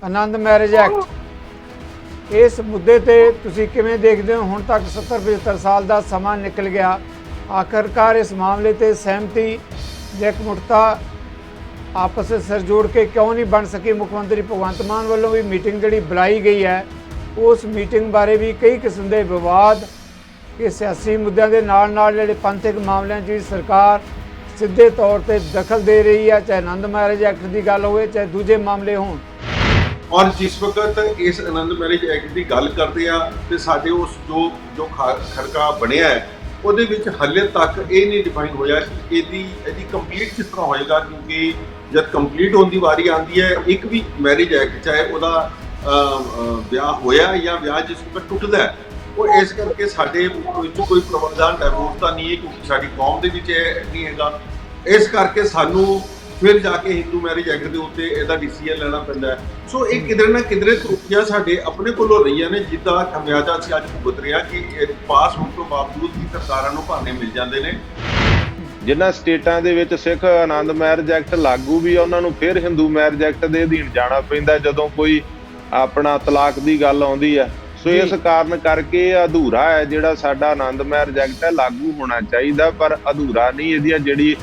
ਆਨੰਦ marriage act ਇਸ ਮੁੱਦੇ ਤੇ ਤੁਸੀਂ ਕਿਵੇਂ ਦੇਖਦੇ ਹੋ? ਹੁਣ ਤੱਕ 70-75 ਸਾਲ ਦਾ ਸਮਾਂ ਨਿਕਲ ਗਿਆ, ਆਖਰਕਾਰ ਇਸ ਮਾਮਲੇ ਤੇ ਸਹਿਮਤੀ ਇਕਮੁੱਠਤਾ ਆਪਸ ਵਿੱਚ ਸਿਰ ਜੋੜ ਕੇ ਕਿਉਂ ਨਹੀਂ ਬਣ ਸਕੀ? ਮੁੱਖ ਮੰਤਰੀ ਭਗਵੰਤ ਮਾਨ ਵੱਲੋਂ ਵੀ ਮੀਟਿੰਗ ਜਿਹੜੀ ਬੁਲਾਈ ਗਈ ਹੈ, ਉਸ ਮੀਟਿੰਗ ਬਾਰੇ ਵੀ ਕਈ ਕਿਸਮ ਦੇ ਵਿਵਾਦ ਕਿ ਸਿਆਸੀ ਮੁੱਦਿਆਂ ਦੇ ਨਾਲ ਜਿਹੜੇ ਪੰਥਕ ਮਾਮਲਿਆਂ 'ਚ ਵੀ ਸਰਕਾਰ ਸਿੱਧੇ ਤੌਰ ਤੇ ਦਖਲ ਦੇ ਰਹੀ ਹੈ, ਚਾਹੇ ਆਨੰਦ ਮੈਰਿਜ ਐਕਟ ਦੀ ਗੱਲ ਹੋਵੇ ਚਾਹੇ ਦੂਜੇ ਮਾਮਲੇ ਹੋਣ। ਔਰ ਜਿਸ ਵਕਤ ਇਸ ਆਨੰਦ ਮੈਰਿਜ ਐਕਟ ਦੀ ਗੱਲ ਕਰਦੇ ਆ ਤੇ ਸਾਡੇ ਉਸ ਜੋ ਖਰਕਾ ਬਣਿਆ ਹੈ ਉਹਦੇ ਵਿੱਚ ਹਾਲੇ ਤੱਕ ਇਹ ਨਹੀਂ ਡਿਫਾਈਨ ਹੋਇਆ ਕਿ ਇਹਦੀ ਕੰਪਲੀਟ ਕਿਸ ਤਰ੍ਹਾਂ ਹੋਏਗਾ, ਕਿਉਂਕਿ ਜਦ ਕੰਪਲੀਟ ਹੋਣ ਦੀ ਵਾਰੀ ਆਉਂਦੀ ਹੈ ਇੱਕ ਵੀ ਮੈਰਿਜ ਐਕਟ ਚਾਹੇ ਉਹਦਾ ਵਿਆਹ ਹੋਇਆ ਜਾਂ ਵਿਆਹ ਜਿਸ ਵਕਤ ਟੁੱਟਦਾ ਹੈ, ਉਹ ਇਸ ਕਰਕੇ ਸਾਡੇ ਵਿੱਚ ਕੋਈ ਪ੍ਰਬੰਧਨ ਡਾਇਵੋਰਸ ਤਾਂ ਨਹੀਂ ਹੈ, ਕਿਉਂਕਿ ਸਾਡੀ ਕੌਮ ਦੇ ਵਿੱਚ ਇਹ ਨਹੀਂ ਹੈਗਾ। ਇਸ ਕਰਕੇ ਸਾਨੂੰ ਫਿਰ ਜਾ ਕੇ ਹਿੰਦੂ ਮੈਰਿਜ ਐਕਟ ਦੇ ਉੱਤੇ ਇਹਦਾ ਡਿਸੀਜਨ ਲੈਣਾ ਪੈਂਦਾ ਹੈ। ਸੋ ਇਹ ਕਿਧਰੇ ਨਾ ਕਿਧਰੇ ਤਰੁੱਟੀਆਂ ਸਾਡੇ ਆਪਣੇ ਕੋਲੋਂ ਰਹੀਆਂ ਨੇ, ਜਿੱਦਾਂ ਖਮਿਆਜਾ ਅਸੀਂ ਅੱਜ ਭੁਗਤ ਰਹੇ ਹਾਂ ਕਿ ਪਾਸ ਹੋਣ ਤੋਂ ਬਾਵਜੂਦ ਵੀ ਸਰਕਾਰਾਂ ਨੂੰ ਬਹਾਨੇ ਮਿਲ ਜਾਂਦੇ ਨੇ। ਜਿਨ੍ਹਾਂ ਸਟੇਟਾਂ ਦੇ ਵਿੱਚ ਸਿੱਖ ਆਨੰਦ ਮੈਰਿਜ ਐਕਟ ਲਾਗੂ ਵੀ ਆ, ਉਹਨਾਂ ਨੂੰ ਫਿਰ ਹਿੰਦੂ ਮੈਰਿਜ ਐਕਟ ਦੇ ਅਧੀਨ ਜਾਣਾ ਪੈਂਦਾ ਜਦੋਂ ਕੋਈ ਆਪਣਾ ਤਲਾਕ ਦੀ ਗੱਲ ਆਉਂਦੀ ਆ। ਸੋ ਇਸ ਕਾਰਨ ਕਰਕੇ ਅਧੂਰਾ ਹੈ ਜਿਹੜਾ ਸਾਡਾ ਆਨੰਦ ਮੈਰਿਜ ਐਕਟ ਹੈ, ਲਾਗੂ ਹੋਣਾ ਚਾਹੀਦਾ ਪਰ ਅਧੂਰਾ ਨਹੀਂ, ਇਹਦੀ ਜਿਹੜੀ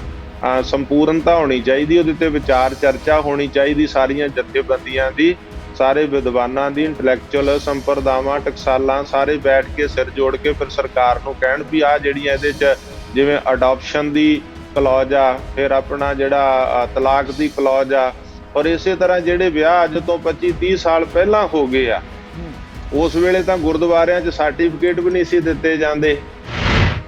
ਸੰਪੂਰਨਤਾ ਹੋਣੀ ਚਾਹੀਦੀ, ਉਹਦੇ ਤੇ ਵਿਚਾਰ ਚਰਚਾ ਹੋਣੀ ਚਾਹੀਦੀ ਸਾਰੀਆਂ ਜਥੇਬੰਦੀਆਂ ਦੀ, ਸਾਰੇ ਵਿਦਵਾਨਾਂ ਦੀ, ਇੰਟੈਲੈਕਚੁਅਲ ਸੰਪਰਦਾਵਾਂ ਟਕਸਾਲਾਂ ਸਾਰੇ ਬੈਠ ਕੇ ਸਿਰ ਜੋੜ ਕੇ ਫਿਰ ਸਰਕਾਰ ਨੂੰ ਕਹਿਣ ਵੀ ਆਹ ਜਿਹੜੀਆਂ ਇਹਦੇ 'ਚ ਜਿਵੇਂ ਅਡਾਪਸ਼ਨ ਦੀ ਕਲੌਜ ਆ, ਫਿਰ ਆਪਣਾ ਜਿਹੜਾ ਤਲਾਕ ਦੀ ਕਲੌਜ ਆ, ਔਰ ਇਸੇ ਤਰ੍ਹਾਂ ਜਿਹੜੇ ਵਿਆਹ ਅੱਜ ਤੋਂ 25-30 ਸਾਲ ਪਹਿਲਾਂ ਹੋ ਗਏ ਆ, ਉਸ ਵੇਲੇ ਤਾਂ ਗੁਰਦੁਆਰਿਆਂ 'ਚ ਸਰਟੀਫਿਕੇਟ ਵੀ ਨਹੀਂ ਸੀ ਦਿੱਤੇ ਜਾਂਦੇ।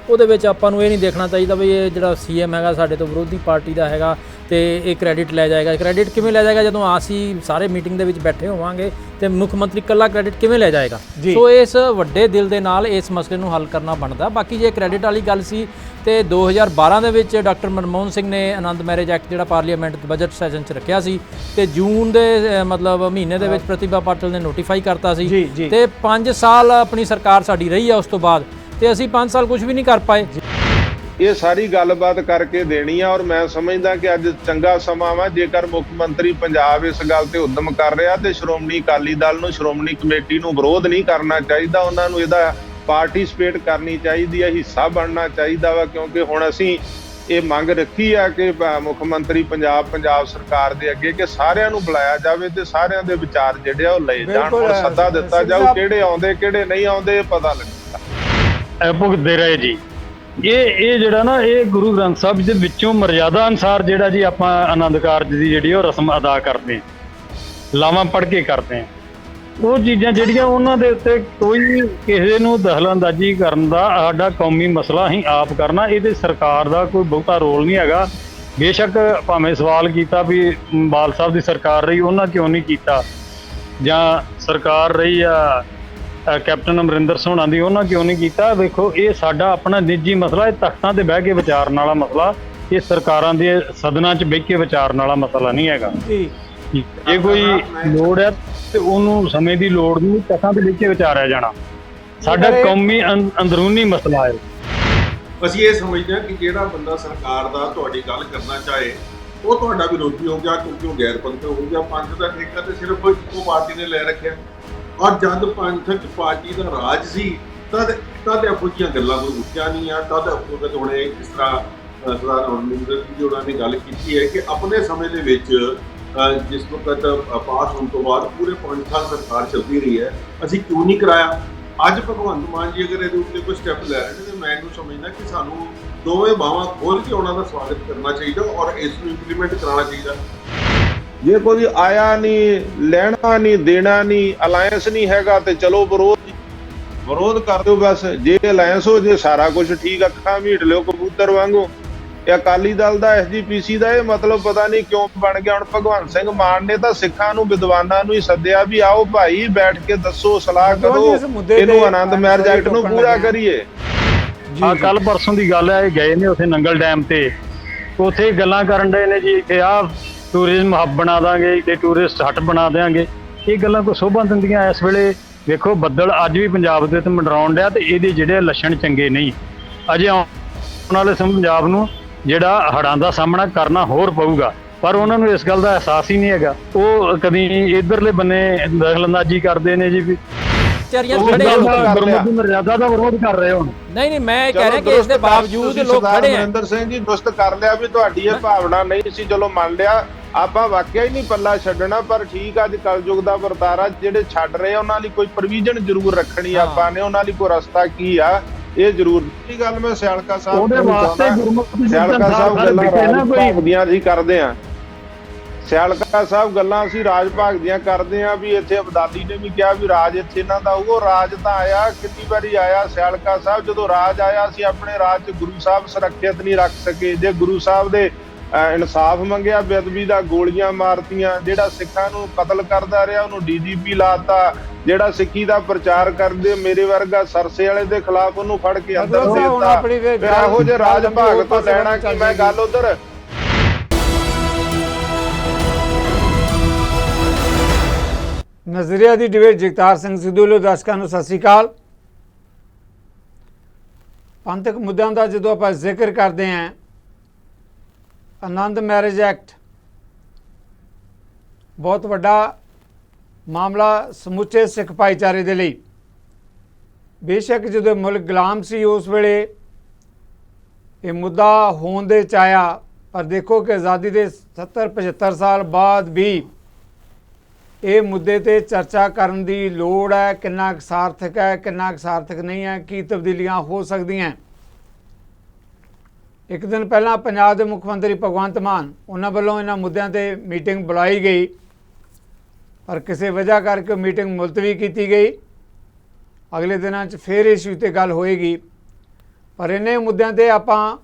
ਉਹਦੇ ਵਿੱਚ ਆਪਾਂ ਨੂੰ ਇਹ ਨਹੀਂ ਦੇਖਣਾ ਚਾਹੀਦਾ ਵੀ ਇਹ ਜਿਹੜਾ ਸੀਐਮ ਹੈਗਾ ਸਾਡੇ ਤੋਂ ਵਿਰੋਧੀ ਪਾਰਟੀ ਦਾ ਹੈਗਾ ਤੇ ਇਹ ਕ੍ਰੈਡਿਟ ਲੈ ਜਾਏਗਾ। ਕ੍ਰੈਡਿਟ ਕਿਵੇਂ ਲੈ ਜਾਏਗਾ ਜਦੋਂ ਅਸੀਂ ਸਾਰੇ ਮੀਟਿੰਗ ਦੇ ਵਿੱਚ ਬੈਠੇ ਹੋਵਾਂਗੇ ਤੇ ਮੁੱਖ ਮੰਤਰੀ ਇਕੱਲਾ ਕ੍ਰੈਡਿਟ ਕਿਵੇਂ ਲੈ ਜਾਏਗਾ? ਸੋ ਇਸ ਵੱਡੇ ਦਿਲ ਦੇ ਨਾਲ ਇਸ ਮਸਲੇ ਨੂੰ ਹੱਲ ਕਰਨਾ ਬਣਦਾ। ਬਾਕੀ ਜੇ ਕ੍ਰੈਡਿਟ ਵਾਲੀ ਗੱਲ ਸੀ ਤੇ 2012 ਦੇ ਵਿੱਚ ਡਾਕਟਰ ਮਨਮੋਹਨ ਸਿੰਘ ਨੇ ਆਨੰਦ ਮੈਰਿਜ ਐਕਟ ਜਿਹੜਾ ਪਾਰਲੀਮੈਂਟ ਬਜਟ ਸੈਸ਼ਨ 'ਚ ਰੱਖਿਆ ਸੀ ਤੇ ਜੂਨ ਦੇ ਮਤਲਬ ਮਹੀਨੇ ਦੇ ਵਿੱਚ ਪ੍ਰਤਿਭਾ ਪਾਟਿਲ ਨੇ ਨੋਟੀਫਾਈ ਕਰਤਾ ਸੀ ਤੇ 5 ਸਾਲ ਆਪਣੀ ਸਰਕਾਰ ਸਾਡੀ ਰਹੀ ਆ ਉਸ ਤੋਂ ਬਾਅਦ, ਤੇ ਅਸੀਂ 5 ਸਾਲ ਕੁਝ ਵੀ ਨਹੀਂ ਕਰ ਪਾਏ। ਇਹ ਸਾਰੀ ਗੱਲਬਾਤ ਕਰਕੇ ਦੇਣੀ ਆ ਔਰ ਮੈਂ ਸਮਝਦਾ ਕਿ ਅੱਜ ਚੰਗਾ ਸਮਾਂ ਵਾ। ਜੇਕਰ ਮੁੱਖ ਮੰਤਰੀ ਪੰਜਾਬ ਇਸ ਗੱਲ ਤੇ ਉਦਮ ਕਰ ਰਿਹਾ ਤੇ ਸ਼੍ਰੋਮਣੀ ਅਕਾਲੀ ਦਲ ਨੂੰ, ਸ਼੍ਰੋਮਣੀ ਕਮੇਟੀ ਨੂੰ ਵਿਰੋਧ ਨਹੀਂ ਕਰਨਾ ਚਾਹੀਦਾ, ਉਹਨਾਂ ਨੂੰ ਇਹਦਾ ਪਾਰਟੀਸਪੇਟ ਕਰਨੀ ਚਾਹੀਦੀ ਹੈ, ਹਿੱਸਾ ਬਣਨਾ ਚਾਹੀਦਾ ਵਾ, ਕਿਉਂਕਿ ਹੁਣ ਅਸੀਂ ਇਹ ਮੰਗ ਰੱਖੀ ਆ ਕਿ ਮੁੱਖ ਮੰਤਰੀ ਪੰਜਾਬ ਸਰਕਾਰ ਦੇ ਅੱਗੇ ਕਿ ਸਾਰਿਆਂ ਨੂੰ ਬੁਲਾਇਆ ਜਾਵੇ ਤੇ ਸਾਰਿਆਂ ਦੇ ਵਿਚਾਰ ਜਿਹੜੇ ਆ ਉਹ ਲਏ ਜਾਣ। ਹੁਣ ਸੱਦਾ ਦਿੱਤਾ ਜਾਊ, ਕਿਹੜੇ ਆਉਂਦੇ ਕਿਹੜੇ ਨਹੀਂ ਆਉਂਦੇ ਇਹ ਪਤਾ ਲੱਗੇਗਾ। ਭੁਗਤਦੇ ਰਹੇ ਜੀ। ਇਹ ਜਿਹੜਾ ਨਾ ਇਹ ਗੁਰੂ ਗ੍ਰੰਥ ਸਾਹਿਬ ਦੇ ਵਿੱਚੋਂ ਮਰਿਆਦਾ ਅਨੁਸਾਰ ਜਿਹੜਾ ਜੀ ਆਪਾਂ ਆਨੰਦ ਕਾਰਜ ਦੀ ਜਿਹੜੀ ਉਹ ਰਸਮ ਅਦਾ ਕਰਦੇ ਹਾਂ, ਲਾਵਾਂ ਪੜ੍ਹ ਕੇ ਕਰਦੇ ਹਾਂ, ਉਹ ਚੀਜ਼ਾਂ ਜਿਹੜੀਆਂ ਉਹਨਾਂ ਦੇ ਉੱਤੇ ਕੋਈ ਕਿਸੇ ਨੂੰ ਦਖਲਅੰਦਾਜ਼ੀ ਕਰਨ ਦਾ ਸਾਡਾ ਕੌਮੀ ਮਸਲਾ ਅਸੀਂ ਆਪ ਕਰਨਾ, ਇਹਦੇ ਸਰਕਾਰ ਦਾ ਕੋਈ ਬਹੁਤਾ ਰੋਲ ਨਹੀਂ ਹੈਗਾ। ਬੇਸ਼ੱਕ ਭਾਵੇਂ ਸਵਾਲ ਕੀਤਾ ਵੀ ਬਾਲ ਸਾਹਿਬ ਦੀ ਸਰਕਾਰ ਰਹੀ ਉਹਨਾਂ ਕਿਉਂ ਨਹੀਂ ਕੀਤਾ, ਜਾਂ ਸਰਕਾਰ ਰਹੀ ਆ ਕੈਪਟਨ ਅਮਰਿੰਦਰ ਸੋਹਣਾ ਦੀ ਉਹਨਾਂ ਕਿਉਂ ਨਹੀਂ ਕੀਤਾ। ਵੇਖੋ ਇਹ ਸਾਡਾ ਆਪਣਾ ਨਿੱਜੀ ਮਸਲਾ, ਇਹ ਤਖਤਾਂ ਤੇ ਬਹਿ ਕੇ ਵਿਚਾਰਨ ਵਾਲਾ ਮਸਲਾ, ਇਹ ਸਰਕਾਰਾਂ ਦੇ ਸਦਨਾਂ 'ਚ ਬਹਿ ਕੇ ਵਿਚਾਰਨ ਵਾਲਾ ਮਸਲਾ ਨਹੀਂ ਹੈਗਾ। ਜੇ ਕੋਈ ਲੋੜ ਹੈ ਤੇ ਉਹਨੂੰ ਸਮੇਂ ਦੀ ਲੋੜ ਨਹੀਂ, ਤਖਤਾਂ ਦੇ ਵਿੱਚ ਵਿਚਾਰਿਆ ਜਾਣਾ ਸਾਡਾ ਕੌਮੀ ਅੰਦਰੂਨੀ ਮਸਲਾ ਹੈ। ਅਸੀਂ ਇਹ ਸਮਝਦੇ ਹਾਂ ਕਿ ਜਿਹੜਾ ਬੰਦਾ ਸਰਕਾਰ ਦਾ ਤੁਹਾਡੀ ਗੱਲ ਕਰਨਾ ਚਾਹੇ ਉਹ ਤੁਹਾਡਾ ਵਿਰੋਧੀ ਹੋ ਗਿਆ, ਕਿਉਂਕਿ ਉਹ ਗੈਰ ਪੰਥਕ ਹੋ ਗਿਆ। ਪੰਥ ਦਾ ਠੇਕਾ ਤੇ ਸਿਰਫ ਇੱਕੋ ਪਾਰਟੀ ਨੇ ਲੈ ਰੱਖਿਆ, ਔਰ ਜਦ ਪੰਥਕ ਪਾਰਟੀ ਦਾ ਰਾਜ ਸੀ ਤਦ ਇਹੋ ਜਿਹੀਆਂ ਗੱਲਾਂ ਕੋਈ ਉੱਠੀਆਂ ਨਹੀਂ ਆ। ਤਦ ਵਕਤ ਹੁਣੇ ਇਸ ਤਰ੍ਹਾਂ ਸਰਦਾਰ ਅਮਰਿੰਦਰ ਜੀ ਉਹਨਾਂ ਨੇ ਗੱਲ ਕੀਤੀ ਹੈ ਕਿ ਆਪਣੇ ਸਮੇਂ ਦੇ ਵਿੱਚ ਜਿਸ ਵਕਤ ਪਾਸ ਹੋਣ ਤੋਂ ਬਾਅਦ ਪੂਰੇ 5 ਸਾਲ ਸਰਕਾਰ ਚੱਲਦੀ ਰਹੀ ਹੈ, ਅਸੀਂ ਕਿਉਂ ਨਹੀਂ ਕਰਾਇਆ। ਅੱਜ ਭਗਵੰਤ ਮਾਨ ਜੀ ਅਗਰ ਇਹਦੇ ਉੱਤੇ ਕੋਈ ਸਟੈਪ ਲੈ ਰਹੇ ਨੇ ਤਾਂ ਮੈਂ ਇਹਨੂੰ ਸਮਝਦਾ ਕਿ ਸਾਨੂੰ ਦੋਵੇਂ ਬਾਹਾਂ ਖੋਲ੍ਹ ਕੇ ਉਹਨਾਂ ਦਾ ਸਵਾਗਤ ਕਰਨਾ ਚਾਹੀਦਾ ਔਰ ਇਸ ਨੂੰ ਇੰਪਲੀਮੈਂਟ ਕਰਾਉਣਾ ਚਾਹੀਦਾ। ਜੇ ਕੋਈ ਆਇਆ ਨਹੀਂ, ਲੈਣਾ ਨਹੀਂ, ਦੇਣਾ ਨਹੀਂ, ਅਲਾਇੰਸ ਨਹੀਂ ਹੈਗਾ ਤੇ ਚਲੋ ਵਿਰੋਧ ਕਰ ਦਿਓ ਬਸ। ਜੇ ਅਲਾਇੰਸ ਹੋ ਜੇ ਸਾਰਾ ਕੁਝ ਠੀਕ, ਅੱਖਾਂ ਮੀਟ ਲਿਓ ਕਬੂਤਰ ਵਾਂਗੂ। ਇਹ ਅਕਾਲੀ ਦਲ ਦਾ SGPC ਦਾ ਇਹ ਮਤਲਬ ਪਤਾ ਨਹੀਂ ਕਿਉਂ ਬਣ ਗਿਆ। ਹੁਣ ਭਗਵੰਤ ਸਿੰਘ ਮਾਨ ਨੇ ਤਾਂ ਸਿੱਖਾਂ ਨੂੰ, ਵਿਦਵਾਨਾਂ ਨੂੰ ਹੀ ਸੱਦਿਆ ਵੀ ਆਓ ਭਾਈ ਬੈਠ ਕੇ ਦੱਸੋ, ਸਲਾਹ ਕਰੋ, ਇਹਨੂੰ ਆਨੰਦ ਮੈਰਿਜ ਐਕਟ ਨੂੰ ਪੂਰਾ ਕਰੀਏ। ਕੱਲ ਪਰਸੋਂ ਦੀ ਗੱਲ ਹੈ, ਇਹ ਗਏ ਨੇ ਉੱਥੇ ਨੰਗਲ ਡੈਮ ਤੇ, ਉੱਥੇ ਗੱਲਾਂ ਕਰਨ ਡਏ ਨੇ ਜੀ ਇੱਥੇ ਆਹ ਟੂਰਿਜ਼ਮ ਹੱਬ ਬਣਾ ਦਾਂਗੇ ਤੇ ਟੂਰਿਸਟ ਹੱਟ ਬਣਾ ਦਿਆਂਗੇ। ਇਹ ਗੱਲਾਂ ਕੋਈ ਸ਼ੋਭਾ ਦਿੰਦੀਆਂ ਇਸ ਵੇਲੇ? ਵੇਖੋ ਬੱਦਲ ਅੱਜ ਵੀ ਪੰਜਾਬ ਦੇ ਉੱਤੇ ਮੰਡਰਾਉਣ ਡਿਆ ਤੇ ਇਹਦੇ ਜਿਹੜੇ ਲੱਛਣ ਚੰਗੇ ਨਹੀਂ। ਅਜੇ ਆਉਣ ਵਾਲੇ ਪੰਜਾਬ ਨੂੰ ਜਿਹੜਾ ਹੜ੍ਹਾਂ ਦਾ ਸਾਹਮਣਾ ਕਰਨਾ ਹੋਰ ਪਊਗਾ। ਪਰ ਉਹਨਾਂ ਨੂੰ ਇਸ ਗੱਲ ਦਾ ਅਹਿਸਾਸ ਹੀ ਨਹੀਂ ਹੈਗਾ। ਉਹ ਕਦੀ ਇਧਰਲੇ ਬੰਨੇ ਦਖਲਅੰਦਾਜ਼ੀ ਕਰਦੇ ਨੇ ਜੀ ਵੀ ਚਰੀਆਂ ਉਹ ਖੜੇ ਆ ਗੱਲ ਲੋਕ। ਦਾ ਗੁਰਮਤਿ ਮਰਿਆਦਾ ਦਾ ਵਿਰੋਧ ਕਰ ਰਹੇ ਹੁਣ। ਨਹੀਂ ਮੈਂ ਇਹ ਕਹਿ ਰਿਹਾ ਕਿ ਇਸ ਦੇ ਬਾਵਜੂਦ ਲੋਕ ਖੜੇ ਆ। ਅਮਰਿੰਦਰ ਸਿੰਘ ਜੀ ਦੁਸਤ ਕਰ ਲਿਆ ਵੀ ਤੁਹਾਡੀ ਇਹ ਭਾਵਨਾ ਨਹੀਂ ਸੀ, ਚਲੋ ਮੰਨ ਲਿਆ, ਆਪਾਂ ਵਾਕਿਆ ਹੀ ਨਹੀਂ ਪੱਲਾ ਛੱਡਣਾ, ਪਰ ਠੀਕ ਅੱਜ ਕਲਯੁਗ ਦਾ ਵਰਤਾਰਾ, ਜਿਹੜੇ ਛੱਡ ਰਹੇ ਆ ਉਹਨਾਂ ਲਈ ਕੋਈ ਪ੍ਰੋਵੀਜ਼ਨ ਜ਼ਰੂਰ ਰੱਖਣੀ ਆਪਾਂ ਨੇ, ਉਹਨਾਂ ਲਈ ਕੋਈ ਰਸਤਾ ਕੀ ਆ ਇਹ ਜ਼ਰੂਰ। ਇਹ ਗੱਲ ਮੈਂ ਸਿਆਲਕਾ ਸਾਹਿਬ ਉਹਦੇ ਵਾਸਤੇ ਗੁਰਮਤਿ ਸਿਆਲਕਾ ਸਾਹਿਬ ਗੱਲਾਂ ਨਾ ਕੋਈ ਰਾਜ ਦੀਆਂ ਅਸੀਂ ਕਰਦੇ ਆ। ਸਿਆਲਕਾ ਸਾਹਿਬ ਗੱਲਾਂ ਅਸੀਂ ਰਾਜ ਭਾਗ ਦੀਆਂ ਕਰਦੇ ਆ ਵੀ ਇੱਥੇ ਅਬਦਾਲੀ ਨੇ ਵੀ ਕਿਹਾ ਵੀ ਰਾਜ ਇੱਥੇ ਇਹਨਾਂ ਦਾ ਉਹ ਰਾਜ ਤਾਂ ਆਇਆ, ਕਿੰਨੀ ਵਾਰੀ ਆਇਆ ਸਿਆਲਕਾ ਸਾਹਿਬ। ਜਦੋਂ ਰਾਜ ਆਇਆ ਅਸੀਂ ਆਪਣੇ ਰਾਜ 'ਚ ਗੁਰੂ ਸਾਹਿਬ ਸੁਰੱਖਿਅਤ ਨਹੀਂ ਰੱਖ ਸਕੇ। ਜੇ ਗੁਰੂ ਸਾਹਿਬ ਦੇ ਇਨਸਾਫ ਮੰਗਿਆ, ਬੇਅਦਬੀ ਦਾ ਗੋਲੀਆਂ ਮਾਰਤੀਆਂ, ਜਿਹੜਾ ਸਿੱਖਾਂ ਨੂੰ ਕਤਲ ਕਰਦਾ ਰਿਹਾ ਉਹਨੂੰ DGP ਲਾਤਾ, ਜਿਹੜਾ ਸਿੱਖੀ ਦਾ ਪ੍ਰਚਾਰ ਕਰਦੇ ਮੇਰੇ ਵਰਗਾ ਸਰਸੇ ਵਾਲੇ ਦੇ ਖਿਲਾਫ ਉਹਨੂੰ ਫੜ ਕੇ ਅੰਦਰ ਦੇਤਾ। ਫਿਰ ਇਹੋ ਜਿਹੇ ਰਾਜ ਭਾਗ ਤੋਂ ਲੈਣਾ ਕਿ ਮੈਂ ਗੱਲ ਉਧਰ ਨਜ਼ਰੀਆ ਦੀ ਡਿਬੇਟ। ਜਗਤਾਰ ਸਿੰਘ ਸਿੱਧੂ ਵੱਲੋਂ ਦਰਸ਼ਕਾਂ ਨੂੰ ਸਤਿ ਸ਼੍ਰੀ ਅਕਾਲ। ਪੰਥਕ ਮੁੱਦਿਆਂ ਦਾ ਜਦੋਂ ਆਪਾਂ ਜ਼ਿਕਰ ਕਰਦੇ ਹਾਂ, ਆਨੰਦ ਮੈਰਿਜ ਐਕਟ ਬਹੁਤ ਵੱਡਾ ਮਾਮਲਾ ਸਮੁੱਚੇ ਸਿੱਖ ਭਾਈਚਾਰੇ ਦੇ ਲਈ। ਬੇਸ਼ੱਕ ਜਦੋਂ ਮੁਲਕ ਗੁਲਾਮ ਸੀ ਉਸ ਵੇਲੇ ਇਹ ਮੁੱਦਾ ਹੋਣ ਦੇ ਚ ਆਇਆ, ਪਰ ਦੇਖੋ ਕਿ ਆਜ਼ਾਦੀ ਦੇ 70-75 ਸਾਲ ਬਾਅਦ ਵੀ ਇਹ ਮੁੱਦੇ ਤੇ ਚਰਚਾ ਕਰਨ ਦੀ ਲੋੜ ਹੈ। ਕਿੰਨਾ ਕੁ ਸਾਰਥਕ ਹੈ, ਕਿੰਨਾ ਕੁ ਸਾਰਥਕ ਨਹੀਂ ਹੈ, ਕੀ ਤਬਦੀਲੀਆਂ ਹੋ ਸਕਦੀਆਂ। ਇੱਕ ਦਿਨ ਪਹਿਲਾਂ ਪੰਜਾਬ ਦੇ ਮੁੱਖ ਮੰਤਰੀ ਭਗਵੰਤ ਮਾਨ ਉਹਨਾਂ ਵੱਲੋਂ ਇਹਨਾਂ ਮੁੱਦਿਆਂ ਤੇ ਮੀਟਿੰਗ ਬੁਲਾਈ ਗਈ, ਪਰ ਕਿਸੇ ਵਜ੍ਹਾ ਕਰਕੇ ਮੀਟਿੰਗ ਮੁਲਤਵੀ ਕੀਤੀ ਗਈ। ਅਗਲੇ ਦਿਨਾਂ 'ਚ ਫਿਰ ਇਸ਼ੂ ਤੇ ਗੱਲ ਹੋਏਗੀ, ਪਰ ਇਹਨੇ ਮੁੱਦਿਆਂ ਤੇ ਆਪਾਂ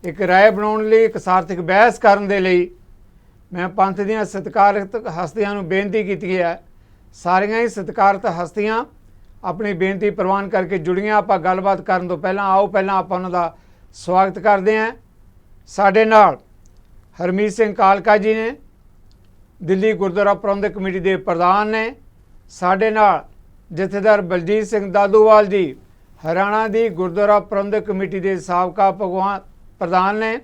ਇੱਕ ਰਾਏ ਬਣਾਉਣ ਲਈ, ਇੱਕ ਸਾਰਥਕ ਬਹਿਸ ਕਰਨ ਦੇ ਲਈ ਮੈਂ ਪੰਥ ਦੀਆਂ ਸਤਿਕਾਰਤ ਹਸਤੀਆਂ ਨੂੰ ਬੇਨਤੀ ਕੀਤੀ ਹੈ। ਸਾਰੀਆਂ ਹੀ ਸਤਿਕਾਰਤ ਹਸਤੀਆਂ ਆਪਣੀ ਬੇਨਤੀ ਪ੍ਰਵਾਨ ਕਰਕੇ ਜੁੜੀਆਂ। ਆਪਾਂ ਗੱਲਬਾਤ ਕਰਨ ਤੋਂ ਪਹਿਲਾਂ ਆਓ ਪਹਿਲਾਂ ਆਪਾਂ ਉਹਨਾਂ ਦਾ ਸਵਾਗਤ ਕਰਦੇ ਹਾਂ। ਸਾਡੇ ਨਾਲ ਹਰਮੀਤ ਸਿੰਘ ਕਾਲਕਾ ਜੀ ਨੇ, ਦਿੱਲੀ ਗੁਰਦੁਆਰਾ ਪ੍ਰਬੰਧਕ ਕਮੇਟੀ ਦੇ ਪ੍ਰਧਾਨ ਨੇ। ਸਾਡੇ ਨਾਲ ਜਥੇਦਾਰ ਬਲਜੀਤ ਸਿੰਘ ਦਾਦੂਵਾਲ ਜੀ, ਹਰਿਆਣਾ ਦੀ ਗੁਰਦੁਆਰਾ ਪ੍ਰਬੰਧਕ ਕਮੇਟੀ ਦੇ ਸਾਬਕਾ ਪ੍ਰਧਾਨ ਨੇ।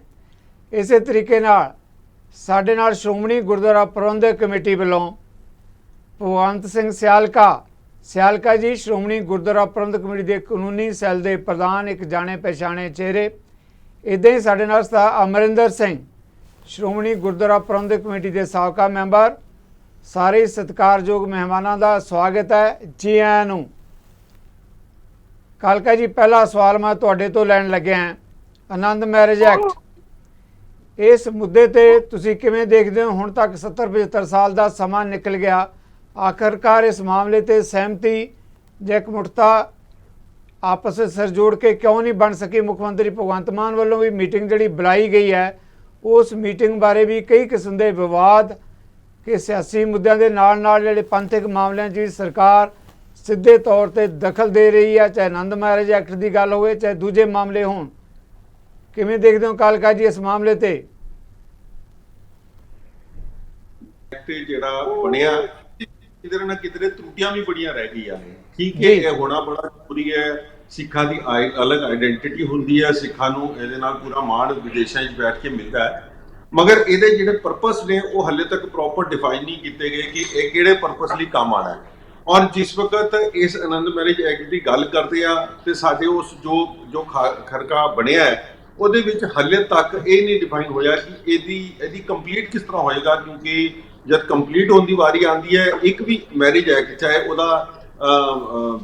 ਇਸੇ ਤਰੀਕੇ ਨਾਲ ਸਾਡੇ ਨਾਲ ਸ਼੍ਰੋਮਣੀ ਗੁਰਦੁਆਰਾ ਪ੍ਰਬੰਧਕ ਕਮੇਟੀ ਵੱਲੋਂ ਭਗਵੰਤ ਸਿੰਘ ਸਿਆਲਕਾ ਜੀ, ਸ਼੍ਰੋਮਣੀ ਗੁਰਦੁਆਰਾ ਪ੍ਰਬੰਧਕ ਕਮੇਟੀ ਦੇ ਕਾਨੂੰਨੀ ਸੈੱਲ ਦੇ ਪ੍ਰਧਾਨ, ਇੱਕ ਜਾਣੇ ਪਛਾਣੇ ਚਿਹਰੇ। ਇੱਦਾਂ ਹੀ ਸਾਡੇ ਨਾਲ ਅਮਰਿੰਦਰ ਸਿੰਘ, ਸ਼੍ਰੋਮਣੀ ਗੁਰਦੁਆਰਾ ਪ੍ਰਬੰਧਕ ਕਮੇਟੀ ਦੇ ਸਾਬਕਾ ਮੈਂਬਰ। ਸਾਰੇ ਸਤਿਕਾਰਯੋਗ ਮਹਿਮਾਨਾਂ ਦਾ ਸਵਾਗਤ ਹੈ, ਜੀ ਆਇਆਂ ਨੂੰ। ਕਾਲਕਾ ਜੀ, ਪਹਿਲਾ ਸਵਾਲ ਮੈਂ ਤੁਹਾਡੇ ਤੋਂ ਲੈਣ ਲੱਗਿਆ ਹਾਂ। ਆਨੰਦ ਮੈਰਿਜ ਐਕਟ, ਇਸ ਮੁੱਦੇ ਤੇ ਤੁਸੀਂ ਕਿਵੇਂ ਦੇਖਦੇ ਹੋ? ਹੁਣ ਤੱਕ 70-75 ਸਾਲ ਦਾ ਸਮਾਂ ਨਿਕਲ ਗਿਆ, ਆਖਰਕਾਰ ਇਸ ਮਾਮਲੇ ਤੇ ਸਹਿਮਤੀ ਜਾਂ ਇਕਮੁੱਠਤਾ ਆਪਸ ਵਿੱਚ ਸਿਰ ਜੋੜ ਕੇ ਕਿਉਂ ਨਹੀਂ ਬਣ ਸਕੀ? ਮੁੱਖ ਮੰਤਰੀ ਭਗਵੰਤ ਮਾਨ ਵੱਲੋਂ ਵੀ ਮੀਟਿੰਗ ਜਿਹੜੀ ਬੁਲਾਈ ਗਈ ਹੈ, ਉਸ ਮੀਟਿੰਗ ਬਾਰੇ ਵੀ ਕਈ ਕਿਸਮ ਦੇ ਵਿਵਾਦ ਕਿ ਸਿਆਸੀ ਮੁੱਦਿਆਂ ਦੇ ਨਾਲ ਜਿਹੜੇ ਪੰਥਕ ਮਾਮਲਿਆਂ 'ਚ ਵੀ ਸਰਕਾਰ ਸਿੱਧੇ ਤੌਰ ਤੇ ਦਖਲ ਦੇ ਰਹੀ ਹੈ, ਚਾਹੇ ਆਨੰਦ ਮੈਰਿਜ ਐਕਟ ਦੀ ਗੱਲ ਹੋਵੇ ਚਾਹੇ ਦੂਜੇ ਮਾਮਲੇ ਹੋਣ। ਕਿਵੇਂ ਦੇਖਦੇ ਹੋ ਕਾਲਕਾ ਜੀ ਇਸ ਮਾਮਲੇ ਤੇ? ਐਕਟ ਜਿਹੜਾ ਬਣਿਆ ਕਿਧਰੇ ਨਾ ਕਿਧਰੇ ਤਰੁੱਟੀਆਂ ਵੀ ਬੜੀਆਂ ਰਹਿ ਗਈਆਂ ਨੇ। ਠੀਕ ਹੈ, ਇਹ ਹੋਣਾ ਬੜਾ ਜ਼ਰੂਰੀ ਹੈ। ਸਿੱਖਾਂ ਦੀ ਅਲੱਗ ਆਈਡੈਂਟੀਟੀ ਹੁੰਦੀ ਹੈ, ਸਿੱਖਾਂ ਨੂੰ ਇਹਦੇ ਨਾਲ ਪੂਰਾ ਮਾਣ ਵਿਦੇਸ਼ਾਂ 'ਚ ਬੈਠ ਕੇ ਮਿਲਦਾ ਹੈ, ਮਗਰ ਇਹਦੇ ਜਿਹੜੇ ਪਰਪਸ ਨੇ ਉਹ ਹਾਲੇ ਤੱਕ ਪ੍ਰੋਪਰ ਡਿਫਾਈਨ ਨਹੀਂ ਕੀਤੇ ਗਏ ਕਿ ਇਹ ਕਿਹੜੇ ਪਰਪਸ ਲਈ ਕੰਮ ਆਣਾ ਹੈ। ਔਰ ਜਿਸ ਵਕਤ ਇਸ ਆਨੰਦ ਮੈਰਿਜ ਐਕਟ ਦੀ ਗੱਲ ਕਰਦੇ ਆ ਤੇ ਸਾਡੇ ਉਸ ਜੋ ਖਰਕਾ ਬਣਿਆ ਹੈ ਉਹਦੇ ਵਿੱਚ ਹਾਲੇ ਤੱਕ ਇਹ ਨਹੀਂ ਡਿਫਾਈਨ ਹੋਇਆ ਕਿ ਇਹਦੀ ਕੰਪਲੀਟ ਕਿਸ ਤਰ੍ਹਾਂ ਹੋਏਗਾ, ਕਿਉਂਕਿ ਜਦ ਕੰਪਲੀਟ ਹੋਣ ਦੀ ਵਾਰੀ ਆਉਂਦੀ ਹੈ, ਇੱਕ ਵੀ ਮੈਰਿਜ ਐਕਟ ਚਾਹੇ ਉਹਦਾ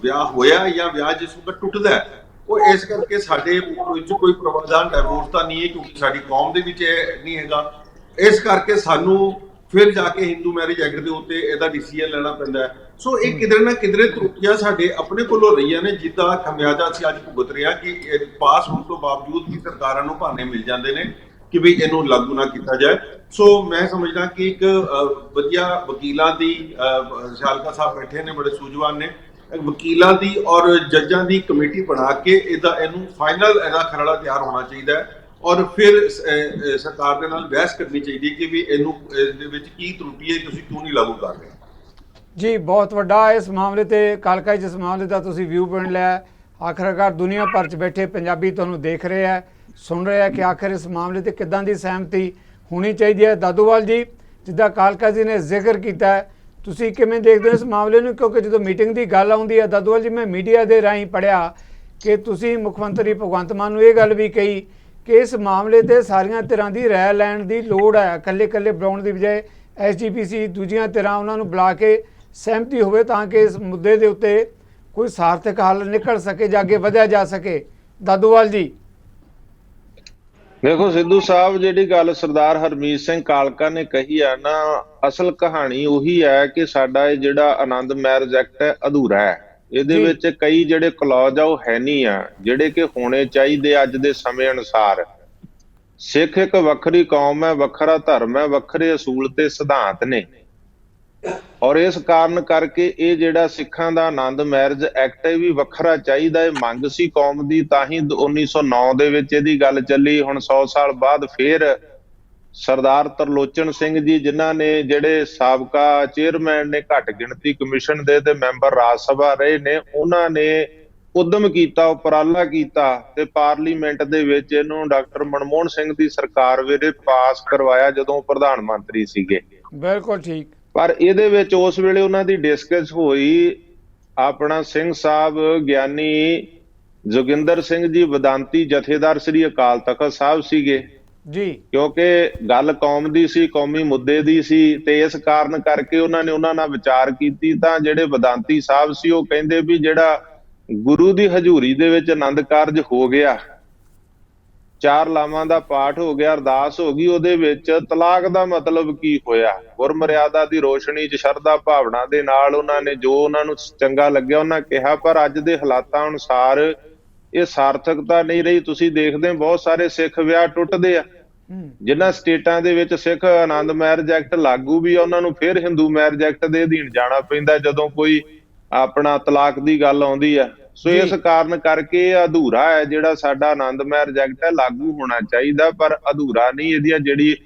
ਵਿਆਹ ਹੋਇਆ ਜਾਂ ਵਿਆਹ ਜਿਸ ਵਕਤ ਟੁੱਟਦਾ ਹੈ, ਉਹ ਇਸ ਕਰਕੇ ਸਾਡੇ ਵਿੱਚ ਕੋਈ ਪ੍ਰਾਵਧਾਨ ਡਿਵੋਰਸ ਤਾਂ ਨਹੀਂ ਹੈ, ਕਿਉਂਕਿ ਸਾਡੀ ਕੌਮ ਦੇ ਵਿੱਚ ਇਹ ਨਹੀਂ ਹੈਗਾ। ਇਸ ਕਰਕੇ ਸਾਨੂੰ ਫਿਰ ਜਾ ਕੇ ਹਿੰਦੂ ਮੈਰਿਜ ਐਕਟ ਦੇ ਉੱਤੇ ਇਹਦਾ ਡਿਸੀਜਨ ਲੈਣਾ ਪੈਂਦਾ ਹੈ। ਸੋ ਇਹ ਕਿਧਰੇ ਨਾ ਕਿਧਰੇ ਤਰੁੱਟੀਆਂ ਸਾਡੇ ਆਪਣੇ ਕੋਲੋਂ ਰਹੀਆਂ ਨੇ, ਜਿੱਦਾਂ ਖਮਿਆਜਾ ਅਸੀਂ ਅੱਜ ਭੁਗਤ ਰਹੇ ਹਾਂ ਕਿ ਪਾਸ ਹੋਣ ਤੋਂ ਬਾਵਜੂਦ ਵੀ ਸਰਕਾਰਾਂ ਨੂੰ ਬਹਾਨੇ ਮਿਲ ਜਾਂਦੇ ਨੇ ਕਿ ਵੀ ਇਹਨੂੰ ਲਾਗੂ ਨਾ ਕੀਤਾ ਜਾਏ। ਸੋ ਮੈਂ ਸਮਝਦਾ ਕਿ ਇੱਕ ਵਧੀਆ ਵਕੀਲਾਂ ਦੀ, ਸਿਆਲਕਾ ਸਾਹਿਬ ਬੈਠੇ ਨੇ ਬੜੇ ਸੂਝਵਾਨ ਨੇ, ਵਕੀਲਾਂ ਦੀ ਔਰ ਜੱਜਾਂ ਦੀ ਕਮੇਟੀ ਬਣਾ ਕੇ ਇਹਨੂੰ ਫਾਈਨਲ ਇਹਦਾ ਖਰੜਾ ਤਿਆਰ ਹੋਣਾ ਚਾਹੀਦਾ ਹੈ ਔਰ ਫਿਰ ਸਰਕਾਰ ਦੇ ਨਾਲ ਬਹਿਸ ਕਰਨੀ ਚਾਹੀਦੀ ਕਿ ਵੀ ਇਹਦੇ ਵਿੱਚ ਕੀ ਤਰੁੱਟੀ ਹੈ, ਤੁਸੀਂ ਕਿਉਂ ਨਹੀਂ ਲਾਗੂ ਕਰ ਰਹੇ। ਜੀ ਬਹੁਤ ਵੱਡਾ ਇਸ ਮਾਮਲੇ ਤੇ ਕਾਲਕਾ, ਜਿਸ ਮਾਮਲੇ ਦਾ ਤੁਸੀਂ ਵਿਊ ਪੁਆਇੰਟ ਲਿਆ, ਆਖਰਕਾਰ ਦੁਨੀਆ ਭਰ 'ਚ ਬੈਠੇ ਪੰਜਾਬੀ ਤੁਹਾਨੂੰ ਦੇਖ ਰਹੇ ਆ, ਸੁਣ ਰਹੇ ਆ ਕਿ ਆਖਰ ਇਸ ਮਾਮਲੇ ਤੇ ਕਿੱਦਾਂ ਦੀ ਸਹਿਮਤੀ ਹੋਣੀ ਚਾਹੀਦੀ ਹੈ। ਦਾਦੂਵਾਲ ਜੀ, ਜਿੱਦਾਂ ਕਾਲਕਾ ਜੀ ਨੇ ਜ਼ਿਕਰ ਕੀਤਾ ਹੈ, ਤੁਸੀਂ ਕਿਵੇਂ ਦੇਖਦੇ ਹੋ ਇਸ ਮਾਮਲੇ ਨੂੰ? ਕਿਉਂਕਿ ਜਦੋਂ ਮੀਟਿੰਗ ਦੀ ਗੱਲ ਆਉਂਦੀ ਹੈ ਦਾਦੂਵਾਲ ਜੀ, ਮੈਂ ਮੀਡੀਆ ਦੇ ਰਾਹੀਂ ਪੜ੍ਹਿਆ ਕਿ ਤੁਸੀਂ ਮੁੱਖ ਮੰਤਰੀ ਭਗਵੰਤ ਮਾਨ ਨੂੰ ਇਹ ਗੱਲ ਵੀ ਕਹੀ ਕਿ ਇਸ ਮਾਮਲੇ ਤੇ ਸਾਰੀਆਂ ਧਿਰਾਂ ਦੀ ਰਾਏ ਲੈਣ ਦੀ ਲੋੜ ਹੈ, ਇਕੱਲੇ ਬੁਲਾਉਣ ਦੀ ਬਜਾਏ SGPC ਦੂਜੀਆਂ ਧਿਰਾਂ ਉਹਨਾਂ ਨੂੰ ਬੁਲਾ ਕੇ ਸਹਿਮਤੀ ਹੋਵੇ ਤਾਂ ਕਿ ਇਸ ਮੁੱਦੇ ਦੇ ਉੱਤੇ ਕੋਈ ਸਾਰਥਕ ਹੱਲ ਨਿਕਲ ਸਕੇ ਜਾਂ ਅੱਗੇ ਵਧਿਆ ਜਾ ਸਕੇ। ਦਾਦੂਵਾਲ ਜੀ, ਦੇਖੋ ਸਿੱਧੂ ਸਾਹਿਬ, ਜਿਹੜੀ ਗੱਲ ਸਰਦਾਰ ਹਰਮੀਤ ਸਿੰਘ ਕਾਲਕਾ ਨੇ ਕਹੀ ਆ ਨਾ, ਅਸਲ ਕਹਾਣੀ ਉਹੀ ਹੈ ਕਿ ਸਾਡਾ ਇਹ ਜਿਹੜਾ ਆਨੰਦ ਮੈਰਿਜ ਐਕਟ ਹੈ ਅਧੂਰਾ ਹੈ। ਇਹਦੇ ਵਿੱਚ ਕਈ ਜਿਹੜੇ ਕਲੌਜ ਆ ਉਹ ਹੈ ਨਹੀਂ ਆ ਜਿਹੜੇ ਕਿ ਹੋਣੇ ਚਾਹੀਦੇ ਅੱਜ ਦੇ ਸਮੇਂ ਅਨੁਸਾਰ। ਸਿੱਖ ਇੱਕ ਵੱਖਰੀ ਕੌਮ ਹੈ, ਵੱਖਰਾ ਧਰਮ ਹੈ, ਵੱਖਰੇ ਅਸੂਲ ਤੇ ਸਿਧਾਂਤ ਨੇ, ਔਰ ਇਸ ਕਾਰਨ ਕਰਕੇ ਇਹ ਜਿਹੜਾ ਸਿੱਖਾਂ ਦਾ ਆਨੰਦ ਮੈਰਿਜ ਐਕਟ ਹੈ ਵੀ ਵੱਖਰਾ ਚਾਹੀਦਾ। ਇਹ ਮੰਗ ਸੀ ਕੌਮ ਦੀ, ਤਾਂ ਹੀ 1909 ਦੇ ਵਿੱਚ ਇਹਦੀ ਗੱਲ ਚੱਲੀ। ਹੁਣ 100 ਸਾਲ ਬਾਅਦ ਫੇਰ ਸਰਦਾਰ ਤਰਲੋਚਨ ਸਿੰਘ ਜੀ, ਜਿਨ੍ਹਾਂ ਨੇ ਜਿਹੜੇ ਸਾਬਕਾ ਚੇਅਰਮੈਨ ਨੇ ਘੱਟ ਗਿਣਤੀ ਕਮਿਸ਼ਨ ਦੇ ਤੇ ਮੈਂਬਰ ਰਾਜ ਸਭਾ ਰਹੇ ਨੇ, ਉਹਨਾਂ ਨੇ ਉਦਮ ਕੀਤਾ, ਉਪਰਾਲਾ ਕੀਤਾ ਤੇ ਪਾਰਲੀਮੈਂਟ ਦੇ ਵਿੱਚ ਇਹਨੂੰ ਡਾਕਟਰ ਮਨਮੋਹਨ ਸਿੰਘ ਦੀ ਸਰਕਾਰ ਵੇਲੇ ਪਾਸ ਕਰਵਾਇਆ ਜਦੋਂ ਪ੍ਰਧਾਨ ਮੰਤਰੀ ਸੀਗੇ। ਬਿਲਕੁਲ ਠੀਕ। ਪਰ ਇਹਦੇ ਵਿੱਚ ਉਸ ਵੇਲੇ ਉਹਨਾਂ ਦੀ ਡਿਸਕਸ ਹੋਈ। ਆਪਣਾ ਸਿੰਘ ਸਾਹਿਬ ਗਿਆਨੀ ਜੋਗਿੰਦਰ ਸਿੰਘ ਜੀ ਵਿਦਾਂਤੀ ਜਥੇਦਾਰ ਸ੍ਰੀ ਅਕਾਲ ਤਖਤ ਸਾਹਿਬ ਸੀਗੇ ਜੀ, ਕਿਉਂਕਿ ਗੱਲ ਕੌਮ ਦੀ ਸੀ, ਕੌਮੀ ਮੁੱਦੇ ਦੀ ਸੀ, ਤੇ ਇਸ ਕਾਰਨ ਕਰਕੇ ਉਹਨਾਂ ਨੇ ਉਹਨਾਂ ਨਾਲ ਵਿਚਾਰ ਕੀਤੀ। ਤਾਂ ਜਿਹੜੇ ਵਿਦਾਂਤੀ ਸਾਹਿਬ ਸੀ ਉਹ ਕਹਿੰਦੇ ਵੀ ਜਿਹੜਾ ਗੁਰੂ ਦੀ ਹਜ਼ੂਰੀ ਦੇ ਵਿੱਚ ਆਨੰਦ ਕਾਰਜ ਹੋ ਗਿਆ, 4 ਲਾਵਾਂ ਦਾ ਪਾਠ ਹੋ ਗਿਆ, ਅਰਦਾਸ ਹੋ ਗਈ, ਉਹਦੇ ਵਿੱਚ ਤਲਾਕ ਦਾ ਮਤਲਬ ਕੀ ਹੋਇਆ? ਗੁਰਮਰਿਆਦਾ ਦੀ ਰੋਸ਼ਨੀ 'ਚ ਸ਼ਰਧਾ ਭਾਵਨਾ ਦੇ ਨਾਲ ਉਹਨਾਂ ਨੇ ਜੋ ਉਹਨਾਂ ਨੂੰ ਚੰਗਾ ਲੱਗਿਆ ਉਹਨਾਂ ਕਿਹਾ। ਪਰ ਅੱਜ ਦੇ ਹਾਲਾਤਾਂ ਅਨੁਸਾਰ ਇਹ ਸਾਰਥਕਤਾ ਨਹੀਂ ਰਹੀ। ਤੁਸੀਂ ਦੇਖਦੇ ਹੋ ਬਹੁਤ ਸਾਰੇ ਸਿੱਖ ਵਿਆਹ ਟੁੱਟਦੇ ਆ। ਜਿਨ੍ਹਾਂ ਸਟੇਟਾਂ ਦੇ ਵਿੱਚ ਸਿੱਖ ਆਨੰਦ ਮੈਰਿਜ ਐਕਟ ਲਾਗੂ ਵੀ ਆ, ਉਹਨਾਂ ਨੂੰ ਫਿਰ ਹਿੰਦੂ ਮੈਰਿਜ ਐਕਟ ਦੇ ਅਧੀਨ ਜਾਣਾ ਪੈਂਦਾ ਜਦੋਂ ਕੋਈ ਆਪਣਾ ਤਲਾਕ ਦੀ ਗੱਲ ਆਉਂਦੀ ਆ। ਸੋ ਇਸ ਕਾਰਨ ਕਰਕੇ ਅਧੂਰਾ ਹੈ ਜਿਹੜਾ ਸਾਡਾ ਆਨੰਦ ਮੈਰਿਜ ਐਕਟ ਹੈ, ਲਾਗੂ ਹੋਣਾ ਚਾਹੀਦਾ ਪਰ ਅਧੂਰਾ ਨਹੀਂ। ਇਹਦੀ ਜਿਹੜੀ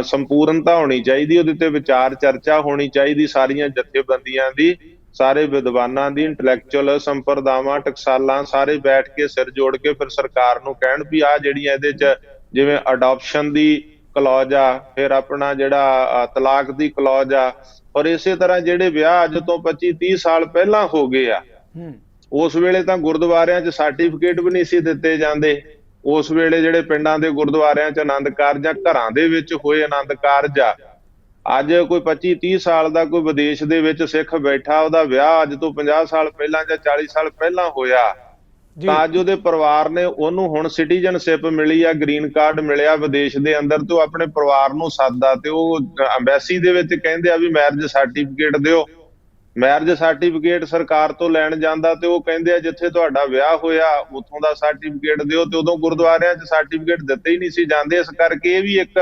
ਸੰਪੂਰਨਤਾ ਹੋਣੀ ਚਾਹੀਦੀ, ਉਹਦੇ ਤੇ ਵਿਚਾਰ ਚਰਚਾ ਹੋਣੀ ਚਾਹੀਦੀ ਸਾਰੀਆਂ ਜਥੇਬੰਦੀਆਂ ਦੀ, ਸਾਰੇ ਵਿਦਵਾਨਾਂ ਦੀ, ਇੰਟੈਲੈਕਚੁਅਲ ਸੰਪਰਦਾਵਾਂ, ਟਕਸਾਲਾਂ, ਸਾਰੇ ਬੈਠ ਕੇ ਸਿਰ ਜੋੜ ਕੇ ਫਿਰ ਸਰਕਾਰ ਨੂੰ ਕਹਿਣ ਵੀ ਆਹ ਜਿਹੜੀਆਂ ਇਹਦੇ 'ਚ ਜਿਵੇਂ ਅਡਾਪਸ਼ਨ ਦੀ ਕਲੌਜ ਆ, ਫਿਰ ਆਪਣਾ ਜਿਹੜਾ ਤਲਾਕ ਦੀ ਕਲੌਜ ਆ, ਔਰ ਇਸੇ ਤਰ੍ਹਾਂ ਜਿਹੜੇ ਵਿਆਹ ਅੱਜ ਤੋਂ 25-30 ਸਾਲ ਪਹਿਲਾਂ ਹੋ ਗਏ ਆ, ਉਸ ਵੇਲੇ ਤਾਂ ਗੁਰਦੁਆਰਿਆਂ 'ਚ ਸਰਟੀਫਿਕੇਟ ਵੀ ਨਹੀਂ ਸੀ ਦਿੱਤੇ ਜਾਂਦੇ। ਉਸ ਵੇਲੇ ਜਿਹੜੇ ਪਿੰਡਾਂ ਦੇ ਗੁਰਦੁਆਰਿਆਂ 'ਚ ਆਨੰਦ ਕਾਰਜ ਆ, ਘਰਾਂ ਦੇ ਵਿੱਚ ਹੋਏ ਆਨੰਦ ਕਾਰਜ ਆ, ਅੱਜ ਕੋਈ 25-30 ਸਾਲ ਦਾ ਕੋਈ ਵਿਦੇਸ਼ ਦੇ ਵਿੱਚ ਸਿੱਖ ਬੈਠਾ, ਉਹਦਾ ਵਿਆਹ ਅੱਜ ਤੋਂ 50 ਸਾਲ ਪਹਿਲਾਂ ਜਾਂ 40 ਸਾਲ ਪਹਿਲਾਂ ਹੋਇਆ, ਤਾਂ ਅੱਜ ਉਹਦੇ ਪਰਿਵਾਰ ਨੇ ਉਹਨੂੰ ਹੁਣ ਸਿਟੀਜ਼ਨਸ਼ਿਪ ਮਿਲੀ ਆ, ਗ੍ਰੀਨ ਕਾਰਡ ਮਿਲਿਆ ਵਿਦੇਸ਼ ਦੇ ਅੰਦਰ, ਤੇ ਉਹ ਆਪਣੇ ਪਰਿਵਾਰ ਨੂੰ ਸੱਦਦਾ ਤੇ ਉਹ ਅੰਬੈਸੀ ਦੇ ਵਿੱਚ ਕਹਿੰਦੇ ਆ ਵੀ ਮੈਰਿਜ ਸਰਟੀਫਿਕੇਟ ਦਿਓ। ਮੈਰਿਜ ਸਰਟੀਫਿਕੇਟ ਸਰਕਾਰ ਤੋਂ ਲੈਣ ਜਾਂਦਾ ਤੇ ਉਹ ਕਹਿੰਦੇ ਆ ਜਿੱਥੇ ਤੁਹਾਡਾ ਵਿਆਹ ਹੋਇਆ ਉੱਥੋਂ ਦਾ ਸਰਟੀਫਿਕੇਟ ਦਿਓ, ਤੇ ਉਦੋਂ ਗੁਰਦੁਆਰਿਆਂ 'ਚ ਸਰਟੀਫਿਕੇਟ ਦਿੱਤੇ ਹੀ ਨਹੀਂ ਸੀ ਜਾਂਦੇ। ਇਸ ਕਰਕੇ ਇਹ ਵੀ ਇੱਕ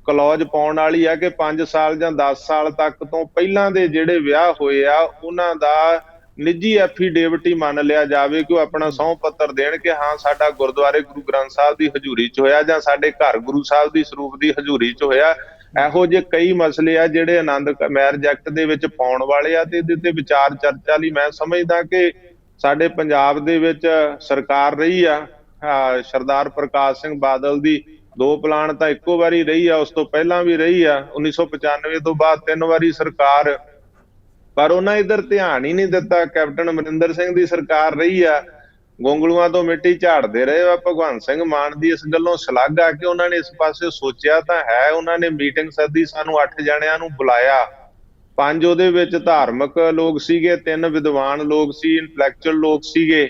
ਕਲੌਜ ਪਾਉਣ ਵਾਲੀ ਆ ਕਿ 5 ਸਾਲ ਜਾਂ 10 ਸਾਲ ਤੱਕ ਤੋਂ ਪਹਿਲਾਂ ਦੇ ਜਿਹੜੇ ਵਿਆਹ ਹੋਏ ਆ ਉਹਨਾਂ ਦਾ ਨਿੱਜੀ ਐਫੀਡੇਵਿਟ ਹੀ ਮੰਨ ਲਿਆ ਜਾਵੇ ਕਿ ਉਹ ਆਪਣਾ ਸਹੁੰ ਪੱਤਰ ਦੇਣ ਕਿ ਹਾਂ ਸਾਡਾ ਗੁਰਦੁਆਰੇ ਗੁਰੂ ਗ੍ਰੰਥ ਸਾਹਿਬ ਦੀ ਹਜ਼ੂਰੀ 'ਚ ਹੋਇਆ ਜਾਂ ਸਾਡੇ ਘਰ ਗੁਰੂ ਸਾਹਿਬ ਦੀ ਸਰੂਪ ਦੀ ਹਜ਼ੂਰੀ 'ਚ ਹੋਇਆ। ਇਹੋ ਜਿਹੇ ਕਈ ਮਸਲੇ ਆ ਜਿਹੜੇ ਆਨੰਦ ਮੈਰਿਜ ਐਕਟ ਦੇ ਵਿੱਚ ਪਾਉਣ ਵਾਲੇ ਆ, ਤੇ ਇਹਦੇ ਤੇ ਵਿਚਾਰ ਚਰਚਾ ਲਈ ਮੈਂ ਸਮਝਦਾ ਕਿ ਸਾਡੇ ਪੰਜਾਬ ਦੇ ਵਿੱਚ ਸਰਕਾਰ ਰਹੀ ਆ ਸਰਦਾਰ ਪ੍ਰਕਾਸ਼ ਸਿੰਘ ਬਾਦਲ ਦੀ, 2 ਪਲਾਨ ਤਾਂ ਇੱਕੋ ਵਾਰੀ ਰਹੀ ਆ, ਉਸ ਤੋਂ ਪਹਿਲਾਂ ਵੀ ਰਹੀ ਆ 1995 ਤੋਂ ਬਾਅਦ 3 ਵਾਰੀ ਸਰਕਾਰ, ਪਰ ਉਹਨਾਂ ਇੱਧਰ ਧਿਆਨ ਹੀ ਨਹੀਂ ਦਿੱਤਾ। ਕੈਪਟਨ ਅਮਰਿੰਦਰ ਸਿੰਘ ਦੀ ਸਰਕਾਰ ਰਹੀ ਆ, ਗੋਂਗਲੂਆਂ ਤੋਂ ਮਿੱਟੀ ਝਾੜਦੇ ਰਹੇ ਆ। ਭਗਵੰਤ ਸਿੰਘ ਮਾਨ ਦੀ ਇਸ ਗੱਲੋਂ ਸ਼ਲਾਘਾ ਕਿ ਉਹਨਾਂ ਨੇ ਇਸ ਪਾਸੇ ਸੋਚਿਆ ਤਾਂ ਹੈ। ਉਹਨਾਂ ਨੇ ਮੀਟਿੰਗ ਸੱਦੀ, ਸਾਨੂੰ 8 ਜਣਿਆਂ ਨੂੰ ਬੁਲਾਇਆ, 5 ਉਹਦੇ ਵਿੱਚ ਧਾਰਮਿਕ ਲੋਕ ਸੀਗੇ, 3 ਵਿਦਵਾਨ ਲੋਕ ਸੀ, ਇੰਟੈਲੈਕਚੁਅਲ ਲੋਕ ਸੀਗੇ।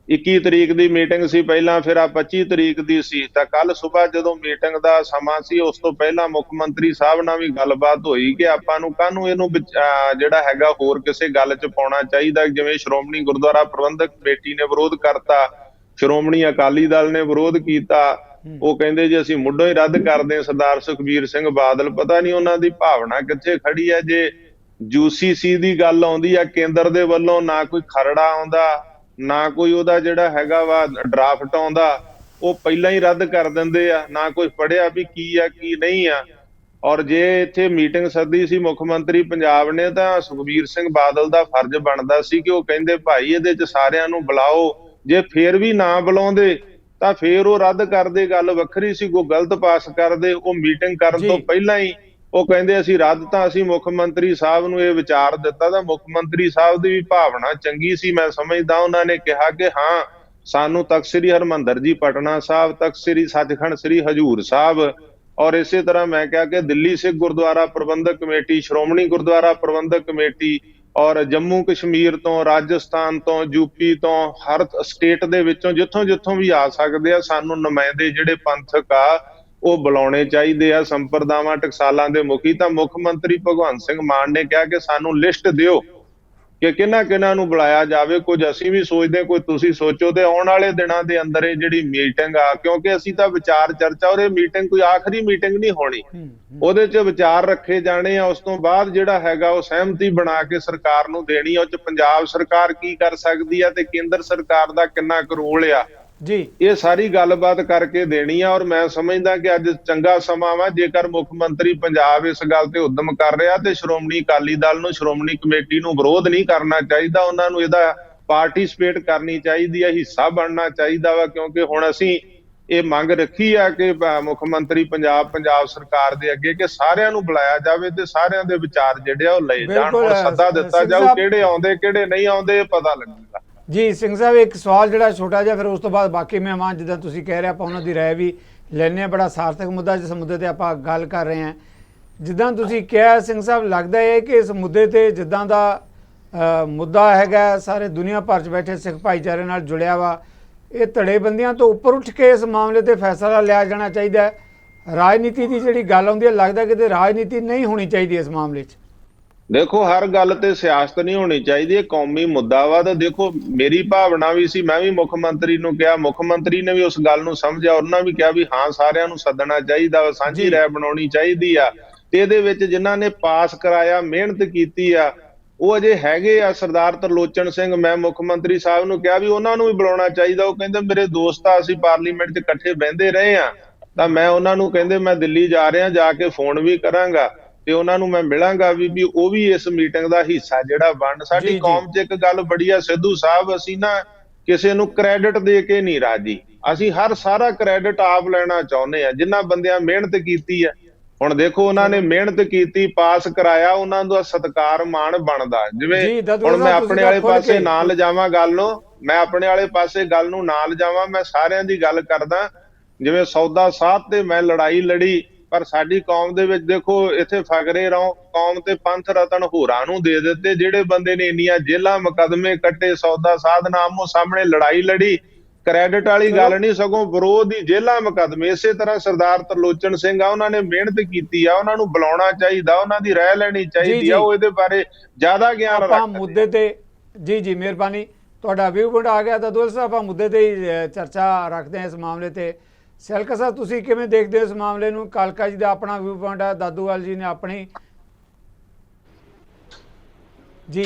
21 ਤਰੀਕ ਦੀ ਮੀਟਿੰਗ ਸੀ ਪਹਿਲਾਂ, ਫਿਰ 25 ਤਰੀਕ ਦੀ ਸੀ। ਤਾਂ ਕੱਲ ਸਵੇਰ ਜਦੋਂ ਮੀਟਿੰਗ ਦਾ ਸਮਾਂ ਸੀ, ਉਸ ਤੋਂ ਪਹਿਲਾਂ ਮੁੱਖ ਮੰਤਰੀ ਸਾਹਿਬ ਨਾਲ ਵੀ ਗੱਲਬਾਤ ਹੋਈ ਕਿ ਆਪਾਂ ਨੂੰ ਕਾਹਨੂੰ ਇਹਨੂੰ ਜਿਹੜਾ ਹੈਗਾ ਹੋਰ ਕਿਸੇ ਗੱਲ 'ਚ ਪਾਉਣਾ ਚਾਹੀਦਾ। ਜਿਵੇਂ ਸ਼੍ਰੋਮਣੀ ਗੁਰਦੁਆਰਾ ਪ੍ਰਬੰਧਕ ਕਮੇਟੀ ਨੇ ਵਿਰੋਧ ਕਰਤਾ, ਸ਼੍ਰੋਮਣੀ ਅਕਾਲੀ ਦਲ ਨੇ ਵਿਰੋਧ ਕੀਤਾ, ਉਹ ਕਹਿੰਦੇ ਜੀ ਅਸੀਂ ਮੁੱਢੋਂ ਹੀ ਰੱਦ ਕਰਦੇ ਹਾਂ। ਸਰਦਾਰ ਸੁਖਬੀਰ ਸਿੰਘ ਬਾਦਲ, ਪਤਾ ਨਹੀਂ ਉਹਨਾਂ ਦੀ ਭਾਵਨਾ ਕਿੱਥੇ ਖੜੀ ਹੈ। ਜੇ UCC ਦੀ ਗੱਲ ਆਉਂਦੀ ਆ ਕੇਂਦਰ ਦੇ ਵੱਲੋਂ, ਨਾ ਕੋਈ ਖਰੜਾ ਆਉਂਦਾ, ਨਾ ਕੋਈ ਉਹਦਾ ਜਿਹੜਾ ਹੈਗਾ ਵਾ ਡਰਾਫਟ ਆਉਂਦਾ, ਉਹ ਪਹਿਲਾਂ ਹੀ ਰੱਦ ਕਰ ਦਿੰਦੇ ਆ, ਨਾ ਕੋਈ ਪੜਿਆ ਵੀ ਕੀ ਆ ਕੀ ਨਹੀਂ ਆ। ਔਰ ਜੇ ਇੱਥੇ ਮੀਟਿੰਗ ਸੱਦੀ ਸੀ ਮੁੱਖ ਮੰਤਰੀ ਪੰਜਾਬ ਨੇ, ਤਾਂ ਸੁਖਬੀਰ ਸਿੰਘ ਬਾਦਲ ਦਾ ਫਰਜ਼ ਬਣਦਾ ਸੀ ਕਿ ਉਹ ਕਹਿੰਦੇ ਭਾਈ ਇਹਦੇ 'ਚ ਸਾਰਿਆਂ ਨੂੰ ਬੁਲਾਓ। ਜੇ ਫੇਰ ਵੀ ਨਾ ਬੁਲਾਉਂਦੇ ਤਾਂ ਫੇਰ ਉਹ ਰੱਦ ਕਰਦੇ, ਗੱਲ ਵੱਖਰੀ ਸੀ। ਕੋਈ ਗਲਤ ਪਾਸ ਕਰਦੇ, ਉਹ ਮੀਟਿੰਗ ਕਰਨ ਤੋਂ ਪਹਿਲਾਂ ਹੀ ਉਹ ਕਹਿੰਦੇ ਅਸੀਂ ਰੱਦ, ਤਾਂ ਅਸੀਂ ਮੁੱਖ ਮੰਤਰੀ ਸਾਹਿਬ ਨੂੰ ਇਹ ਵਿਚਾਰ ਦਿੱਤਾ ਤਾਂ ਮੁੱਖ ਮੰਤਰੀ ਸਾਹਿਬ ਦੀ ਵੀ ਭਾਵਨਾ ਚੰਗੀ ਸੀ, ਮੈਂ ਸਮਝਦਾ। ਉਹਨਾਂ ਨੇ ਕਿਹਾ ਕਿ ਹਾਂ ਸਾਨੂੰ ਤਖਤ ਸ੍ਰੀ ਹਰਿਮੰਦਰ ਜੀ ਪਟਨਾ ਸਾਹਿਬ, ਤਖਤ ਸ੍ਰੀ ਸੱਚਖੰਡ ਸ੍ਰੀ ਹਜੂਰ ਸਾਹਿਬ, ਔਰ ਇਸੇ ਤਰ੍ਹਾਂ ਮੈਂ ਕਿਹਾ ਕਿ ਦਿੱਲੀ ਸਿੱਖ ਗੁਰਦੁਆਰਾ ਪ੍ਰਬੰਧਕ ਕਮੇਟੀ, ਸ਼੍ਰੋਮਣੀ ਗੁਰਦੁਆਰਾ ਪ੍ਰਬੰਧਕ ਕਮੇਟੀ, ਔਰ ਜੰਮੂ ਕਸ਼ਮੀਰ ਤੋਂ, ਰਾਜਸਥਾਨ ਤੋਂ, ਯੂਪੀ ਤੋਂ, ਹਰ ਸਟੇਟ ਦੇ ਵਿੱਚੋਂ ਜਿੱਥੋਂ ਜਿੱਥੋਂ ਵੀ ਆ ਸਕਦੇ ਆ, ਸਾਨੂੰ ਨੁਮਾਇੰਦੇ ਜਿਹੜੇ ਪੰਥਕ ਆ ਉਹ ਬੁਲਾਉਣੇ ਚਾਹੀਦੇ ਆ। ਸੰਪਰਦਾਵਾਂ ਟਕਸਾਲਾਂ ਦੇ ਮੁਖੀ ਤਾਂ ਮੁੱਖ ਮੰਤਰੀ ਭਗਵੰਤ ਸਿੰਘ ਮਾਨ ਨੇ ਕਿਹਾ ਕਿ ਸਾਨੂੰ ਲਿਸਟ ਦਿਓ ਕਿ ਕਿਹਨਾਂ ਕਿਹਨਾਂ ਨੂੰ ਬੁਲਾਇਆ ਜਾਵੇ। ਕੁਝ ਅਸੀਂ ਵੀ ਸੋਚਦੇ, ਕੋਈ ਤੁਸੀਂ ਸੋਚੋ, ਤੇ ਆਉਣ ਵਾਲੇ ਦਿਨਾਂ ਦੇ ਅੰਦਰ ਇਹ ਜਿਹੜੀ ਮੀਟਿੰਗ ਆ, ਕਿਉਂਕਿ ਅਸੀਂ ਤਾਂ ਵਿਚਾਰ ਚਰਚਾ, ਔਰ ਇਹ ਮੀਟਿੰਗ ਕੋਈ ਆਖਰੀ ਮੀਟਿੰਗ ਨਹੀਂ ਹੋਣੀ, ਉਹਦੇ 'ਚ ਵਿਚਾਰ ਰੱਖੇ ਜਾਣੇ ਆ। ਉਸ ਤੋਂ ਬਾਅਦ ਜਿਹੜਾ ਹੈਗਾ ਉਹ ਸਹਿਮਤੀ ਬਣਾ ਕੇ ਸਰਕਾਰ ਨੂੰ ਦੇਣੀ ਆ। ਉਹ 'ਚ ਪੰਜਾਬ ਸਰਕਾਰ ਕੀ ਕਰ ਸਕਦੀ ਆ ਤੇ ਕੇਂਦਰ ਸਰਕਾਰ ਦਾ ਕਿੰਨਾ ਕੁ ਰੋਲ ਆ ਜੀ, ਇਹ ਸਾਰੀ ਗੱਲਬਾਤ ਕਰਕੇ ਦੇਣੀ ਆ। ਔਰ ਮੈਂ ਸਮਝਦਾ ਕਿ ਅੱਜ ਚੰਗਾ ਸਮਾਂ ਵਾ, ਜੇਕਰ ਮੁੱਖ ਮੰਤਰੀ ਪੰਜਾਬ ਇਸ ਗੱਲ ਤੇ ਉਦਮ ਕਰ ਰਿਹਾ ਤੇ ਸ਼੍ਰੋਮਣੀ ਅਕਾਲੀ ਦਲ ਨੂੰ, ਸ਼੍ਰੋਮਣੀ ਕਮੇਟੀ ਨੂੰ ਵਿਰੋਧ ਨਹੀਂ ਕਰਨਾ ਚਾਹੀਦਾ, ਉਹਨਾਂ ਨੂੰ ਇਹਦਾ ਪਾਰਟਿਸਿਪੇਟ ਕਰਨੀ ਚਾਹੀਦੀ ਹੈ, ਹਿੱਸਾ ਬਣਨਾ ਚਾਹੀਦਾ ਵਾ। ਕਿਉਂਕਿ ਹੁਣ ਅਸੀਂ ਇਹ ਮੰਗ ਰੱਖੀ ਆ ਕਿ ਮੁੱਖ ਮੰਤਰੀ ਪੰਜਾਬ ਸਰਕਾਰ ਦੇ ਅੱਗੇ ਕਿ ਸਾਰਿਆਂ ਨੂੰ ਬੁਲਾਇਆ ਜਾਵੇ ਤੇ ਸਾਰਿਆਂ ਦੇ ਵਿਚਾਰ ਜਿਹੜੇ ਆ ਉਹ ਲਏ ਜਾਣ। ਹੁਣ ਸੱਦਾ ਦਿੱਤਾ ਜਾਊ, ਕਿਹੜੇ ਆਉਂਦੇ ਕਿਹੜੇ ਨਹੀਂ ਆਉਂਦੇ ਇਹ ਪਤਾ ਲੱਗੇਗਾ। ਜੀ ਸਿੰਘ ਸਾਹਿਬ, ਇੱਕ ਸਵਾਲ ਜਿਹੜਾ ਛੋਟਾ ਜਿਹਾ, ਫਿਰ ਉਸ ਤੋਂ ਬਾਅਦ ਬਾਕੀ ਮਹਿਮਾਨ ਜਿੱਦਾਂ ਤੁਸੀਂ ਕਹਿ ਰਹੇ ਆਪਾਂ ਉਹਨਾਂ ਦੀ ਰਾਏ ਵੀ ਲੈਣੇ ਆ। ਬੜਾ ਸਾਰਥਕ ਮੁੱਦਾ ਜਿਸ ਮੁੱਦੇ ਤੇ ਆਪਾਂ ਗੱਲ ਕਰ ਰਹੇ ਹਾਂ, ਜਿੱਦਾਂ ਤੁਸੀਂ ਕਿਹਾ ਸਿੰਘ ਸਾਹਿਬ, ਲੱਗਦਾ ਹੈ ਕਿ ਇਸ ਮੁੱਦੇ ਤੇ ਜਿੱਦਾਂ ਦਾ ਮੁੱਦਾ ਹੈਗਾ ਸਾਰੇ ਦੁਨੀਆ ਭਰ 'ਚ ਬੈਠੇ ਸਿੱਖ ਭਾਈਚਾਰੇ ਨਾਲ ਜੁੜਿਆ ਵਾ, ਇਹ ਧੜੇਬੰਦੀਆਂ ਤੋਂ ਉੱਪਰ ਉੱਠ ਕੇ ਇਸ ਮਾਮਲੇ ਤੇ ਫੈਸਲਾ ਲਿਆ ਜਾਣਾ ਚਾਹੀਦਾ ਹੈ। ਰਾਜਨੀਤੀ ਦੀ ਜਿਹੜੀ ਗੱਲ ਆਉਂਦੀ ਹੈ, ਲੱਗਦਾ ਕਿ ਰਾਜਨੀਤੀ ਨਹੀਂ ਹੋਣੀ ਚਾਹੀਦੀ ਇਸ ਮਾਮਲੇ 'ਚ। ਦੇਖੋ, ਹਰ ਗੱਲ ਤੇ ਸਿਆਸਤ ਨਹੀਂ ਹੋਣੀ ਚਾਹੀਦੀ, ਇਹ ਕੌਮੀ ਮੁੱਦਾ ਵਾ। ਤਾਂ ਦੇਖੋ, ਮੇਰੀ ਭਾਵਨਾ ਵੀ ਸੀ, ਮੈਂ ਵੀ ਮੁੱਖ ਮੰਤਰੀ ਨੂੰ ਕਿਹਾ, ਮੁੱਖ ਮੰਤਰੀ ਨੇ ਵੀ ਉਸ ਗੱਲ ਨੂੰ ਸਮਝਿਆ, ਉਹਨਾਂ ਵੀ ਕਿਹਾ ਵੀ ਹਾਂ ਸਾਰਿਆਂ ਨੂੰ ਸੱਦਣਾ ਚਾਹੀਦਾ ਵਾ, ਸਾਂਝੀ ਰਾਏ ਬਣਾਉਣੀ ਚਾਹੀਦੀ ਆ। ਤੇ ਇਹਦੇ ਵਿੱਚ ਜਿਨ੍ਹਾਂ ਨੇ ਪਾਸ ਕਰਾਇਆ, ਮਿਹਨਤ ਕੀਤੀ ਆ, ਉਹ ਅਜੇ ਹੈਗੇ ਆ। ਸਰਦਾਰ ਤਰਲੋਚਨ ਸਿੰਘ, ਮੈਂ ਮੁੱਖ ਮੰਤਰੀ ਸਾਹਿਬ ਨੂੰ ਕਿਹਾ ਵੀ ਉਹਨਾਂ ਨੂੰ ਵੀ ਬੁਲਾਉਣਾ ਚਾਹੀਦਾ। ਉਹ ਕਹਿੰਦੇ ਮੇਰੇ ਦੋਸਤ ਆ, ਅਸੀਂ ਪਾਰਲੀਮੈਂਟ 'ਚ ਇਕੱਠੇ ਬਹਿੰਦੇ ਰਹੇ ਆ। ਤਾਂ ਮੈਂ ਉਹਨਾਂ ਨੂੰ ਕਹਿੰਦੇ ਮੈਂ ਦਿੱਲੀ ਜਾ ਰਿਹਾ, ਜਾ ਕੇ ਫੋਨ ਵੀ ਕਰਾਂਗਾ ਤੇ ਉਹਨਾਂ ਨੂੰ ਮੈਂ ਮਿਲਾਂਗਾ ਵੀ ਉਹ ਵੀ ਇਸ ਮੀਟਿੰਗ ਦਾ ਹਿੱਸਾ ਜਿਹੜਾ ਬਣ। ਸਾਡੀ ਕੌਮ 'ਚ ਇੱਕ ਗੱਲ ਬੜੀ ਆ ਸਿੱਧੂ ਸਾਹਿਬ, ਅਸੀਂ ਨਾ ਕਿਸੇ ਨੂੰ ਕ੍ਰੈਡਿਟ ਦੇ ਕੇ ਨਹੀਂ ਰਾਜੀ, ਅਸੀਂ ਸਾਰਾ ਕ੍ਰੈਡਿਟ ਆਪ ਲੈਣਾ ਚਾਹੁੰਦੇ ਆ। ਜਿਨ੍ਹਾਂ ਬੰਦਿਆਂ ਮਿਹਨਤ ਕੀਤੀ ਆ, ਹੁਣ ਦੇਖੋ ਉਹਨਾਂ ਨੇ ਮਿਹਨਤ ਕੀਤੀ, ਪਾਸ ਕਰਾਇਆ, ਉਹਨਾਂ ਦਾ ਸਤਿਕਾਰ ਮਾਣ ਬਣਦਾ। ਜਿਵੇਂ ਹੁਣ ਮੈਂ ਆਪਣੇ ਵਾਲੇ ਪਾਸੇ ਨਾ ਲਿਜਾਵਾਂ ਗੱਲ ਨੂੰ, ਮੈਂ ਆਪਣੇ ਵਾਲੇ ਪਾਸੇ ਗੱਲ ਨੂੰ ਨਾ ਲਿਜਾਵਾਂ, ਮੈਂ ਸਾਰਿਆਂ ਦੀ ਗੱਲ ਕਰਦਾ। ਜਿਵੇਂ ਸੌਦਾ ਸਾਹਿਬ ਤੇ ਮੈਂ ਲੜਾਈ ਲੜੀ, ਪਰ ਸਾਡੀ ਕੌਮ ਦੇ ਵਿੱਚ ਦੇਖੋ ਇੱਥੇ ਫਕਰੇ ਰਹੋ, ਕੌਮ ਤੇ ਪੰਥ ਰਤਨ ਹੋਰਾਂ ਨੂੰ ਦੇ ਦਿੱਤੇ। ਜਿਹੜੇ ਬੰਦੇ ਨੇ ਇੰਨੀਆਂ ਜੇਲ੍ਹਾਂ ਮੁਕੱਦਮੇ ਕੱਟੇ, ਸੌਦਾ ਸਾਧ ਨਾਮੋ ਸਾਹਮਣੇ ਲੜਾਈ ਲੜੀ, ਕ੍ਰੈਡਿਟ ਵਾਲੀ ਗੱਲ ਨਹੀਂ, ਸਗੋਂ ਵਿਰੋਧ ਦੀ ਜੇਲ੍ਹਾਂ ਮੁਕੱਦਮੇ। ਇਸੇ ਤਰ੍ਹਾਂ ਸਰਦਾਰ ਤਰਲੋਚਨ ਸਿੰਘ ਆ, ਉਹਨਾਂ ਨੇ ਮਿਹਨਤ ਕੀਤੀ ਆ, ਉਹਨਾਂ ਨੂੰ ਬੁਲਾਉਣਾ ਚਾਹੀਦਾ, ਉਹਨਾਂ ਦੀ ਰਾਏ ਲੈਣੀ ਚਾਹੀਦੀ ਆ, ਉਹ ਇਹਦੇ ਬਾਰੇ ਜ਼ਿਆਦਾ ਗਿਆਨ ਰੱਖਦੇ। ਆਪਾਂ ਮੁੱਦੇ ਤੇ ਜੀ ਮਿਹਰਬਾਨੀ, ਤੁਹਾਡਾ ਵਿਊ ਪੁਆਇੰਟ ਆ ਗਿਆ। ਤਾਂ ਦੋਸਤ ਸਾਹਿਬ, ਆਪਾਂ ਮੁੱਦੇ ਤੇ ਹੀ ਚਰਚਾ ਰੱਖਦੇ ਹਾਂ ਇਸ ਮਾਮਲੇ ਤੇ। ਸਿਆਲਕਾ ਸਾਹਿਬ, ਤੁਸੀਂ ਕਿਵੇਂ ਦੇਖਦੇ ਹੋ ਇਸ ਮਾਮਲੇ ਨੂੰ? ਕਾਲਕਾ ਜੀ ਦਾ ਆਪਣਾ ਵਿਊ ਪੁਆਇੰਟ ਹੈ, ਦਾਦੂਵਾਲ ਜੀ ਨੇ ਆਪਣੀ। ਜੀ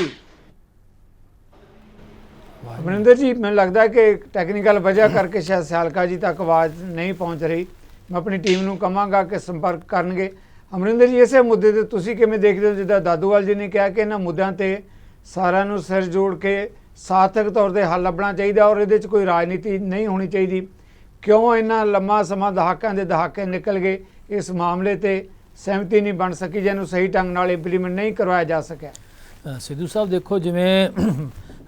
ਅਮਰਿੰਦਰ ਜੀ, ਮੈਨੂੰ ਲੱਗਦਾ ਕਿ ਟੈਕਨੀਕਲ ਵਜ੍ਹਾ ਕਰਕੇ ਸ਼ਾਇਦ ਸਿਆਲਕਾ ਜੀ ਤੱਕ ਆਵਾਜ਼ ਨਹੀਂ ਪਹੁੰਚ ਰਹੀ। ਮੈਂ ਆਪਣੀ ਟੀਮ ਨੂੰ ਕਹਾਂਗਾ ਕਿ ਸੰਪਰਕ ਕਰਨਗੇ। ਅਮਰਿੰਦਰ ਜੀ, ਇਸੇ ਮੁੱਦੇ ਤੇ ਤੁਸੀਂ ਕਿਵੇਂ ਦੇਖਦੇ ਹੋ? ਜਿੱਦਾਂ ਦਾਦੂਵਾਲ ਜੀ ਨੇ ਕਿਹਾ ਕਿ ਇਹਨਾਂ ਮੁੱਦਿਆਂ ਤੇ ਸਾਰਿਆਂ ਨੂੰ ਸਿਰ ਜੋੜ ਕੇ ਸਾਰਥਕ ਤੌਰ ਤੇ ਹੱਲ ਲੱਭਣਾ ਚਾਹੀਦਾ ਔਰ ਇਹਦੇ 'ਚ ਕੋਈ ਰਾਜਨੀਤੀ ਨਹੀਂ ਹੋਣੀ ਚਾਹੀਦੀ। ਕਿਉਂ ਇੰਨਾ ਲੰਮਾ ਸਮਾਂ, ਦਹਾਕਿਆਂ ਦੇ ਦਹਾਕੇ ਨਿਕਲ ਗਏ, ਇਸ ਮਾਮਲੇ ਤੇ ਸਹਿਮਤੀ ਨਹੀਂ ਬਣ ਸਕੀ, ਜਿਹਨੂੰ ਸਹੀ ਢੰਗ ਨਾਲ ਇੰਪਲੀਮੈਂਟ ਨਹੀਂ ਕਰਵਾਇਆ ਜਾ ਸਕਿਆ? ਸਿੱਧੂ ਸਾਹਿਬ, ਦੇਖੋ ਜਿਵੇਂ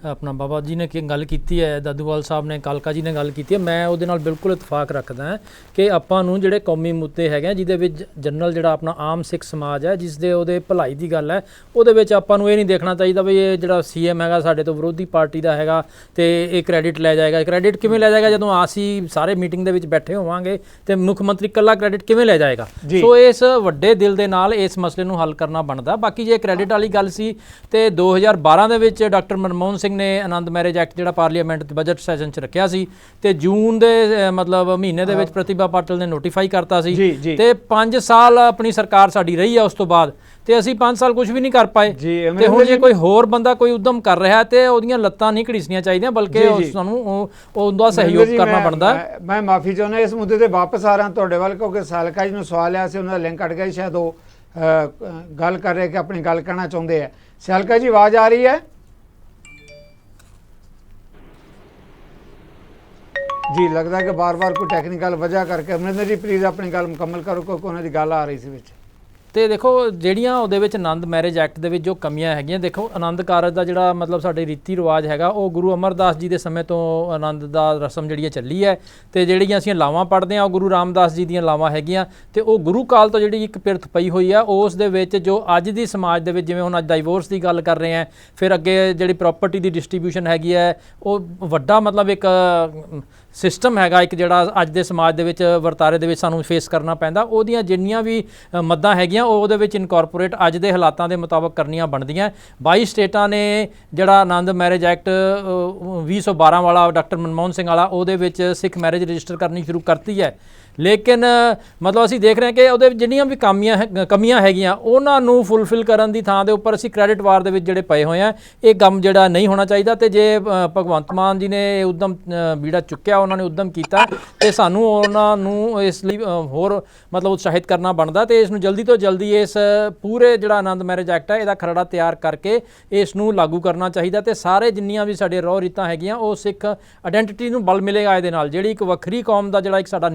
ਆਪਣਾ ਬਾਬਾ ਜੀ ਨੇ ਗੱਲ ਕੀਤੀ ਹੈ, ਦਾਦੂਵਾਲ ਸਾਹਿਬ ਨੇ, ਕਾਲਕਾ ਜੀ ਨੇ ਗੱਲ ਕੀਤੀ ਹੈ, ਮੈਂ ਉਹਦੇ ਨਾਲ ਬਿਲਕੁਲ ਇਤਫਾਕ ਰੱਖਦਾ ਹਾਂ ਕਿ ਆਪਾਂ ਨੂੰ ਜਿਹੜੇ ਕੌਮੀ ਮੁੱਦੇ ਹੈਗੇ, ਜਿਹਦੇ ਵਿੱਚ ਜਨਰਲ ਜਿਹੜਾ ਆਪਣਾ ਆਮ ਸਿੱਖ ਸਮਾਜ ਹੈ, ਜਿਸ ਦੇ ਉਹਦੇ ਭਲਾਈ ਦੀ ਗੱਲ ਹੈ, ਉਹਦੇ ਵਿੱਚ ਆਪਾਂ ਨੂੰ ਇਹ ਨਹੀਂ ਦੇਖਣਾ ਚਾਹੀਦਾ ਵੀ ਇਹ ਜਿਹੜਾ ਸੀਐਮ ਹੈਗਾ ਸਾਡੇ ਤੋਂ ਵਿਰੋਧੀ ਪਾਰਟੀ ਦਾ ਹੈਗਾ ਤੇ ਇਹ ਕ੍ਰੈਡਿਟ ਲੈ ਜਾਏਗਾ। ਕ੍ਰੈਡਿਟ ਕਿਵੇਂ ਲੈ ਜਾਏਗਾ ਜਦੋਂ ਅਸੀਂ ਸਾਰੇ ਮੀਟਿੰਗ ਦੇ ਵਿੱਚ ਬੈਠੇ ਹੋਵਾਂਗੇ ਤੇ ਮੁੱਖ ਮੰਤਰੀ ਇਕੱਲਾ ਕ੍ਰੈਡਿਟ ਕਿਵੇਂ ਲੈ ਜਾਏਗਾ? ਸੋ ਇਸ ਵੱਡੇ ਦਿਲ ਦੇ ਨਾਲ ਇਸ ਮਸਲੇ ਨੂੰ ਹੱਲ ਕਰਨਾ ਬਣਦਾ। ਬਾਕੀ ਜੇ ਕ੍ਰੈਡਿਟ ਵਾਲੀ ਗੱਲ ਸੀ ਤੇ 2012 ਦੇ ਵਿੱਚ ਡਾਕਟਰ ਮਨਮੋਹਨ ਸਿੰਘ ਨੇ ਆਨੰਦ ਮੈਰਿਜ ਐਕਟ ਜਿਹੜਾ ਪਾਰਲੀਮੈਂਟ ਦੇ ਬਜਟ ਸੈਸ਼ਨ 'ਚ ਰੱਖਿਆ ਸੀ ਤੇ ਜੂਨ ਦੇ ਮਤਲਬ ਮਹੀਨੇ ਦੇ ਵਿੱਚ ਪ੍ਰਤਿਭਾ ਪਾਟਿਲ ਨੇ ਨੋਟੀਫਾਈ ਕਰਤਾ ਸੀ ਤੇ 5 ਸਾਲ ਆਪਣੀ ਸਰਕਾਰ ਸਾਡੀ ਰਹੀ ਆ ਉਸ ਤੋਂ ਬਾਅਦ, ਤੇ ਅਸੀਂ 5 ਸਾਲ ਕੁਝ ਵੀ ਨਹੀਂ ਕਰ ਪਾਏ। ਤੇ ਹੁਣ ਜੇ ਕੋਈ ਹੋਰ ਬੰਦਾ ਕੋਈ ਉਦਮ ਕਰ ਰਿਹਾ ਤੇ ਉਹਦੀਆਂ ਲੱਤਾਂ ਨਹੀਂ ਘੜੀਸਣੀਆਂ ਚਾਹੀਦੀਆਂ, ਬਲਕਿ ਸਾਨੂੰ ਉਹਦਾ ਸਹਿਯੋਗ ਕਰਨਾ ਬਣਦਾ। ਮੈਂ ਮਾਫੀ ਚਾਹੁੰਦਾ ਇਸ ਮੁੱਦੇ ਤੇ ਵਾਪਸ ਆ ਰਿਹਾ ਤੁਹਾਡੇ ਵੱਲ, ਕਿਉਂਕਿ ਸਾਲਕਾ ਜੀ ਨੂੰ ਸਵਾਲ ਆਇਆ ਸੀ, ਉਹਨਾਂ ਦਾ ਲਿੰਕ ਕੱਟ ਗਿਆ, ਸ਼ਾਇਦ ਉਹ ਗੱਲ ਕਰ ਰਹੇ ਕਿ ਆਪਣੀ ਗੱਲ ਕਹਿਣਾ ਚਾਹੁੰਦੇ ਆ। ਸਾਲਕਾ ਜੀ, ਆਵਾਜ਼ ਆ ਰਹੀ ਹੈ? ਜੀ ਲੱਗਦਾ ਕਿ ਬਾਰ-ਬਾਰ ਕੋਈ ਟੈਕਨੀਕਲ ਵਜ੍ਹਾ ਕਰਕੇ ਅਮਰਿੰਦਰ ਜੀ ਪਲੀਜ਼ ਆਪਣੀ ਗੱਲ ਮੁਕੰਮਲ ਕਰੋ ਕਿਉਂਕਿ ਉਹਨਾਂ ਦੀ ਗੱਲ ਆ ਰਹੀ ਸੀ ਵਿੱਚ। ਤੇ ਦੇਖੋ ਜਿਹੜੀਆਂ ਉਹਦੇ ਵਿੱਚ ਆਨੰਦ ਮੈਰਿਜ ਐਕਟ ਦੇ ਵਿੱਚ ਜੋ ਕਮੀਆਂ ਹੈਗੀਆਂ, ਦੇਖੋ ਆਨੰਦ ਕਾਰਜ ਦਾ ਜਿਹੜਾ ਮਤਲਬ ਸਾਡੇ ਰੀਤੀ ਰਿਵਾਜ ਹੈਗਾ ਉਹ ਗੁਰੂ ਅਮਰਦਾਸ ਜੀ ਦੇ ਸਮੇਂ ਤੋਂ ਆਨੰਦ ਦਾ ਰਸਮ ਜਿਹੜੀ ਹੈ ਚੱਲੀ ਹੈ, ਤੇ ਜਿਹੜੀਆਂ ਅਸੀਂ ਲਾਵਾਂ ਪੜ੍ਹਦੇ ਹਾਂ ਉਹ ਗੁਰੂ ਰਾਮਦਾਸ ਜੀ ਦੀਆਂ ਲਾਵਾਂ ਹੈਗੀਆਂ, ਤੇ ਉਹ ਗੁਰੂ ਕਾਲ ਤੋਂ ਜਿਹੜੀ ਇੱਕ ਪਿਰਤ ਪਈ ਹੋਈ ਆ ਉਸ ਦੇ ਵਿੱਚ ਜੋ ਅੱਜ ਦੀ ਸਮਾਜ ਦੇ ਵਿੱਚ ਜਿਵੇਂ ਹੁਣ ਅੱਜ ਡਾਈਵੋਰਸ ਦੀ ਗੱਲ ਕਰ ਰਹੇ ਹਾਂ, ਫਿਰ ਅੱਗੇ ਜਿਹੜੀ ਪ੍ਰਾਪਰਟੀ ਦੀ ਡਿਸਟ੍ਰੀਬਿਊਸ਼ਨ ਹੈਗੀ ਹੈ ਉਹ ਵੱਡਾ ਮਤਲਬ ਇੱਕ ਸਿਸਟਮ ਹੈਗਾ, ਇੱਕ ਜਿਹੜਾ ਅੱਜ ਦੇ ਸਮਾਜ ਦੇ ਵਿੱਚ ਵਰਤਾਰੇ ਦੇ ਵਿੱਚ ਸਾਨੂੰ ਫੇਸ ਕਰਨਾ ਪੈਂਦਾ, ਉਹਦੀਆਂ ਜਿੰਨੀਆਂ ਵੀ ਮੱਦਾਂ ਹੈਗੀਆਂ ਉਹ ਉਹਦੇ ਵਿੱਚ ਇਨਕੋਰਪੋਰੇਟ ਅੱਜ ਦੇ ਹਾਲਾਤਾਂ ਦੇ ਮੁਤਾਬਕ ਕਰਨੀਆਂ ਬਣਦੀਆਂ। 22 ਸਟੇਟਾਂ ਨੇ ਜਿਹੜਾ ਆਨੰਦ ਮੈਰਿਜ ਐਕਟ 2012 ਵਾਲਾ ਡਾਕਟਰ ਮਨਮੋਹਨ ਸਿੰਘ ਵਾਲਾ ਉਹਦੇ ਵਿੱਚ ਸਿੱਖ ਮੈਰਿਜ ਰਜਿਸਟਰ ਕਰਨੀ ਸ਼ੁਰੂ ਕਰਤੀ ਹੈ, ਲੇਕਿਨ ਮਤਲਬ ਅਸੀਂ ਦੇਖ ਰਹੇ ਹਾਂ ਕਿ ਉਹਦੇ ਜਿੰਨੀਆਂ ਵੀ ਕਮੀਆਂ ਹੈਗੀਆਂ ਉਹਨਾਂ ਨੂੰ ਫੁੱਲਫਿਲ ਕਰਨ ਦੀ ਥਾਂ ਦੇ ਉੱਪਰ ਅਸੀਂ ਕ੍ਰੈਡਿਟ ਵਾਰ ਦੇ ਵਿੱਚ ਜਿਹੜੇ ਪਏ ਹੋਏ ਆ, ਇਹ ਕੰਮ ਜਿਹੜਾ ਨਹੀਂ ਹੋਣਾ ਚਾਹੀਦਾ। ਤੇ ਜੇ ਭਗਵੰਤ ਮਾਨ ਜੀ ਨੇ ਉਦਮ ਬੀੜਾ ਚੁੱਕਿਆ, ਉਹਨਾਂ ਨੇ ਉਦਮ ਕੀਤਾ, ਤੇ ਸਾਨੂੰ ਉਹਨਾਂ ਨੂੰ ਇਸ ਲਈ ਹੋਰ ਮਤਲਬ ਉਤਸ਼ਾਹਿਤ ਕਰਨਾ ਬਣਦਾ, ਤੇ ਇਸ ਨੂੰ ਜਲਦੀ ਤੋਂ ਜਲਦੀ ਇਸ ਪੂਰੇ ਜਿਹੜਾ ਆਨੰਦ ਮੈਰਿਜ ਐਕਟ ਹੈ ਇਹਦਾ ਖਰੜਾ ਤਿਆਰ ਕਰਕੇ ਇਸ ਨੂੰ ਲਾਗੂ ਕਰਨਾ ਚਾਹੀਦਾ, ਤੇ ਸਾਰੇ ਜਿੰਨੀਆਂ ਵੀ ਸਾਡੇ ਰੋਹ ਰੀਤਾਂ ਹੈਗੀਆਂ ਉਹ ਸਿੱਖ ਆਇਡੈਂਟੀਟੀ ਨੂੰ ਬਲ ਮਿਲੇਗਾ ਇਹਦੇ ਨਾਲ। ਜਿਹੜੀ ਇੱਕ ਵੱਖਰੀ ਕੌਮ ਦਾ ਜਿਹੜਾ ਇੱਕ ਸਾਡਾ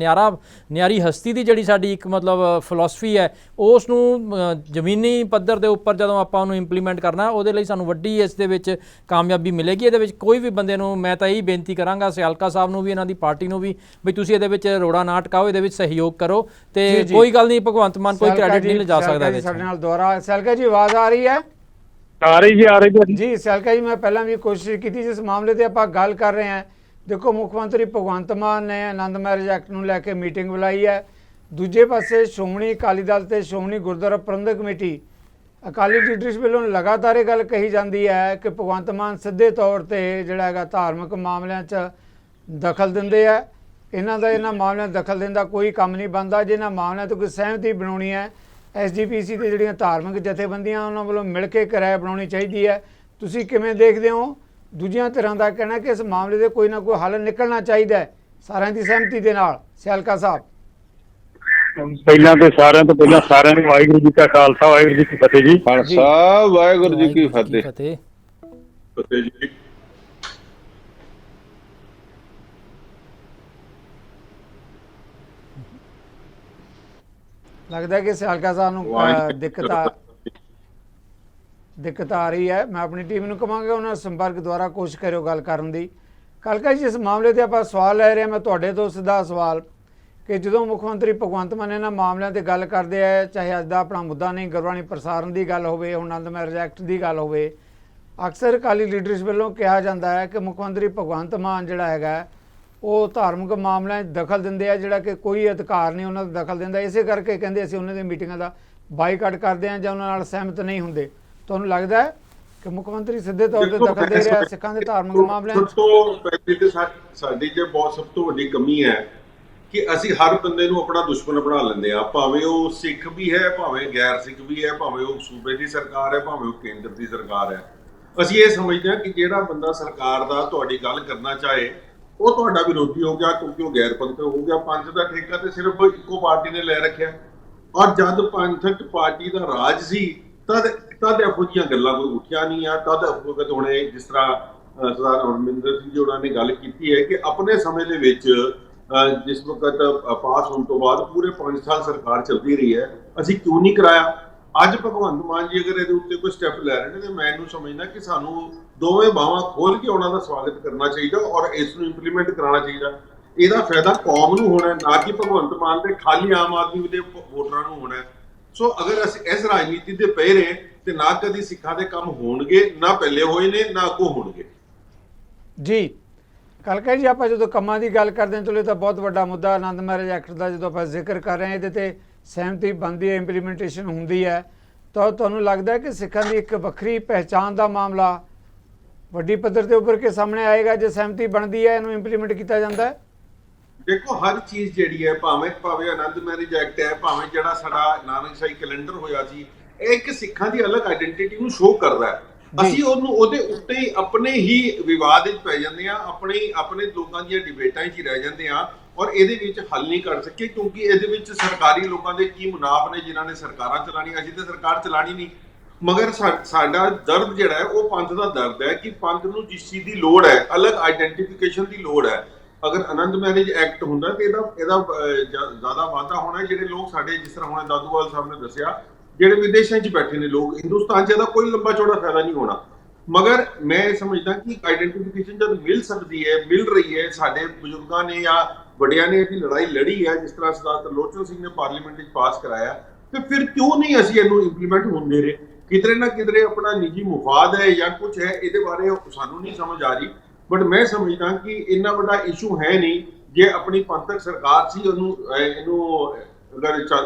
ਨਿਆਰੀ ਹਸਤੀ ਦੀ ਜਿਹੜੀ ਸਾਡੀ ਇੱਕ ਮਤਲਬ ਫਿਲਾਸਫੀ ਹੈ ਉਸ ਨੂੰ ਜ਼ਮੀਨੀ ਪੱਧਰ ਦੇ ਉੱਪਰ ਜਦੋਂ ਆਪਾਂ ਉਹਨੂੰ ਇੰਪਲੀਮੈਂਟ ਕਰਨਾ ਉਹਦੇ ਲਈ ਸਾਨੂੰ ਵੱਡੀ ਇਸ ਦੇ ਵਿੱਚ ਕਾਮਯਾਬੀ ਮਿਲੇਗੀ। ਇਹਦੇ ਵਿੱਚ ਕੋਈ ਵੀ ਬੰਦੇ ਨੂੰ ਮੈਂ ਤਾਂ ਇਹੀ ਬੇਨਤੀ ਕਰਾਂਗਾ ਸਿਆਲਕਾ ਸਾਹਿਬ ਨੂੰ ਵੀ, ਇਹਨਾਂ ਦੀ ਪਾਰਟੀ ਨੂੰ ਵੀ, ਵੀ ਤੁਸੀਂ ਇਹਦੇ ਵਿੱਚ ਰੋੜਾ ਨਾ ਅਟਕਾਓ, ਇਹਦੇ ਵਿੱਚ ਸਹਿਯੋਗ ਕਰੋ, ਤੇ ਕੋਈ ਗੱਲ ਨਹੀਂ ਭਗਵੰਤ ਮਾਨ ਕੋਈ ਕ੍ਰੈਡਿਟ ਨਹੀਂ ਲਿਜਾ ਸਕਦਾ ਇਹਦੇ ਵਿੱਚ। ਸਾਡੇ ਨਾਲ ਦੁਆਰਾ ਸਿਆਲਕਾ ਜੀ ਆਵਾਜ਼ ਆ ਰਹੀ ਹੈ? ਆ ਰਹੀ ਜੀ ਸਿਆਲਕਾ ਜੀ, ਮੈਂ ਪਹਿਲਾਂ ਵੀ ਕੋਸ਼ਿਸ਼ ਕੀਤੀ ਜਿਸ ਮਾਮਲੇ ਤੇ ਆਪਾਂ ਗੱਲ ਕਰ ਰਹੇ ਹਾਂ, ਦੇਖੋ ਮੁੱਖ ਮੰਤਰੀ ਭਗਵੰਤ ਮਾਨ ਨੇ ਆਨੰਦ ਮੈਰਿਜ ਐਕਟ ਨੂੰ ਲੈ ਕੇ ਮੀਟਿੰਗ ਬੁਲਾਈ ਹੈ, ਦੂਜੇ ਪਾਸੇ ਸ਼੍ਰੋਮਣੀ ਅਕਾਲੀ ਦਲ ਤੇ ਸ਼੍ਰੋਮਣੀ ਗੁਰਦੁਆਰਾ ਪ੍ਰਬੰਧਕ ਕਮੇਟੀ ਅਕਾਲੀ ਲੀਡਰਸ਼ਿਪ ਵੱਲੋਂ ਲਗਾਤਾਰ ਇਹ ਗੱਲ ਕਹੀ ਜਾਂਦੀ ਹੈ ਕਿ ਭਗਵੰਤ ਮਾਨ ਸਿੱਧੇ ਤੌਰ ਤੇ ਜਿਹੜਾ ਹੈਗਾ ਧਾਰਮਿਕ ਮਾਮਲਿਆਂ 'ਚ ਦਖਲ ਦਿੰਦੇ ਆ, ਇਹਨਾਂ ਮਾਮਲਿਆਂ 'ਚ ਦਖਲ ਦੇਣ ਦਾ ਕੋਈ ਕੰਮ ਨਹੀਂ ਬਣਦਾ। ਜੇ ਇਹਨਾਂ ਮਾਮਲਿਆਂ ਤੋਂ ਕੋਈ ਸਹਿਮਤੀ ਬਣਾਉਣੀ ਹੈ SGPC ਤੇ ਜਿਹੜੀਆਂ ਧਾਰਮਿਕ ਜਥੇਬੰਦੀਆਂ ਉਹਨਾਂ ਵੱਲੋਂ ਮਿਲ ਕੇ ਕਿਰਾਇਆ ਬਣਾਉਣੀ ਚਾਹੀਦੀ ਹੈ। ਤੁਸੀਂ ਕਿਵੇਂ ਦੇਖਦੇ ਹੋ? ਦੂਜੀਆਂ ਧਿਰਾਂ ਦਾ ਕਹਿਣਾ ਕਿ ਇਸ ਮਾਮਲੇ ਦੇ ਕੋਈ ਨਾ ਕੋਈ ਹੱਲ ਨਿਕਲਣਾ ਚਾਹੀਦਾ ਹੈ ਸਾਰਿਆਂ ਦੀ ਸਹਿਮਤੀ ਦੇ ਨਾਲ। ਸਿਆਲਕਾ ਸਾਹਿਬ ਪਹਿਲਾਂ ਸਾਰਿਆਂ ਨੂੰ ਵਾਹਿਗੁਰੂ ਜੀ ਕਾ ਖਾਲਸਾ ਵਾਹਿਗੁਰੂ ਜੀ ਕੀ ਫਤਿਹ ਜੀ। ਖਾਲਸਾ ਵਾਹਿਗੁਰੂ ਜੀ ਕੀ ਫਤਿਹ। ਫਤਿਹ ਜੀ। ਲੱਗਦਾ ਕਿ ਸਿਆਲਕਾ ਸਾਹਿਬ ਨੂੰ ਦਿੱਕਤ ਆ ਰਹੀ ਹੈ। ਮੈਂ ਆਪਣੀ ਟੀਮ ਨੂੰ ਕਹਾਂਗਾ ਉਹਨਾਂ ਨਾਲ ਸੰਪਰਕ ਦੁਆਰਾ ਕੋਸ਼ਿਸ਼ ਕਰਿਓ ਗੱਲ ਕਰਨ ਦੀ। ਕਾਲਕਾ ਜੀ, ਇਸ ਮਾਮਲੇ ਤੇ ਆਪਾਂ ਸਵਾਲ ਲੈ ਰਹੇ ਹਾਂ, ਮੈਂ ਤੁਹਾਡੇ ਤੋਂ ਸਿੱਧਾ ਸਵਾਲ ਕਿ ਜਦੋਂ ਮੁੱਖ ਮੰਤਰੀ ਭਗਵੰਤ ਮਾਨ ਇਹਨਾਂ ਮਾਮਲਿਆਂ ਤੇ ਗੱਲ ਕਰਦੇ ਆ, ਚਾਹੇ ਅੱਜ ਦਾ ਆਪਣਾ ਮੁੱਦਾ ਨਹੀਂ ਗੁਰਬਾਣੀ ਪ੍ਰਸਾਰਨ ਦੀ ਗੱਲ ਹੋਵੇ, ਹੁਣ ਆਨੰਦ ਮੈਰਿਜ ਐਕਟ ਦੀ ਗੱਲ ਹੋਵੇ, ਅਕਸਰ ਅਕਾਲੀ ਲੀਡਰਸ਼ਿਪ ਵੱਲੋਂ ਕਿਹਾ ਜਾਂਦਾ ਹੈ ਕਿ ਮੁੱਖ ਮੰਤਰੀ ਭਗਵੰਤ ਮਾਨ ਜਿਹੜਾ ਹੈਗਾ ਉਹ ਧਾਰਮਿਕ ਮਾਮਲਿਆਂ 'ਚ ਦਖਲ ਦਿੰਦੇ ਆ, ਜਿਹੜਾ ਕਿ ਕੋਈ ਅਧਿਕਾਰ ਨਹੀਂ ਉਹਨਾਂ ਦਾ ਦਖਲ ਦਿੰਦਾ। ਇਸੇ ਕਰਕੇ ਕਹਿੰਦੇ ਅਸੀਂ ਉਹਨਾਂ ਦੀਆਂ ਮੀਟਿੰਗਾਂ ਦਾ ਬਾਈਕਾਟ ਕਰਦੇ ਹਾਂ ਜਾਂ ਉਹਨਾਂ ਨਾਲ ਸਹਿਮਤ ਨਹੀਂ ਹੁੰਦੇ। ਤੁਹਾਨੂੰ ਲੱਗਦਾ ਹੈ ਕਿ ਮੁੱਖ ਮੰਤਰੀ ਸਿੱਧੇ ਤੌਰ ਤੇ ਦਖਲ ਦੇ ਰਿਹਾ ਸਿੱਖਾਂ ਦੇ ਧਾਰਮਿਕ ਮਾਮਲਿਆਂ 'ਚ? ਸਭ ਤੋਂ ਪਹਿਲੀ ਤੇ ਸਾਡੀ ਜੇ ਬਹੁਤ ਸਭ ਤੋਂ ਵੱਡੀ ਕਮੀ ਹੈ ਕਿ ਅਸੀਂ ਹਰ ਬੰਦੇ ਨੂੰ ਆਪਣਾ ਦੁਸ਼ਮਣ ਬਣਾ ਲੈਂਦੇ ਆ, ਭਾਵੇਂ ਉਹ ਸਿੱਖ ਵੀ ਹੈ, ਭਾਵੇਂ ਗੈਰ ਸਿੱਖ ਵੀ ਹੈ, ਭਾਵੇਂ ਉਹ ਸੂਬੇ ਦੀ ਸਰਕਾਰ ਹੈ, ਭਾਵੇਂ ਉਹ ਕੇਂਦਰ ਦੀ ਸਰਕਾਰ ਹੈ। ਅਸੀਂ ਇਹ ਸਮਝਦੇ ਹਾਂ ਕਿ ਜਿਹੜਾ ਬੰਦਾ ਸਰਕਾਰ ਦਾ ਤੁਹਾਡੀ ਗੱਲ ਕਰਨਾ ਚਾਹੇ ਉਹ ਤੁਹਾਡਾ ਵਿਰੋਧੀ ਹੋ ਗਿਆ ਕਿਉਂਕਿ ਉਹ ਗੈਰ ਪੰਥਕ ਹੋ ਗਿਆ। ਪੰਥ ਦਾ ਠੇਕਾ ਤੇ ਸਿਰਫ ਇੱਕੋ ਪਾਰਟੀ ਨੇ ਲੈ ਰੱਖਿਆ, ਔਰ ਜਦ ਪੰਥਕ ਪਾਰਟੀ ਦਾ ਰਾਜ ਸੀ ਤਦ ਇਹੋ ਜਿਹੀਆਂ ਗੱਲਾਂ ਕੋਈ ਉੱਠਿਆ ਨਹੀਂ ਆ। ਤਦ ਵਕਤ ਹੁਣੇ ਜਿਸ ਤਰ੍ਹਾਂ ਸਰਦਾਰ ਅਮਰਿੰਦਰ ਸਿੰਘ ਜੀ ਉਹਨਾਂ ਨੇ ਗੱਲ ਕੀਤੀ ਹੈ ਕਿ ਆਪਣੇ ਸਮੇਂ ਦੇ ਵਿੱਚ ਜਿਸ ਵਕਤ ਪਾਸ ਹੋਣ ਤੋਂ ਬਾਅਦ ਪੂਰੇ 5 ਸਾਲ ਸਰਕਾਰ ਚੱਲਦੀ ਰਹੀ ਹੈ, ਅਸੀਂ ਕਿਉਂ ਨਹੀਂ ਕਰਾਇਆ? ਅੱਜ ਭਗਵੰਤ ਮਾਨ ਜੀ ਅਗਰ ਇਹਦੇ ਉੱਤੇ ਕੋਈ ਸਟੈਪ ਲੈ ਰਹੇ ਨੇ ਤੇ ਮੈਂ ਇਹਨੂੰ ਸਮਝਦਾ ਕਿ ਸਾਨੂੰ ਦੋਵੇਂ ਬਾਹਾਂ ਖੋਲ ਕੇ ਉਹਨਾਂ ਦਾ ਸਵਾਗਤ ਕਰਨਾ ਚਾਹੀਦਾ ਔਰ ਇਸ ਨੂੰ ਇੰਪਲੀਮੈਂਟ ਕਰਾਉਣਾ ਚਾਹੀਦਾ। ਇਹਦਾ ਫਾਇਦਾ ਕੌਮ ਨੂੰ ਹੋਣਾ, ਨਾ ਕਿ ਭਗਵੰਤ ਮਾਨ ਤੇ ਖਾਲੀ ਆਮ ਆਦਮੀ ਦੇ ਵੋਟਰਾਂ ਨੂੰ ਹੋਣਾ। ਸੋ ਅਗਰ ਅਸੀਂ ਇਸ ਰਾਜਨੀਤੀ ਦੇ ਪਏ ਰਹੇ ਤੇ ਨਾ ਕਦੀ ਸਿੱਖਾਂ ਦੇ ਕੰਮ ਹੋਣਗੇ, ਨਾ ਪਹਿਲੇ ਹੋਏ ਨੇ, ਨਾ ਅੱਗੋਂ ਹੋਣਗੇ। ਜੀ ਕਾਲਕਾ ਜੀ, ਆਪਾਂ ਜਦੋਂ ਕੰਮਾਂ ਦੀ ਗੱਲ ਕਰਦੇ ਹਾਂ ਚਲੋ ਇਹ ਤਾਂ ਬਹੁਤ ਵੱਡਾ ਮੁੱਦਾ ਆਨੰਦ ਮੈਰਿਜ ਐਕਟ ਦਾ ਜਦੋਂ ਆਪਾਂ ਜ਼ਿਕਰ ਕਰ ਰਹੇ ਹਾਂ, ਇਹਦੇ ਤੇ ਸਹਿਮਤੀ ਬਣਦੀ ਹੈ, ਇੰਪਲੀਮੈਂਟੇਸ਼ਨ ਹੁੰਦੀ ਹੈ, ਤਾਂ ਤੁਹਾਨੂੰ ਲੱਗਦਾ ਹੈ ਕਿ ਸਿੱਖਾਂ ਦੀ ਇੱਕ ਵੱਖਰੀ ਪਹਿਚਾਣ ਦਾ ਮਾਮਲਾ ਵੱਡੀ ਪੱਧਰ ਤੇ ਉੱਭਰ ਕੇ ਸਾਹਮਣੇ ਆਏਗਾ ਜੇ ਸਹਿਮਤੀ ਬਣਦੀ ਹੈ, ਇਹਨੂੰ ਇੰਪਲੀਮੈਂਟ ਕੀਤਾ ਜਾਂਦਾ ਹੈ? ਦੇਖੋ ਹਰ ਚੀਜ਼ ਜਿਹੜੀ ਹੈ, ਭਾਵੇਂ ਆਨੰਦ ਮੈਰਿਜ ਐਕਟ ਹੈ, ਭਾਵੇਂ ਜਿਹੜਾ ਸਾਡਾ ਨਾਨਕਸ਼ਾਹੀ ਕੈਲੰਡਰ ਹੋਇਆ ਸੀ, ਇਹ ਇੱਕ ਸਿੱਖਾਂ ਦੀ ਅਲੱਗ ਆਇਡੈਂਟੀਟੀ ਨੂੰ ਸ਼ੋਅ ਕਰਦਾ ਹੈ। ਅਸੀਂ ਉਹਦੇ ਉੱਤੇ ਹੀ ਆਪਣੇ ਹੀ ਵਿਵਾਦ ਵਿੱਚ ਪੈ ਜਾਂਦੇ ਆ, ਆਪਣੇ ਲੋਕਾਂ ਦੀਆਂ ਡਿਬੇਟਾਂ 'ਚ ਹੀ ਰਹਿ ਜਾਂਦੇ ਆ ਔਰ ਇਹਦੇ ਵਿੱਚ ਹੱਲ ਨਹੀਂ ਕਰ ਸਕੇ ਕਿਉਂਕਿ ਇਹਦੇ ਵਿੱਚ ਸਰਕਾਰੀ ਲੋਕਾਂ ਦੇ ਕੀ ਮੁਨਾਫ ਨੇ ਜਿਨ੍ਹਾਂ ਨੇ ਸਰਕਾਰਾਂ ਚਲਾਉਣੀਆਂ। ਅਸੀਂ ਤਾਂ ਸਰਕਾਰ ਚਲਾਣੀ ਨਹੀਂ, ਮਗਰ ਸਾਡਾ ਦਰਦ ਜਿਹੜਾ ਹੈ ਉਹ ਪੰਥ ਦਾ ਦਰਦ ਹੈ ਕਿ ਪੰਥ ਨੂੰ ਜਿਸ ਚੀਜ਼ ਦੀ ਲੋੜ ਹੈ, ਅਲੱਗ ਆਈਡੈਂਟੀਫਿਕੇਸ਼ਨ ਦੀ ਲੋੜ ਹੈ, ਅਗਰ ਆਨੰਦ ਮੈਰਿਜ ਐਕਟ ਹੁੰਦਾ ਤੇ ਇਹਦਾ ਜ਼ਿਆਦਾ ਵਾਧਾ ਹੋਣਾ। ਜਿਹੜੇ ਲੋਕ ਸਾਡੇ, ਜਿਸ ਤਰ੍ਹਾਂ ਹੁਣ ਦਾਦੂਵਾਲ ਸਾਹਿਬ ਨੇ ਦੱਸਿਆ, ਜਿਹੜੇ ਵਿਦੇਸ਼ਾਂ 'ਚ ਬੈਠੇ ਨੇ ਲੋਕ, ਹਿੰਦੁਸਤਾਨ 'ਚ ਇਹਦਾ ਕੋਈ ਲੰਬਾ ਚੌੜਾ ਫਾਇਦਾ ਨਹੀਂ ਹੋਣਾ। ਮਗਰ ਮੈਂ ਇਹ ਸਮਝਦਾ ਕਿ ਆਈਡੈਂਟੀਫਿਕੇਸ਼ਨ ਜਦ ਮਿਲ ਸਕਦੀ ਹੈ, ਮਿਲ ਰਹੀ ਹੈ, ਸਾਡੇ ਬਜ਼ੁਰਗਾਂ ਨੇ ਜਾਂ ਵੱਡਿਆਂ ਨੇ ਇਹਦੀ ਲੜਾਈ ਲੜੀ ਹੈ, ਜਿਸ ਤਰ੍ਹਾਂ ਸਰਦਾਰ ਤਰਲੋਚਨ ਸਿੰਘ ਨੇ ਪਾਰਲੀਮੈਂਟ ਵਿੱਚ ਪਾਸ ਕਰਾਇਆ, ਤੇ ਫਿਰ ਕਿਉਂ ਨਹੀਂ ਅਸੀਂ ਇਹਨੂੰ ਇੰਪਲੀਮੈਂਟ ਹੋਣ ਦੇ ਰਹੇ? ਕਿਧਰੇ ਨਾ ਕਿਧਰੇ ਆਪਣਾ ਨਿੱਜੀ ਮੁਫਾਦ ਹੈ ਜਾਂ ਕੁਝ ਹੈ, ਇਹਦੇ ਬਾਰੇ ਸਾਨੂੰ ਨਹੀਂ ਸਮਝ ਆ ਰਹੀ। ਬਟ ਮੈਂ ਸਮਝਦਾ ਕਿ ਇੰਨਾ ਵੱਡਾ ਇਸ਼ੂ ਹੈ ਨਹੀਂ। ਜੇ ਆਪਣੀ ਪੰਥਕ ਸਰਕਾਰ ਸੀ, ਇਹਨੂੰ ਅਗਰ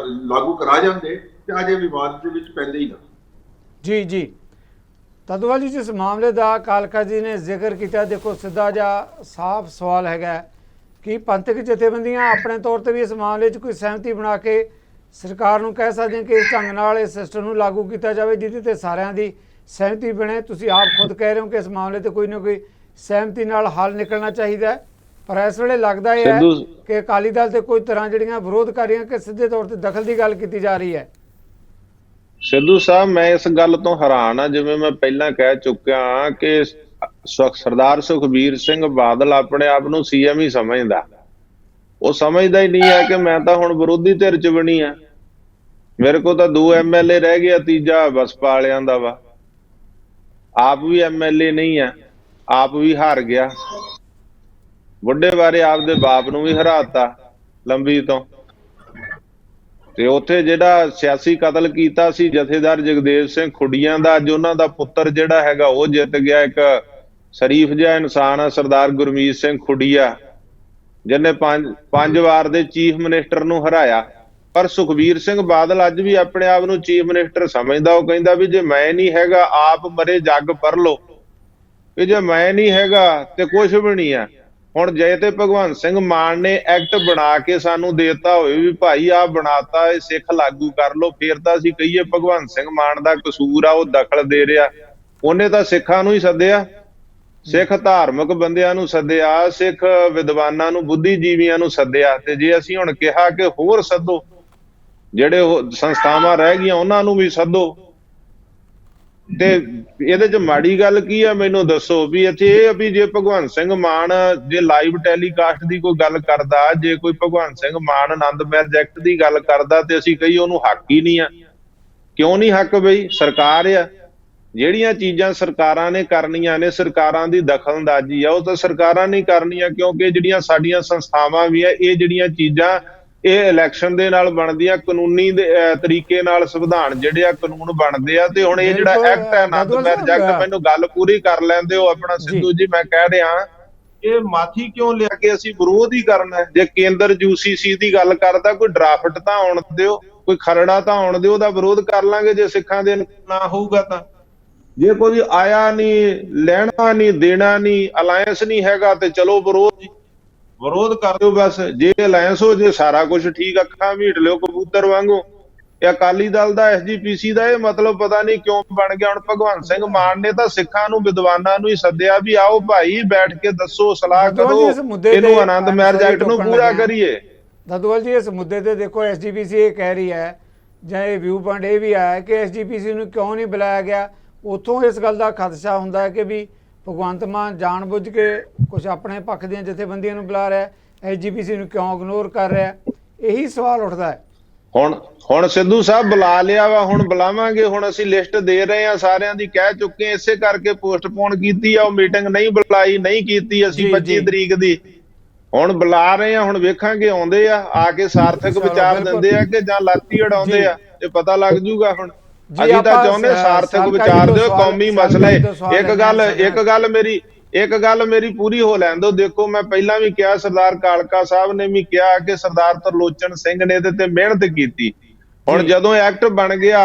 ਲਾਗੂ ਕਰਾ ਜਾਂਦੇ ਤੇ ਅਜੇ ਵਿਵਾਦ ਦੇ ਵਿੱਚ ਪੈਂਦੇ ਹੀ ਨਾ। ਜੀ ਜੀ ਦਾਦੂਵਾਲ ਜੀ, ਜਿਸ ਮਾਮਲੇ ਦਾ ਕਾਲਕਾ ਜੀ ਨੇ ਜ਼ਿਕਰ ਕੀਤਾ, ਦੇਖੋ ਸਿੱਧਾ ਜਿਹਾ ਸਾਫ਼ ਸਵਾਲ ਹੈਗਾ ਕਿ ਪੰਥਕ ਜਥੇਬੰਦੀਆਂ ਆਪਣੇ ਤੌਰ ਤੇ ਵੀ ਇਸ ਮਾਮਲੇ 'ਚ ਕੋਈ ਸਹਿਮਤੀ ਬਣਾ ਕੇ ਸਰਕਾਰ ਨੂੰ ਕਹਿ ਸਕਦੀਆਂ ਕਿ ਇਸ ਢੰਗ ਨਾਲ ਇਸ ਸਿਸਟਮ ਨੂੰ ਲਾਗੂ ਕੀਤਾ ਜਾਵੇ ਜਿਹਦੇ ਤੇ ਸਾਰਿਆਂ ਦੀ ਸਹਿਮਤੀ ਬਣੇ। ਤੁਸੀਂ ਆਪ ਖੁਦ ਕਹਿ ਰਹੇ ਹੋ ਕਿ ਇਸ ਮਾਮਲੇ ਤੇ ਕੋਈ ਨਾ ਕੋਈ ਸਹਿਮਤੀ ਨਾਲ ਹੱਲ ਨਿਕਲਣਾ ਚਾਹੀਦਾ ਹੈ, ਪਰ ਇਸ ਵੇਲੇ ਲੱਗਦਾ ਇਹ ਹੈ ਕਿ ਅਕਾਲੀ ਦਲ ਤੇ ਕੋਈ ਤਰ੍ਹਾਂ ਜਿਹੜੀਆਂ ਵਿਰੋਧ ਕਰ ਰਹੀਆਂ ਕਿ ਸਿੱਧੇ ਤੌਰ ਤੇ ਦਖਲ ਦੀ ਗੱਲ ਕੀਤੀ ਜਾ ਰਹੀ ਹੈ। ਸਿੱਧੂ ਸਾਹਿਬ, ਮੈਂ ਇਸ ਗੱਲ ਤੋਂ ਹੈਰਾਨ ਆ, ਜਿਵੇਂ ਮੈਂ ਪਹਿਲਾਂ ਕਹਿ ਚੁੱਕਿਆ ਕਿ ਸਰਦਾਰ ਸੁਖਬੀਰ ਸਿੰਘ ਬਾਦਲ ਆਪਣੇ ਆਪ ਨੂੰ ਸੀਐਮ ਹੀ ਸਮਝਦਾ। ਉਹ ਸਮਝਦਾ ਹੀ ਨਹੀਂ ਹੈ ਕਿ ਮੈਂ ਤਾਂ ਹੁਣ ਵਿਰੋਧੀ ਧਿਰ 'ਚ ਬਣੀ ਆ, ਮੇਰੇ ਕੋਲ ਤਾਂ 2 MLA ਰਹਿ ਗਿਆ, ਤੀਜਾ ਬਸਪਾ ਵਾਲਿਆਂ ਦਾ ਵਾ। ਆਪ ਵੀ MLA ਨਹੀਂ ਆ, ਆਪ ਵੀ ਹਾਰ ਗਿਆ। ਬੁੱਢੇ ਬਾਰੇ ਆਪਦੇ ਬਾਪ ਨੂੰ ਵੀ ਹਰਾਤਾ ਲੰਬੀ ਤੋਂ। ਤੇ ਉੱਥੇ ਜਿਹੜਾ ਸਿਆਸੀ ਕਤਲ ਕੀਤਾ ਸੀ ਜਥੇਦਾਰ ਜਗਦੇਵ ਸਿੰਘ ਖੁੱਡੀਆਂ ਦਾ, ਅੱਜ ਉਹਨਾਂ ਦਾ ਪੁੱਤਰ ਜਿਹੜਾ ਹੈਗਾ ਉਹ ਜਿੱਤ ਗਿਆ। ਇੱਕ ਸ਼ਰੀਫ ਜਿਹਾ ਇਨਸਾਨ ਆ ਸਰਦਾਰ ਗੁਰਮੀਤ ਸਿੰਘ ਖੁੱਡੀਆ, ਜਿਹਨੇ 5 ਵਾਰ ਦੇ ਚੀਫ ਮਿਨਿਸਟਰ ਨੂੰ ਹਰਾਇਆ। ਪਰ ਸੁਖਬੀਰ ਸਿੰਘ ਬਾਦਲ ਅੱਜ ਵੀ ਆਪਣੇ ਆਪ ਨੂੰ ਚੀਫ ਮਿਨਿਸਟਰ ਸਮਝਦਾ। ਉਹ ਕਹਿੰਦਾ ਵੀ ਜੇ ਮੈਂ ਨਹੀਂ ਹੈਗਾ, ਆਪ ਮਰੇ ਜੱਗ ਪਰ ਲੋ, ਕਿ ਜੇ ਮੈਂ ਨਹੀਂ ਹੈਗਾ ਤੇ ਕੁਛ ਵੀ ਨਹੀਂ ਆ। ਹੁਣ ਜੇ ਤੇ ਭਗਵੰਤ ਸਿੰਘ ਮਾਨ ਨੇ ਐਕਟ ਬਣਾ ਕੇ ਸਾਨੂੰ ਦੇਤਾ ਹੋਵੇ ਵੀ ਭਾਈ ਆਹ ਬਣਾਤਾ, ਇਹ ਸਿੱਖ ਲਾਗੂ ਕਰ ਲੋ, ਫੇਰ ਤਾਂ ਅਸੀਂ ਕਹੀਏ ਭਗਵੰਤ ਸਿੰਘ ਮਾਨ ਦਾ ਕਸੂਰ ਆ, ਉਹ ਦਖਲ ਦੇ ਰਿਹਾ। ਉਹਨੇ ਤਾਂ ਸਿੱਖਾਂ ਨੂੰ ਹੀ ਸੱਦਿਆ, ਸਿੱਖ ਧਾਰਮਿਕ ਬੰਦਿਆਂ ਨੂੰ ਸੱਦਿਆ, ਸਿੱਖ ਵਿਦਵਾਨਾਂ ਨੂੰ, ਬੁੱਧੀਜੀਵੀਆਂ ਨੂੰ ਸੱਦਿਆ। ਤੇ ਜੇ ਅਸੀਂ ਹੁਣ ਕਿਹਾ ਕਿ ਹੋਰ ਸੱਦੋ, ਜਿਹੜੇ ਸੰਸਥਾਵਾਂ ਰਹਿ ਗਈਆਂ ਉਹਨਾਂ ਨੂੰ ਵੀ ਸੱਦੋ, ਤੇ ਇਹਦੇ ਚ ਮਾੜੀ ਗੱਲ ਕੀ ਆ? ਮੈਨੂੰ ਦੱਸੋ। ਵੀ ਇੱਥੇ ਇਹ ਵੀ ਜੇ ਭਗਵੰਤ ਸਿੰਘ ਮਾਨ ਜੇ ਲਾਈਵ ਟੈਲੀਕਾਸਟ ਦੀ ਕੋਈ ਗੱਲ ਕਰਦਾ, ਜੇ ਕੋਈ ਭਗਵੰਤ ਸਿੰਘ ਮਾਨ ਆਨੰਦ ਮੈਰਿਜ ਐਕਟ ਦੀ ਗੱਲ ਕਰਦਾ, ਤੇ ਅਸੀਂ ਕਹੀ ਉਹਨੂੰ ਹੱਕ ਹੀ ਨਹੀਂ ਆ। ਕਿਉਂ ਨਹੀਂ ਹੱਕ? ਬਈ ਸਰਕਾਰ ਆ, ਜਿਹੜੀਆਂ ਚੀਜ਼ਾਂ ਸਰਕਾਰਾਂ ਨੇ ਕਰਨੀਆਂ ਨੇ, ਸਰਕਾਰਾਂ ਦੀ ਦਖਲਅੰਦਾਜ਼ੀ ਆ, ਉਹ ਤਾਂ ਸਰਕਾਰਾਂ ਨੇ ਕਰਨੀਆਂ। ਕਿਉਂਕਿ ਜਿਹੜੀਆਂ ਸਾਡੀਆਂ ਸੰਸਥਾਵਾਂ ਵੀ ਆ, ਇਹ ਜਿਹੜੀਆਂ ਚੀਜ਼ਾਂ ਇਹ ਇਲੈਕਸ਼ਨ ਦੇ ਨਾਲ ਬਣਦੀਆਂ, ਕਾਨੂੰਨੀ ਤਰੀਕੇ ਨਾਲ ਸੰਵਿਧਾਨ ਜਿਹੜੇ ਆ ਕਾਨੂੰਨ ਬਣਦੇ ਆ। ਤੇ ਹੁਣ ਇਹ ਜਿਹੜਾ ਐਕਟ ਹੈ ਆਨੰਦ ਮੈਰਿਜ ਐਕਟ, ਮੈਨੂੰ ਗੱਲ ਪੂਰੀ ਕਰ ਲੈਂਦੇ ਹੋ ਆਪਣਾ ਸਿੱਧੂ ਜੀ। ਮੈਂ ਕਹਿ ਰਿਹਾ ਇਹ ਮਾਥੀ ਕਿਉਂ ਲਿਆ ਕੇ ਅਸੀਂ ਵਿਰੋਧ ਹੀ ਕਰਨਾ? ਜੇ ਕੇਂਦਰ UCC ਦੀ ਗੱਲ ਕਰਦਾ, ਕੋਈ ਡਰਾਫਟ ਤਾਂ ਆਉਣ ਦਿਓ, ਕੋਈ ਖਰੜਾ ਤਾਂ ਆਉਣ ਦਿਓ, ਉਹਦਾ ਵਿਰੋਧ ਕਰ ਲਾਂਗੇ। ਜੇ ਸਿੱਖਾਂ ਦੇ ਨਾ ਹੋਊਗਾ ਤਾਂ, ਜੇ ਕੋਈ ਆਇਆ ਨਹੀਂ, ਲੈਣਾ ਨਹੀਂ, ਦੇਣਾ ਨਹੀਂ, ਅਲਾਇੰਸ ਨਹੀਂ ਹੈਗਾ, ਤੇ ਚਲੋ ਵਿਰੋਧ ਕਰ ਦਿਓ ਬਸ। ਜੇ ਅਲਾਇੰਸ ਹੋ ਜੇ ਸਾਰਾ ਕੁਝ ਠੀਕ, ਅੱਖਾਂ ਮੀਟ ਲਿਓ ਕਬੂਤਰ ਵਾਂਗੂ। ਇਹ ਅਕਾਲੀ ਦਲ ਦਾ SGPC ਦਾ ਇਹ ਮਤਲਬ ਪਤਾ ਨਹੀਂ ਕਿਉਂ ਬਣ ਗਿਆ। ਹੁਣ ਭਗਵੰਤ ਸਿੰਘ ਮਾਨ ਨੇ ਤਾਂ ਸਿੱਖਾਂ ਨੂੰ, ਵਿਦਵਾਨਾਂ ਨੂੰ ਹੀ ਸੱਦਿਆ ਵੀ ਆਓ ਭਾਈ ਬੈਠ ਕੇ ਦੱਸੋ, ਸਲਾਹ ਕਰੋ, ਇਹਨੂੰ ਆਨੰਦ ਮੈਰਿਜ ਐਕਟ ਨੂੰ ਪੂਰਾ ਕਰੀਏ। ਦਾਦੂਵਾਲ ਜੀ, ਇਸ ਮੁੱਦੇ ਤੇ ਦੇਖੋ SGPC ਇਹ ਕਹਿ ਰਹੀ ਹੈ, ਜਾਂ ਇਹ ਵਿਊ ਪੁਆਇੰਟ ਇਹ ਵੀ ਆਇਆ ਕਿ SGPC ਨੂੰ ਕਿਉਂ ਨਹੀਂ ਬੁਲਾਇਆ ਗਿਆ। ਉੱਥੋਂ ਇਸ ਗੱਲ ਦਾ ਖਦਸ਼ਾ ਹੁੰਦਾ ਹੈ ਕਿ ਵੀ ਭਗਵੰਤ ਮਾਨ ਜਾਣਬੁੱਝ ਕੇ ਕੁਝ ਆਪਣੇ ਪੱਖ ਦੀਆਂ ਜਥੇਬੰਦੀਆਂ ਨੂੰ ਬੁਲਾ ਰਿਹਾ, SGPC ਨੂੰ ਕਿਉਂ ਇਗਨੋਰ ਕਰ ਰਿਹਾ? ਇਹੀ ਸਵਾਲ ਉੱਠਦਾ ਹੈ। ਹੁਣ ਸਿੱਧੂ ਸਾਹਿਬ ਬੁਲਾ ਲਿਆ ਵਾ, ਹੁਣ ਬੁਲਾਵਾਂਗੇ। ਹੁਣ ਅਸੀਂ ਲਿਸਟ ਦੇ ਰਹੇ ਆ, ਸਾਰਿਆਂ ਦੀ ਕਹਿ ਚੁੱਕੇ, ਇਸੇ ਕਰਕੇ ਪੋਸਟਪੋਨ ਕੀਤੀ ਆ ਉਹ ਮੀਟਿੰਗ, ਨਹੀਂ ਬੁਲਾਈ, ਨਹੀਂ ਕੀਤੀ ਅਸੀਂ 25 ਤਰੀਕ ਦੀ। ਹੁਣ ਬੁਲਾ ਰਹੇ ਆ, ਹੁਣ ਵੇਖਾਂਗੇ ਆਉਂਦੇ ਆ ਕੇ ਸਾਰਥਕ ਵਿਚਾਰ ਦਿੰਦੇ ਆ ਕਿ ਜਾਂ ਲਾਤੀ ਉਡਾਉਂਦੇ ਆ, ਇਹ ਪਤਾ ਲੱਗ ਜੂਗਾ। ਹੁਣ ਅਸੀਂ ਤਾਂ ਚਾਹੁੰਦੇ ਸਾਰਥਕ ਵਿਚਾਰ ਦਿਓ, ਕੌਮੀ ਮਸਲੇ। ਇੱਕ ਗੱਲ ਮੇਰੀ ਪੂਰੀ ਹੋ ਲੈਣ ਦਿਓ। ਦੇਖੋ, ਮੈਂ ਪਹਿਲਾਂ ਵੀ ਕਿਹਾ, ਸਰਦਾਰ ਕਾਲਕਾ ਸਾਹਿਬ ਨੇ ਵੀ ਕਿਹਾ ਕਿ ਸਰਦਾਰ ਤਰਲੋਚਨ ਸਿੰਘ ਨੇ ਇਹਦੇ ਤੇ ਮਿਹਨਤ ਕੀਤੀ। ਹੁਣ ਜਦੋਂ ਐਕਟ ਬਣ ਗਿਆ,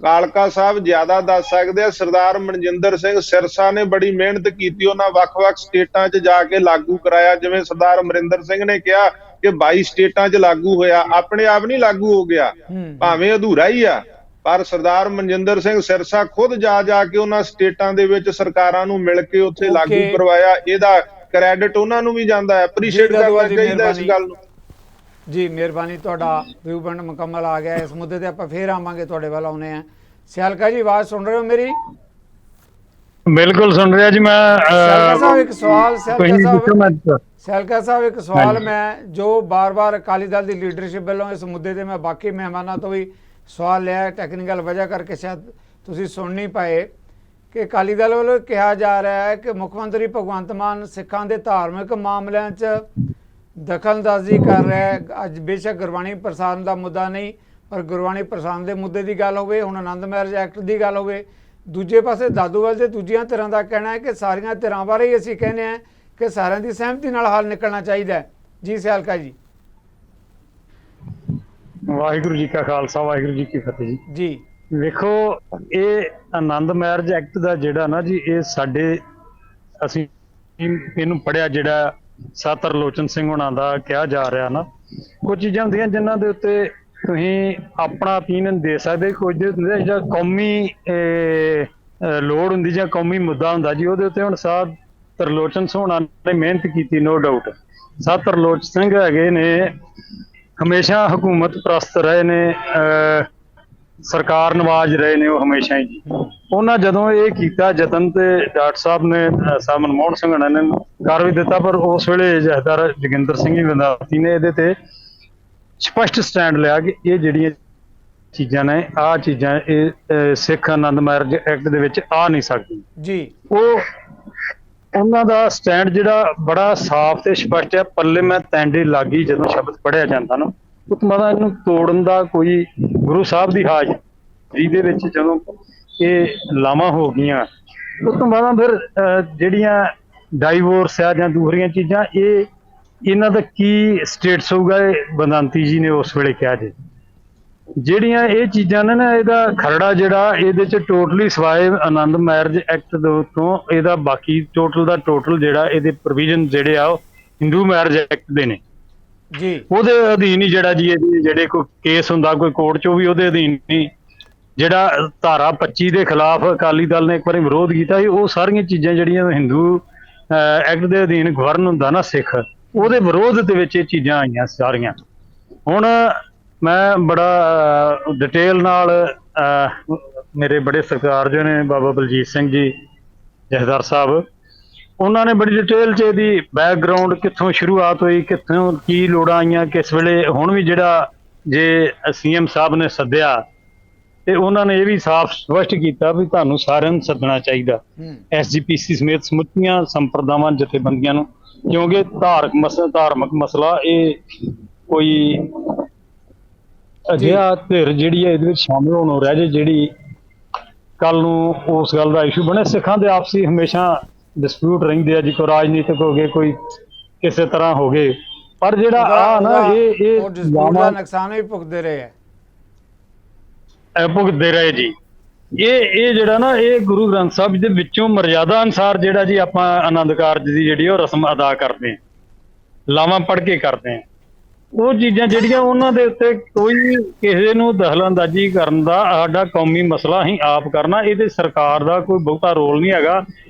ਕਾਲਕਾ ਸਾਹਿਬ ਜ਼ਿਆਦਾ ਦੱਸ ਸਕਦੇ ਆ। ਸਰਦਾਰ ਮਨਜਿੰਦਰ ਸਿੰਘ ਸਿਰਸਾ ਨੇ ਬੜੀ ਮਿਹਨਤ ਕੀਤੀ, ਉਹਨਾਂ ਵੱਖ-ਵੱਖ ਸਟੇਟਾਂ 'ਚ ਜਾ ਕੇ ਲਾਗੂ ਕਰਾਇਆ। ਜਿਵੇਂ ਸਰਦਾਰ ਅਮਰਿੰਦਰ ਸਿੰਘ ਨੇ ਕਿਹਾ ਕਿ 22 ਸਟੇਟਾਂ 'ਚ ਲਾਗੂ ਹੋਇਆ, ਆਪਣੇ ਆਪ ਨਹੀਂ ਲਾਗੂ ਹੋ ਗਿਆ, ਭਾਵੇਂ ਅਧੂਰਾ ਹੀ ਆ। ਪਰ ਸਰਦਾਰ ਮਨਜਿੰਦਰ ਸਿੰਘ ਸਿਰਸਾ ਖੁਦ ਜਾ ਕੇ ਉਹਨਾਂ ਸਟੇਟਾਂ ਦੇ ਵਿੱਚ ਸਰਕਾਰਾਂ ਨੂੰ ਮਿਲ ਕੇ ਉੱਥੇ ਲਾਗੂ ਕਰਵਾਇਆ। ਇਹਦਾ ਕ੍ਰੈਡਿਟ ਉਹਨਾਂ ਨੂੰ ਵੀ ਜਾਂਦਾ ਹੈ, ਐਪਰੀਸ਼ੀਏਟ ਕਰਨਾ ਚਾਹੀਦਾ ਇਸ ਗੱਲ ਨੂੰ। ਜੀ ਮਿਹਰਬਾਨੀ, ਤੁਹਾਡਾ ਵਿਊ ਪੁਆਇੰਟ ਮੁਕੰਮਲ ਆ ਗਿਆ। ਇਸ ਮੁੱਦੇ ਤੇ ਆਪਾਂ ਫੇਰ ਆਵਾਂਗੇ, ਤੁਹਾਡੇ ਵੱਲ ਆਉਨੇ ਆ। ਸਿਆਲਕਾ ਜੀ, ਆਵਾਜ਼ ਸੁਣ ਰਹੇ ਹੋ ਮੇਰੀ? ਬਿਲਕੁਲ ਸੁਣ ਰਿਹਾ ਜੀ ਮੈਂ। ਸੈਲਕਾ ਸਾਹਿਬ ਇੱਕ ਸਵਾਲ, ਸੈਲਕਾ ਸਾਹਿਬ ਇੱਕ ਸਵਾਲ ਹਾਂਜੀ। ਮੈਂ ਜੋ ਬਾਰ-ਬਾਰ ਅਕਾਲੀ ਦਲ ਦੀ ਲੀਡਰਸ਼ਿਪ ਵੱਲੋਂ ਇਸ ਮੁੱਦੇ ਤੇ ਮੈਂ ਬਾਕੀ ਮਹਿਮਾਨਾਂ ਤੋਂ ਵੀ ਸਵਾਲ ਲਿਆ, ਟੈਕਨੀਕਲ ਵਜ੍ਹਾ ਕਰਕੇ ਸ਼ਾਇਦ ਤੁਸੀਂ ਸੁਣ ਨਹੀਂ ਪਾਏ, ਕਿ ਅਕਾਲੀ ਦਲ ਵੱਲੋਂ ਕਿਹਾ ਜਾ ਰਿਹਾ ਹੈ ਕਿ ਮੁੱਖ ਮੰਤਰੀ ਭਗਵੰਤ ਮਾਨ ਸਿੱਖਾਂ ਦੇ ਧਾਰਮਿਕ ਮਾਮਲਿਆਂ 'ਚ ਦਖਲਅੰਦਾਜ਼ੀ ਕਰ ਰਿਹਾ ਹੈ। ਅੱਜ ਬੇਸ਼ੱਕ ਗੁਰਬਾਣੀ ਪ੍ਰਸਾਦਨ ਦਾ ਮੁੱਦਾ ਨਹੀਂ, ਪਰ ਗੁਰਬਾਣੀ ਪ੍ਰਸਾਦਨ ਦੇ ਮੁੱਦੇ ਦੀ ਗੱਲ ਹੋਵੇ, ਹੁਣ ਆਨੰਦ ਮੈਰਿਜ ਐਕਟ ਦੀ ਗੱਲ ਹੋਵੇ, ਦੂਜੇ ਪਾਸੇ ਦਾਦੂਵਾਲ ਦੇ ਦੂਜੀਆਂ ਧਿਰਾਂ ਦਾ ਕਹਿਣਾ ਹੈ ਕਿ ਸਾਰੀਆਂ ਧਿਰਾਂ ਬਾਰੇ ਹੀ ਅਸੀਂ ਕਹਿੰਦੇ ਹਾਂ ਕਿ ਸਾਰਿਆਂ ਦੀ ਸਹਿਮਤੀ ਨਾਲ ਹੱਲ ਨਿਕਲਣਾ ਚਾਹੀਦਾ ਹੈ। ਜੀ ਸਿਆਲਕਾ ਜੀ। ਵਾਹਿਗੁਰੂ ਜੀ ਕਾ ਖਾਲਸਾ, ਵਾਹਿਗੁਰੂ ਜੀ ਕੀ ਫਤਿਹ ਜੀ। ਜੀ ਵੇਖੋ, ਇਹ ਆਨੰਦ ਮੈਰਿਜ ਐਕਟ ਦਾ ਜਿਹੜਾ ਨਾ ਜੀ, ਇਹ ਸਾਡੇ ਅਸੀਂ ਇਹਨੂੰ ਪੜਿਆ, ਜਿਹੜਾ ਸਰ ਤਰਲੋਚਨ ਸਿੰਘ ਹੋਣਾ ਦਾ ਕਿਹਾ ਜਾ ਰਿਹਾ ਨਾ, ਕੁਝ ਚੀਜ਼ਾਂ ਹੁੰਦੀਆਂ ਜਿਨ੍ਹਾਂ ਦੇ ਉੱਤੇ ਤੁਸੀਂ ਆਪਣਾ opinion ਦੇ ਸਕਦੇ, ਕੁਝ ਜਿਹੜਾ ਕੌਮੀ ਲੋੜ ਹੁੰਦੀ ਜਾਂ ਕੌਮੀ ਮੁੱਦਾ ਹੁੰਦਾ ਜੀ, ਉਹਦੇ ਉੱਤੇ ਹੁਣ ਸਰ ਤਰਲੋਚਨ ਹੋਣਾ ਨੇ ਮਿਹਨਤ ਕੀਤੀ, no doubt. Sir Tarlochan Singh ਹੈਗੇ ਨੇ, ਹਮੇਸ਼ਾ ਹਕੂਮਤ ਪ੍ਰਸਤ ਰਹੇ ਨੇ, ਸਰਕਾਰ ਨਵਾਜ ਰਹੇ ਨੇ ਉਹ ਹਮੇਸ਼ਾ ਹੀ ਜੀ। ਉਹਨਾਂ ਜਦੋਂ ਇਹ ਕੀਤਾ ਯਤਨ, ਤੇ ਡਾਕਟਰ ਸਾਹਿਬ ਨੇ, ਸਾਹਿਬ ਮਨਮੋਹਨ ਸਿੰਘ ਹੋਣਾ ਨੇ ਕਰ ਵੀ ਦਿੱਤਾ, ਪਰ ਉਸ ਵੇਲੇ ਜਥੇਦਾਰ ਜੋਗਿੰਦਰ ਸਿੰਘ ਜੀ ਵਿਦਾਰਤੀ ਨੇ ਇਹਦੇ ਤੇ ਸਪਸ਼ਟ ਸਟੈਂਡ ਲਿਆ ਕਿ ਇਹ ਜਿਹੜੀਆਂ ਚੀਜ਼ਾਂ ਨੇ, ਆਹ ਚੀਜ਼ਾਂ ਇਹ ਸਿੱਖ ਆਨੰਦ ਮੈਰਿਜ ਐਕਟ ਦੇ ਵਿੱਚ ਆ ਨਹੀਂ ਸਕਦੀ ਜੀ। ਉਹਨਾਂ ਦਾ ਸਟੈਂਡ ਜਿਹੜਾ ਬੜਾ ਸਾਫ਼ ਤੇ ਸਪਸ਼ਟ ਹੈ। ਪੱਲੇ ਮੈਂ ਤੈਂਡੇ ਲਾਗੀ ਜਦੋਂ ਸ਼ਬਦ ਪੜ੍ਹਿਆ ਜਾਂਦਾ ਨਾ, ਉਸ ਤੋਂ ਬਾਅਦ ਇਹਨੂੰ ਤੋੜਨ ਦਾ ਕੋਈ, ਗੁਰੂ ਸਾਹਿਬ ਦੀ ਹਾਜ਼ਰੀ ਦੇ ਵਿੱਚ ਜਦੋਂ ਇਹ ਲਾਵਾਂ ਹੋ ਗਈਆਂ, ਉਸ ਤੋਂ ਬਾਅਦ ਫਿਰ ਜਿਹੜੀਆਂ ਡਾਈਵੋਰਸ ਆ ਜਾਂ ਦੂਸਰੀਆਂ ਚੀਜ਼ਾਂ, ਇਹਨਾਂ ਦਾ ਕੀ ਸਟੇਟਸ ਹੋਊਗਾ, ਇਹ ਬਦਾਂਤੀ ਜੀ ਨੇ ਉਸ ਵੇਲੇ ਕਿਹਾ ਜੀ। ਜਿਹੜੀਆਂ ਇਹ ਚੀਜ਼ਾਂ ਨੇ ਨਾ, ਇਹਦਾ ਖਰੜਾ ਜਿਹੜਾ ਇਹਦੇ ਚ ਟੋਟਲੀ ਸਿਵਾਏ ਆਨੰਦ ਮੈਰਿਜ ਐਕਟ ਦੇ ਤੋਂ, ਇਹਦਾ ਬਾਕੀ ਟੋਟਲ ਦਾ ਟੋਟਲ ਜਿਹੜਾ ਇਹਦੇ ਪ੍ਰੋਵੀਜ਼ਨ ਜਿਹੜੇ ਆ ਉਹ ਹਿੰਦੂ ਮੈਰਿਜ ਐਕਟ ਦੇ ਨੇ ਜੀ। ਉਹਦੇ ਅਧੀਨ ਹੀ ਜਿਹੜਾ ਜੀ ਇਹਦੇ ਜਿਹੜੇ ਕੋਈ ਕੇਸ ਹੁੰਦਾ ਕੋਈ ਕੋਰਟ ਚੋਂ ਵੀ ਉਹਦੇ ਅਧੀਨ ਹੀ, ਜਿਹੜਾ ਧਾਰਾ 25 ਦੇ ਖਿਲਾਫ ਅਕਾਲੀ ਦਲ ਨੇ ਇੱਕ ਵਾਰੀ ਵਿਰੋਧ ਕੀਤਾ ਸੀ, ਉਹ ਸਾਰੀਆਂ ਚੀਜ਼ਾਂ ਜਿਹੜੀਆਂ ਹਿੰਦੂ ਐਕਟ ਦੇ ਅਧੀਨ ਗਵਰਨ ਹੁੰਦਾ ਨਾ ਸਿੱਖ, ਉਹਦੇ ਵਿਰੋਧ ਦੇ ਵਿੱਚ ਇਹ ਚੀਜ਼ਾਂ ਆਈਆਂ ਸਾਰੀਆਂ। ਹੁਣ ਮੈਂ ਬੜਾ ਡਿਟੇਲ ਨਾਲ, ਮੇਰੇ ਬੜੇ ਸਤਿਕਾਰਯੋਗ ਨੇ ਬਾਬਾ ਬਲਜੀਤ ਸਿੰਘ ਜੀ ਜਥੇਦਾਰ ਸਾਹਿਬ, ਉਹਨਾਂ ਨੇ ਬੜੀ ਡਿਟੇਲ 'ਚ ਇਹਦੀ ਬੈਕਗਰਾਉਂਡ, ਕਿੱਥੋਂ ਸ਼ੁਰੂਆਤ ਹੋਈ, ਕਿੱਥੋਂ ਕੀ ਲੋੜਾਂ ਆਈਆਂ, ਕਿਸ ਵੇਲੇ, ਹੁਣ ਵੀ ਜਿਹੜਾ ਜੇ CM ਸਾਹਿਬ ਨੇ ਸੱਦਿਆ ਤੇ ਉਹਨਾਂ ਨੇ ਇਹ ਵੀ ਸਾਫ਼ ਸਪਸ਼ਟ ਕੀਤਾ ਵੀ ਤੁਹਾਨੂੰ ਸਾਰਿਆਂ ਨੂੰ ਸੱਦਣਾ ਚਾਹੀਦਾ, SGPC ਸਮੇਤ ਸਮੁੱਚੀਆਂ ਸੰਪਰਦਾਵਾਂ ਜਥੇਬੰਦੀਆਂ ਨੂੰ, ਕਿਉਂਕਿ ਧਾਰਮਿਕ ਮਸਲਾ ਇਹ ਕੋਈ ਅਜਿਹਾ ਧਿਰ ਜਿਹੜੀ ਹੈ ਇਹਦੇ ਵਿੱਚ ਸ਼ਾਮਿਲ ਹੋਣੋਂ ਰਹਿ ਜੇ, ਜਿਹੜੀ ਕੱਲ ਨੂੰ ਉਸ ਗੱਲ ਦਾ ਇਸ਼ੂ ਬਣੇ। ਸਿੱਖਾਂ ਦੇ ਆਪਸੀ ਹਮੇਸ਼ਾ ਡਿਸਪਿਊਟ ਰਹਿੰਦੇ ਆ ਜੀ, ਕੋਈ ਰਾਜਨੀਤਿਕ ਹੋ ਗਏ, ਕੋਈ ਕਿਸੇ ਤਰ੍ਹਾਂ ਹੋ ਗਏ, ਪਰ ਜਿਹੜਾ ਆ ਨਾ ਇਹ ਨੁਕਸਾਨ ਵੀ ਭੁਗਤਦੇ ਰਹੇ ਹੈ, ਭੁਗਤਦੇ ਰਹੇ ਜੀ। ਇਹ ਜਿਹੜਾ ਨਾ, ਇਹ ਗੁਰੂ ਗ੍ਰੰਥ ਸਾਹਿਬ ਦੇ ਵਿੱਚੋਂ ਮਰਜ਼ਾਦਾ ਅਨੁਸਾਰ ਜਿਹੜਾ ਜੀ ਆਪਾਂ ਆਨੰਦ ਕਾਰਜ ਦੀ ਜਿਹੜੀ ਉਹ ਰਸਮ ਅਦਾ ਕਰਦੇ ਹਾਂ, ਲਾਵਾਂ ਪੜ੍ਹ ਕੇ ਕਰਦੇ ਹਾਂ, ਉਹ ਚੀਜ਼ਾਂ ਜਿਹੜੀਆਂ ਉਹਨਾਂ ਦੇ ਉੱਤੇ ਕੋਈ ਕਿਸੇ ਨੂੰ ਦਖਲਅੰਦਾਜ਼ੀ ਕਰਨ ਦਾ, ਸਾਡਾ ਕੌਮੀ ਮਸਲਾ ਹੀ ਆਪ ਕਰਨਾ, ਇਹਦੇ ਸਰਕਾਰ ਦਾ ਕੋਈ ਬਹੁਤਾ ਰੋਲ ਨਹੀਂ ਹੈਗਾ।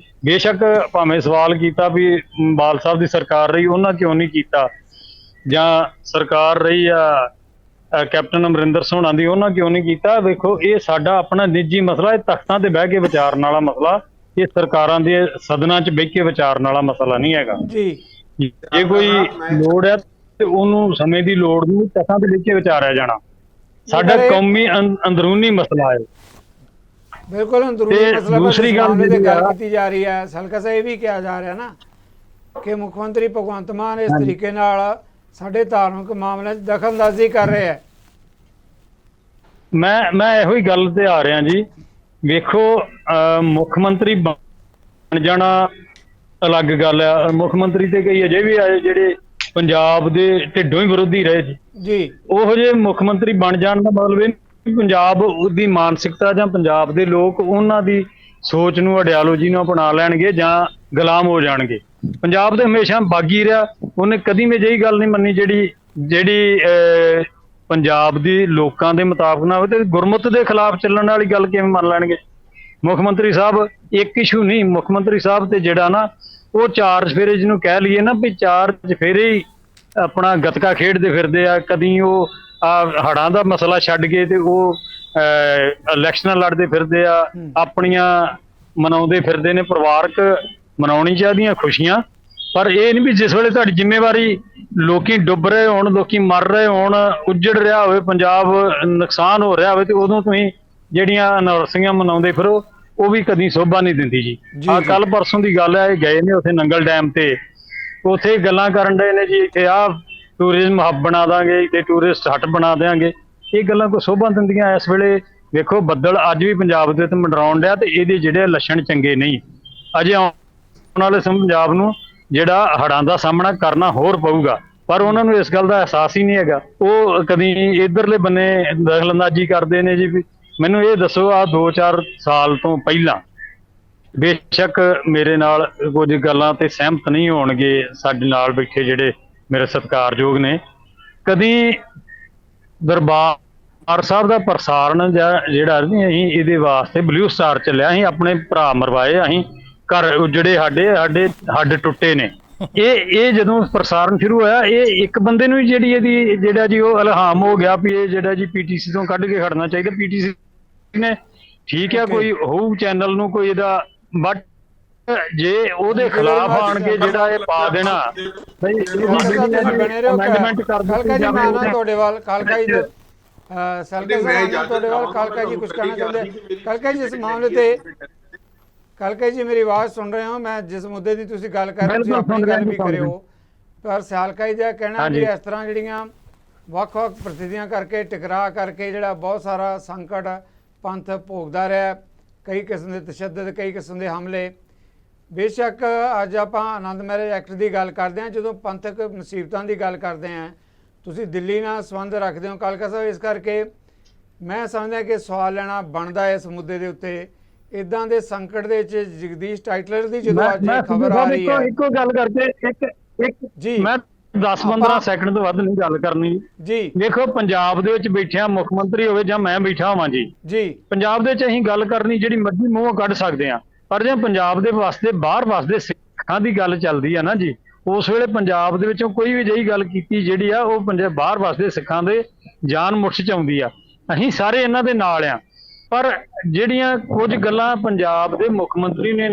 ਬੇਸ਼ੱਕ ਭਾਵੇਂ ਸਵਾਲ ਕੀਤਾ ਵੀ ਬਾਲ ਸਾਹਿਬ ਦੀ ਸਰਕਾਰ ਰਹੀ, ਉਹਨਾਂ ਕਿਉਂ ਨਹੀਂ ਕੀਤਾ, ਜਾਂ ਸਰਕਾਰ ਰਹੀ ਆ ਕੈਪਟਨ ਅਮਰਿੰਦਰ ਸੋਹਣਾ ਦੀ, ਉਹਨਾਂ ਕਿਉਂ ਨਹੀਂ ਕੀਤਾ। ਵੇਖੋ, ਇਹ ਸਾਡਾ ਆਪਣਾ ਨਿੱਜੀ ਮਸਲਾ, ਇਹ ਤਖਤਾਂ ਤੇ ਬਹਿ ਕੇ ਵਿਚਾਰਨ ਵਾਲਾ ਮਸਲਾ, ਇਹ ਸਰਕਾਰਾਂ ਦੇ ਸਦਨਾਂ 'ਚ ਬਹਿ ਕੇ ਵਿਚਾਰਨ ਵਾਲਾ ਮਸਲਾ ਨਹੀਂ ਹੈਗਾ ਜੀ। ਜੇ ਕੋਈ ਲੋੜ ਹੈ ਤੇ ਉਹਨੂੰ ਸਮੇਂ ਦੀ ਲੋੜ ਨੂੰ ਤਖਤਾਂ ਤੇ ਬਹਿ ਕੇ ਵਿਚਾਰਿਆ ਜਾਣਾ, ਸਾਡਾ ਕੌਮੀ ਅੰਦਰੂਨੀ ਮਸਲਾ ਹੈ। ਬਿਲਕੁਲ ਅੰਦਰੂਨੀ ਮਸਲਾ। ਦੂਸਰੀ ਗੱਲ ਕੀਤੀ ਜਾ ਰਹੀ ਹੈ ਸਲਕਾ ਸਾਹਿਬ, ਇਹ ਵੀ ਕਿਹਾ ਜਾ ਰਿਹਾ ਨਾ ਕਿ ਮੁੱਖ ਮੰਤਰੀ ਭਗਵੰਤ ਮਾਨ ਇਸ ਤਰੀਕੇ ਨਾਲ ਸਾਡੇ ਧਾਰਮਿਕ ਮਾਮਲਿਆਂ 'ਚ ਦਖਲਅੰਦਾਜ਼ੀ ਕਰ ਰਿਹਾ ਹੈ। ਮੈਂ ਇਹੋ ਹੀ ਗੱਲ ਤੇ ਆ ਰਿਹਾ ਜੀ। ਵੇਖੋ, ਮੁੱਖ ਮੰਤਰੀ ਬਣ ਜਾਣਾ ਅਲੱਗ ਗੱਲ ਆ, ਮੁੱਖ ਮੰਤਰੀ ਤੇ ਕਈ ਅਜੇ ਵੀ ਆਏ ਜਿਹੜੇ ਪੰਜਾਬ ਦੇ ਢਿੱਡੋਂ ਹੀ ਵਿਰੋਧੀ ਰਹੇ ਜੀ। ਉਹੋ ਜਿਹੇ ਮੁੱਖ ਮੰਤਰੀ ਬਣ ਜਾਣ ਦਾ ਮਤਲਬ ਇਹ ਪੰਜਾਬ ਦੀ ਮਾਨਸਿਕਤਾ ਜਾਂ ਪੰਜਾਬ ਦੇ ਲੋਕ ਉਹਨਾਂ ਦੀ ਸੋਚ ਨੂੰ, ਆਈਡੀਓਲੋਜੀ ਨੂੰ ਅਪਣਾ ਲੈਣਗੇ ਜਾਂ ਗੁਲਾਮ ਹੋ ਜਾਣਗੇ। ਪੰਜਾਬ ਦੇ ਹਮੇਸ਼ਾ ਬਾਗੀ ਰਿਹਾ, ਉਹਨੇ ਕਦੀ ਵੀ ਅਜਿਹੀ ਗੱਲ ਨਹੀਂ ਮੰਨੀ ਜਿਹੜੀ ਪੰਜਾਬ ਦੀ ਲੋਕਾਂ ਦੇ ਮੁਤਾਬਕ ਨਾ ਹੋਵੇ, ਤੇ ਗੁਰਮੁੱਤ ਦੇ ਖਿਲਾਫ ਚੱਲਣ ਵਾਲੀ ਗੱਲ ਕਿਵੇਂ ਮੰਨ ਲੈਣਗੇ। ਮੁੱਖ ਮੰਤਰੀ ਸਾਹਿਬ ਇੱਕ ਇਸ਼ੂ ਨਹੀਂ, ਮੁੱਖ ਮੰਤਰੀ ਸਾਹਿਬ ਤੇ ਜਿਹੜਾ ਨਾ ਉਹ ਚਾਰ ਚਫੇਰੇ, ਜਿਹਨੂੰ ਕਹਿ ਲਈਏ ਨਾ ਵੀ ਚਾਰ ਚਫੇਰੇ ਹੀ ਆਪਣਾ ਗੱਤਕਾ ਖੇਡਦੇ ਫਿਰਦੇ ਆ। ਕਦੀ ਉਹ ਹੜ੍ਹਾਂ ਦਾ ਮਸਲਾ ਛੱਡ ਕੇ ਤੇ ਉਹ ਇਲੈਕਸ਼ਨਾਂ ਲੜਦੇ ਫਿਰਦੇ ਆ, ਆਪਣੀਆਂ ਮਨਾਉਂਦੇ ਫਿਰਦੇ ਨੇ, ਪਰਿਵਾਰਕ ਮਨਾਉਣੀ ਚਾਹੀਦੀਆਂ ਖੁਸ਼ੀਆਂ, ਪਰ ਇਹ ਨਹੀਂ ਵੀ ਜਿਸ ਵੇਲੇ ਤੁਹਾਡੀ ਜ਼ਿੰਮੇਵਾਰੀ ਲੋਕੀ ਡੁੱਬ ਰਹੇ ਹੋਣ, ਲੋਕੀ ਮਰ ਰਹੇ ਹੋਣ, ਉੱਜੜ ਰਿਹਾ ਹੋਵੇ ਪੰਜਾਬ, ਨੁਕਸਾਨ ਹੋ ਰਿਹਾ ਹੋਵੇ, ਤੇ ਉਦੋਂ ਤੁਸੀਂ ਜਿਹੜੀਆਂ ਐਨਵਰਸਰੀਆਂ ਮਨਾਉਂਦੇ ਫਿਰੋ, ਉਹ ਵੀ ਕਦੀ ਸੋਭਾ ਨਹੀਂ ਦਿੰਦੀ ਜੀ। ਆ ਕੱਲ ਪਰਸੋਂ ਦੀ ਗੱਲ ਹੈ, ਗਏ ਨੇ ਉੱਥੇ ਨੰਗਲ ਡੈਮ ਤੇ, ਉੱਥੇ ਗੱਲਾਂ ਕਰਨ ਡਏ ਨੇ ਜੀ ਇੱਥੇ ਆਹ ਟੂਰਿਜ਼ਮ ਹੱਬ ਬਣਾ ਦਾਂਗੇ, ਇੱਥੇ ਟੂਰਿਸਟ ਹੱਟ ਬਣਾ ਦਿਆਂਗੇ। ਇਹ ਗੱਲਾਂ ਕੋਈ ਸੋਭਾ ਦਿੰਦੀਆਂ? ਇਸ ਵੇਲੇ ਵੇਖੋ ਬੱਦਲ ਅੱਜ ਵੀ ਪੰਜਾਬ ਦੇ ਉੱਤੇ ਮੰਡਰਾਉਣ ਡਿਆ, ਤੇ ਇਹਦੇ ਜਿਹੜੇ ਲੱਛਣ ਚੰਗੇ ਨਹੀਂ। ਅਜੇ ਆਉਣ ਵਾਲੇ ਸਮੇਂ ਪੰਜਾਬ ਨੂੰ ਜਿਹੜਾ ਹੜ੍ਹਾਂ ਦਾ ਸਾਹਮਣਾ ਕਰਨਾ ਹੋਰ ਪਊਗਾ, ਪਰ ਉਹਨਾਂ ਨੂੰ ਇਸ ਗੱਲ ਦਾ ਅਹਿਸਾਸ ਹੀ ਨਹੀਂ ਹੈਗਾ। ਉਹ ਕਦੀ ਇਧਰਲੇ ਬੰਨੇ ਦਖਲਅੰਦਾਜ਼ੀ ਕਰਦੇ ਨੇ ਜੀ। ਮੈਨੂੰ ਇਹ ਦੱਸੋ, ਆਹ 2-4 ਸਾਲ ਤੋਂ ਪਹਿਲਾਂ, ਬੇਸ਼ੱਕ ਮੇਰੇ ਨਾਲ ਕੁਝ ਗੱਲਾਂ ਤੇ ਸਹਿਮਤ ਨਹੀਂ ਹੋਣਗੇ ਸਾਡੇ ਨਾਲ ਬੈਠੇ ਜਿਹੜੇ ਮੇਰੇ ਸਤਿਕਾਰਯੋਗ ਨੇ, ਕਦੀ ਦਰਬਾਰ ਸਾਹਿਬ ਦਾ ਪ੍ਰਸਾਰਣ ਜਿਹੜਾ ਨਹੀਂ, ਅਸੀਂ ਇਹਦੇ ਵਾਸਤੇ ਬਲੂ ਸਟਾਰ ਚੱਲਿਆ, ਅਸੀਂ ਆਪਣੇ ਭਰਾ ਮਰਵਾਏ, ਅਸੀਂ ਘਰ ਜਿਹੜੇ ਸਾਡੇ ਹੱਡ ਟੁੱਟੇ ਨੇ। ਇਹ ਜਦੋਂ ਪ੍ਰਸਾਰਣ ਸ਼ੁਰੂ ਹੋਇਆ, ਇਹ ਇੱਕ ਬੰਦੇ ਨੂੰ ਹੀ ਜਿਹੜੀ ਇਹਦੀ ਜਿਹੜਾ ਜੀ ਉਹ ਇਲਹਾਮ ਹੋ ਗਿਆ ਵੀ ਇਹ ਜਿਹੜਾ ਜੀ ਪੀਟੀਸੀ ਤੋਂ ਕੱਢ ਕੇ ਖੜਨਾ ਚਾਹੀਦਾ। ਪੀਟੀਸੀ ਨੇ ਠੀਕ ਹੈ, ਕੋਈ ਹੋਊ ਚੈਨਲ ਨੂੰ ਕੋਈ ਇਹਦਾ, ਬਟ ਜੇ ਉਹਦੇ ਖਿਲਾਫ ਆਣ ਕੇ ਜਿਹੜਾ ਇਹ ਪਾ ਦੇਣਾ ਅਮੈਂਡਮੈਂਟ ਕਰ ਦਿੱਤੀ ਜਾਵੇ। ਤੁਹਾਡੇ ਵੱਲ ਕਾਲਕਾ ਜੀ ਤੁਹਾਡੇ ਵੱਲ ਕਾਲਕਾ ਜੀ ਕੁਝ ਕਹਿਣਾ ਚਾਹੁੰਦੇ? ਕਾਲਕਾ ਜੀ, ਇਸ ਮਾਮਲੇ ਤੇ ਕਾਲਕਾ ਜੀ ਮੇਰੀ ਆਵਾਜ਼ ਸੁਣ ਰਹੇ ਹੋ? ਮੈਂ ਜਿਸ ਮੁੱਦੇ ਦੀ ਤੁਸੀਂ ਗੱਲ ਕਰ ਰਹੇ ਹੋ ਆਪਣੀ ਗੱਲ ਵੀ ਕਰਿਓ, ਪਰ ਸਿਆਲਕਾ ਜੀ ਦਾ ਕਹਿਣਾ ਵੀ ਇਸ ਤਰ੍ਹਾਂ ਜਿਹੜੀਆਂ ਵੱਖ-ਵੱਖ ਪ੍ਰਸਥਿਤੀਆਂ ਕਰਕੇ ਟਕਰਾਅ ਕਰਕੇ ਜਿਹੜਾ ਬਹੁਤ ਸਾਰਾ ਸੰਕਟ ਪੰਥ ਭੋਗਦਾ ਰਿਹਾ, ਕਈ ਕਿਸਮ ਦੇ ਤਸ਼ੱਦਦ, ਕਈ ਕਿਸਮ ਦੇ ਹਮਲੇ। ਬੇਸ਼ੱਕ ਅੱਜ ਆਪਾਂ ਆਨੰਦ ਮੈਰਿਜ ਐਕਟ ਦੀ ਗੱਲ ਕਰਦੇ ਹਾਂ, ਜਦੋਂ ਪੰਥਕ ਮੁਸੀਬਤਾਂ ਦੀ ਗੱਲ ਕਰਦੇ ਹਾਂ, ਤੁਸੀਂ ਦਿੱਲੀ ਨਾਲ ਸੰਬੰਧ ਰੱਖਦੇ ਹੋ ਕਾਲਕਾ ਸਾਹਿਬ, ਇਸ ਕਰਕੇ ਮੈਂ ਸਮਝਦਾ ਕਿ ਸਵਾਲ ਲੈਣਾ ਬਣਦਾ ਇਸ ਮੁੱਦੇ ਦੇ ਉੱਤੇ। ਇਦਾਂ ਦੇ ਸੰਕਟ ਦੇ ਵਿੱਚ ਜਗਦੀਸ਼ ਟਾਈਟਲਰ ਦੀ ਜਦੋਂ ਅੱਜ ਖਬਰ ਆ ਰਹੀ ਹੈ, ਇੱਕੋ ਗੱਲ ਕਰਕੇ ਇੱਕ ਜੀ ਮੈਂ 10-15 ਸੈਕਿੰਡ ਤੋਂ ਵੱਧ ਨਹੀਂ ਗੱਲ ਕਰਨੀ ਜੀ। ਦੇਖੋ, ਪੰਜਾਬ ਦੇ ਵਿੱਚ ਬੈਠਿਆ ਮੁੱਖ ਮੰਤਰੀ ਹੋਵੇ ਜਾਂ ਮੈਂ ਬੈਠਾ ਹੋਵਾਂ ਜੀ, ਪੰਜਾਬ ਦੇ ਵਿੱਚ ਅਸੀਂ ਗੱਲ ਕਰਨੀ ਜਿਹੜੀ ਮਰਜ਼ੀ ਮੂੰਹੋਂ ਕੱਢ ਸਕਦੇ ਹਾਂ, ਪਰ ਜੇ ਪੰਜਾਬ ਦੇ ਵਾਸਤੇ ਬਾਹਰ ਵਾਸਤੇ ਸਿੱਖਾਂ ਦੀ ਗੱਲ ਚੱਲਦੀ ਆ ਨਾ ਜੀ, ਉਸ ਵੇਲੇ ਪੰਜਾਬ ਦੇ ਵਿੱਚੋਂ ਕੋਈ ਵੀ ਜਿਹੀ ਗੱਲ ਕੀਤੀ ਜਿਹੜੀ ਆ ਉਹ ਬਾਹਰ ਵਾਸਤੇ ਸਿੱਖਾਂ ਦੇ ਜਾਨ ਮੁੱਠ ਚ ਆਉਂਦੀ ਆ। ਅਸੀਂ ਸਾਰੇ ਇਹਨਾਂ ਦੇ ਨਾਲ ਆ, ਪਰ ਜਿਹੜੀਆਂ ਕੁਝ ਗੱਲਾਂ ਪੰਜਾਬ ਦੇ ਮੁੱਖ ਮੰਤਰੀ ਨੇ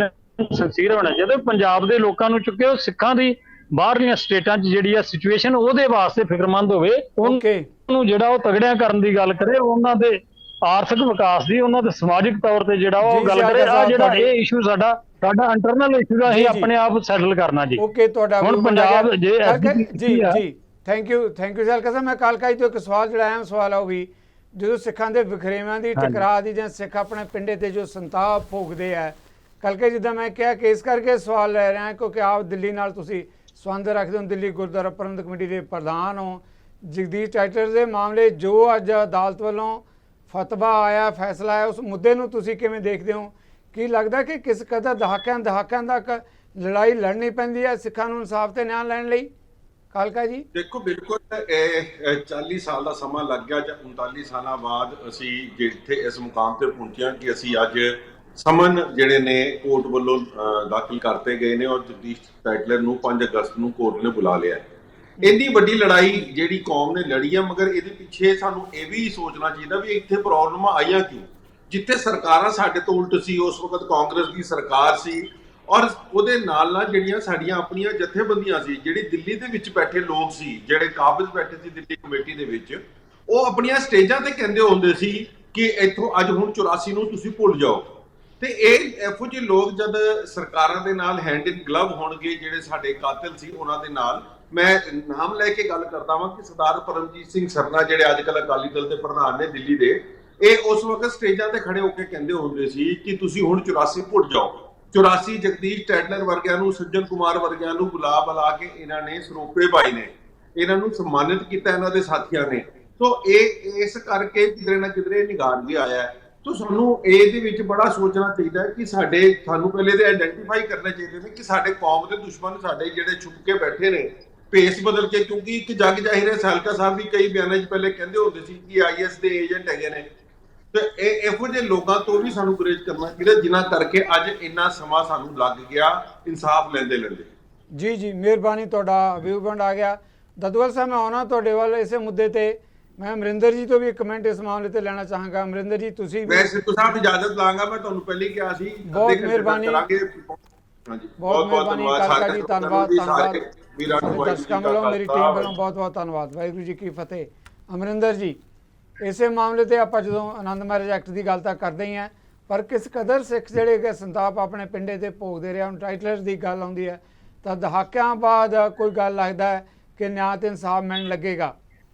ਸਿੰਸੀਅਰ ਹੋਣਾ, ਜਦੋਂ ਪੰਜਾਬ ਦੇ ਲੋਕਾਂ ਨੂੰ ਚੁੱਕੇ ਉਹ ਸਿੱਖਾਂ ਦੀ ਬਾਹਰਲੀਆਂ ਸਟੇਟਾਂ 'ਚ ਜਿਹੜੀ ਆ ਸਿਚੁਏਸ਼ਨ ਉਹਦੇ ਵਾਸਤੇ ਫਿਕਰਮੰਦ ਹੋਵੇ, ਉਹਨੂੰ ਜਿਹੜਾ ਉਹ ਤਗੜਿਆਂ ਕਰਨ ਦੀ ਗੱਲ ਕਰੇ, ਉਹਨਾਂ ਦੇ ਆਰਥਿਕ ਵਿਕਾਸ ਦੀ, ਉਹਨਾਂ ਦੇ ਸਮਾਜਿਕ ਤੌਰ ਤੇ ਜਿਹੜਾ ਉਹ ਗੱਲ ਕਰੇ। ਆ ਜਿਹੜਾ ਇਹ ਇਸ਼ੂ ਸਾਡਾ ਇੰਟਰਨਲ ਇਸ਼ੂ ਦਾ ਅਸੀਂ ਆਪਣੇ ਆਪ ਸੈਟਲ ਕਰਨਾ ਜੀ। ਤੁਹਾਡਾ ਹੁਣ ਪੰਜਾਬ ਜੇ ਜੀ ਥੈਂਕ ਯੂ ਸਿਆਲਕਾ ਸਾਹਿਬ। ਮੈਂ ਕਾਲਕਾ ਜੀ ਤੋਂ ਇੱਕ ਸਵਾਲ ਜਿਹੜਾ ਅਹਿਮ ਸਵਾਲ ਆ, ਉਹ ਵੀ ਜਦੋਂ ਸਿੱਖਾਂ ਦੇ ਵਖਰੇਵਿਆਂ ਦੀ ਟਕਰਾਅ ਦੀ ਜਾਂ ਸਿੱਖ ਆਪਣੇ ਪਿੰਡੇ ਤੇ ਜੋ ਸੰਤਾਪ ਭੋਗਦੇ ਆ, ਕਾਲਕਾ ਜਿੱਦਾਂ ਮੈਂ ਕਿਹਾ ਕਿ ਇਸ ਕਰਕੇ ਸਵਾਲ ਲੈ ਰਿਹਾ ਕਿਉਂਕਿ ਆਪ ਦਿੱਲੀ ਨਾਲ ਤੁਸੀਂ ਸੰਬੰਧ ਰੱਖਦੇ ਹੋ, ਦਿੱਲੀ ਗੁਰਦੁਆਰਾ ਪ੍ਰਬੰਧਕ ਕਮੇਟੀ ਦੇ ਪ੍ਰਧਾਨ ਹੋ। ਜਗਦੀਸ਼ ਟਾਈਟਲਰ ਦੇ ਮਾਮਲੇ ਜੋ ਅੱਜ ਅਦਾਲਤ ਵੱਲੋਂ ਫਤਵਾ ਆਇਆ, ਫੈਸਲਾ ਆਇਆ, ਉਸ ਮੁੱਦੇ ਨੂੰ ਤੁਸੀਂ ਕਿਵੇਂ ਦੇਖਦੇ ਹੋ? ਕੀ ਲੱਗਦਾ ਕਿ ਕਿਸ ਕਦਰ ਦਹਾਕਿਆਂ ਤੱਕ ਲੜਾਈ ਲੜਨੀ ਪੈਂਦੀ ਹੈ ਸਿੱਖਾਂ ਨੂੰ ਇਨਸਾਫ ਤੇ ਨਿਆਂ ਲੈਣ ਲਈ? ਕਾਲਕਾ ਜੀ ਦੇਖੋ, ਬਿਲਕੁਲ ਇਹ 40 ਸਾਲ ਦਾ ਸਮਾਂ ਲੱਗ ਗਿਆ ਜਾਂ 39 ਸਾਲਾਂ ਬਾਅਦ ਅਸੀਂ ਜਿੱਥੇ ਇਸ ਮੁਕਾਮ ਤੇ ਪਹੁੰਚੇ ਕਿ ਅਸੀਂ ਅੱਜ ਸਮਨ ਜਿਹੜੇ ਨੇ ਕੋਰਟ ਵੱਲੋਂ ਦਾਖਲ ਕਰਤੇ ਗਏ ਨੇ ਔਰ ਜਗਦੀਸ਼ ਟਾਈਟਲਰ ਨੂੰ 5 ਅਗਸਤ ਨੂੰ ਕੋਰਟ ਨੇ ਬੁਲਾ ਲਿਆ। ਇੰਨੀ ਵੱਡੀ ਲੜਾਈ ਜਿਹੜੀ ਕੌਮ ਨੇ ਲੜੀ ਆ, ਮਗਰ ਇਹਦੇ ਪਿੱਛੇ ਸਾਨੂੰ ਇਹ ਵੀ ਸੋਚਣਾ ਚਾਹੀਦਾ ਵੀ ਇੱਥੇ ਪ੍ਰੋਬਲਮਾਂ ਆਈਆਂ ਕਿਉਂ। ਜਿੱਥੇ ਸਰਕਾਰਾਂ ਸਾਡੇ ਤੋਂ ਉਲਟ ਸੀ, ਉਸ ਵਕਤ ਕਾਂਗਰਸ ਦੀ ਸਰਕਾਰ ਸੀ, ਔਰ ਉਹਦੇ ਨਾਲ ਜਿਹੜੀਆਂ ਸਾਡੀਆਂ ਆਪਣੀਆਂ ਜਥੇਬੰਦੀਆਂ ਸੀ, ਜਿਹੜੀ ਦਿੱਲੀ ਦੇ ਵਿੱਚ ਬੈਠੇ ਲੋਕ ਸੀ, ਜਿਹੜੇ ਕਾਬਜ਼ ਬੈਠੇ ਸੀ ਦਿੱਲੀ ਕਮੇਟੀ ਦੇ ਵਿੱਚ, ਉਹ ਆਪਣੀਆਂ ਸਟੇਜਾਂ ਤੇ ਕਹਿੰਦੇ ਹੁੰਦੇ ਸੀ ਕਿ ਇੱਥੋਂ ਅੱਜ ਹੁਣ 84 ਨੂੰ ਤੁਸੀਂ ਭੁੱਲ ਜਾਓ। ਤੇ ਇਹ ਇਹੋ ਜਿਹੇ ਲੋਕ ਜਦ ਸਰਕਾਰਾਂ ਦੇ ਨਾਲ ਹੈਂਡ ਇਨ ਗਲਵ ਹੋਣਗੇ, ਜਿਹੜੇ ਸਾਡੇ ਕਾਤਿਲ ਸੀ ਉਹਨਾਂ ਦੇ ਨਾਲ, ਮੈਂ ਨਾਮ ਲੈ ਕੇ ਗੱਲ ਕਰਦਾ ਵਾਂ ਕਿ ਸਰਦਾਰ ਪਰਮਜੀਤ ਸਿੰਘ ਸਰਨਾ ਜਿਹੜੇ ਅੱਜ ਕੱਲ੍ਹ ਅਕਾਲੀ ਦਲ ਦੇ ਪ੍ਰਧਾਨ ਨੇ ਦਿੱਲੀ ਦੇ, ਇਹ ਉਸ ਵਕਤ ਸਟੇਜਾਂ ਤੇ ਖੜੇ ਹੋ ਕੇ ਕਹਿੰਦੇ ਹੁੰਦੇ ਸੀ ਕਿ ਤੁਸੀਂ ਹੁਣ 84 ਭੁੱਲ ਜਾਓ। 84 ਜਗਦੀਸ਼ ਟਾਈਟਲਰ ਵਰਗਿਆਂ ਨੂੰ, ਸੱਜਣ ਕੁਮਾਰ ਵਰਗਿਆਂ ਨੂੰ ਬੁਲਾ ਕੇ ਇਹਨਾਂ ਨੇ ਸਰੋਪੇ ਪਾਏ ਨੇ, ਇਹਨਾਂ ਨੂੰ ਸਨਮਾਨਿਤ ਕੀਤਾ ਇਹਨਾਂ ਦੇ ਸਾਥੀਆਂ ਨੇ। ਸੋ ਇਹ ਇਸ ਕਰਕੇ ਕਿਧਰੇ ਨਾ ਕਿਧਰੇ ਨਿਗਾਰ ਵੀ ਆਇਆ ਹੈ। ਤਾਂ ਸਾਨੂੰ ਇਹਦੇ ਵਿੱਚ ਬੜਾ ਸੋਚਣਾ ਚਾਹੀਦਾ ਹੈ ਕਿ ਸਾਨੂੰ ਪਹਿਲੇ ਤੇ ਆਇਡੈਂਟੀਫਾਈ ਕਰਨਾ ਚਾਹੀਦਾ ਨੇ ਕਿ ਸਾਡੇ ਕੌਮ ਦੇ ਦੁਸ਼ਮਣ ਸਾਡੇ ਜਿਹੜੇ ਛੁਪ ਕੇ ਬੈਠੇ ਨੇ ਭੇਸ ਬਦਲ ਕੇ, ਕਿਉਂਕਿ ਇੱਕ ਜੱਗ ਜ਼ਾਹਿਰ ਹੈ ਸਾਲਕਾ ਸਾਹਿਬ ਵੀ ਕਈ ਬਿਆਨਾਂ 'ਚ ਪਹਿਲੇ ਕਹਿੰਦੇ ਹੁੰਦੇ ਸੀ ਕਿ IS ਦੇ ਏਜੰਟ ਹੈਗੇ ਨੇ। ਤੇ ਇਹੋ ਜਿਹੇ ਲੋਕਾਂ ਤੋਂ ਵੀ ਸਾਨੂੰ ਗੁਰੇਜ਼ ਕਰਨਾ ਚਾਹੀਦਾ ਜਿਨ੍ਹਾਂ ਕਰਕੇ ਅੱਜ ਇੰਨਾ ਸਮਾਂ ਸਾਨੂੰ ਲੱਗ ਗਿਆ ਇਨਸਾਫ ਲੈਂਦੇ। ਜੀ ਮਿਹਰਬਾਨੀ, ਤੁਹਾਡਾ ਵਿਊ ਪੁਆਇੰਟ ਆ ਗਿਆ। ਦਦੂਵਾਲ ਸਾਹਿਬ, ਮੈਂ ਆਉਣਾ ਤੁਹਾਡੇ ਵੱਲ ਇਸੇ ਮੁੱਦੇ ਤੇ ਮੈਂ ਅਮਰਿੰਦਰ ਜੀ ਤੋਂ ਵੀ ਇੱਕ ਕਮੈਂਟ ਇਸ ਮਾਮਲੇ ਤੇ ਲੈਣਾ ਚਾਹਾਂਗਾ। ਅਮਰਿੰਦਰ ਜੀ ਤੁਸੀਂ ਮੈਂ ਸਿੱਧੂ ਸਾਹਿਬ ਇਜਾਜ਼ਤ ਲਾਂਗਾ, ਮੈਂ ਤੁਹਾਨੂੰ ਪਹਿਲੇ ਕਿਹਾ ਸੀ ਬਹੁਤ ਮਿਹਰਬਾਨੀ। ਹਾਂਜੀ ਬਹੁਤ ਮਿਹਰਬਾਨੀ ਕਾਲਕਾ ਜੀ, ਧੰਨਵਾਦ ਧੰਨਵਾਦ ਵੀਰਾਂ ਨੂੰ, ਵਾਹਿਗੁਰੂ ਦਰਸ਼ਕਾਂ ਜੀ ਕਾ ਵੱਲੋਂ ਮੇਰੀ ਖਾਲਸਾ, ਟੀਮ ਵੱਲੋਂ ਬਹੁਤ ਬਹੁਤ ਧੰਨਵਾਦ। ਵਾਹਿਗੁਰੂ ਜੀ ਕੀ ਫਤਿਹ। ਅਮਰਿੰਦਰ ਜੀ, ਇਸੇ ਮਾਮਲੇ ਤੇ ਆਪਾਂ ਜਦੋਂ ਆਨੰਦ ਮੈਰਿਜ ਐਕਟ ਦੀ ਗੱਲ ਤਾਂ ਕਰਦੇ ਹੀ ਹਾਂ, ਪਰ ਕਿਸ ਕਦਰ ਸਿੱਖ ਜਿਹੜੇ ਕਿ ਸੰਤਾਪ ਆਪਣੇ ਪਿੰਡੇ ਤੇ ਭੋਗਦੇ ਰਹੇ। ਹੁਣ ਟਾਈਟਲਰ ਦੀ ਗੱਲ ਆਉਂਦੀ ਹੈ ਤਾਂ ਦਹਾਕਿਆਂ ਬਾਅਦ ਕੋਈ ਗੱਲ ਲੱਗਦਾ ਹੈ ਕਿ ਨਿਆਂ ਤੇ ਇਨਸਾਫ ਮਿਲਣ ਲੱਗੇਗਾ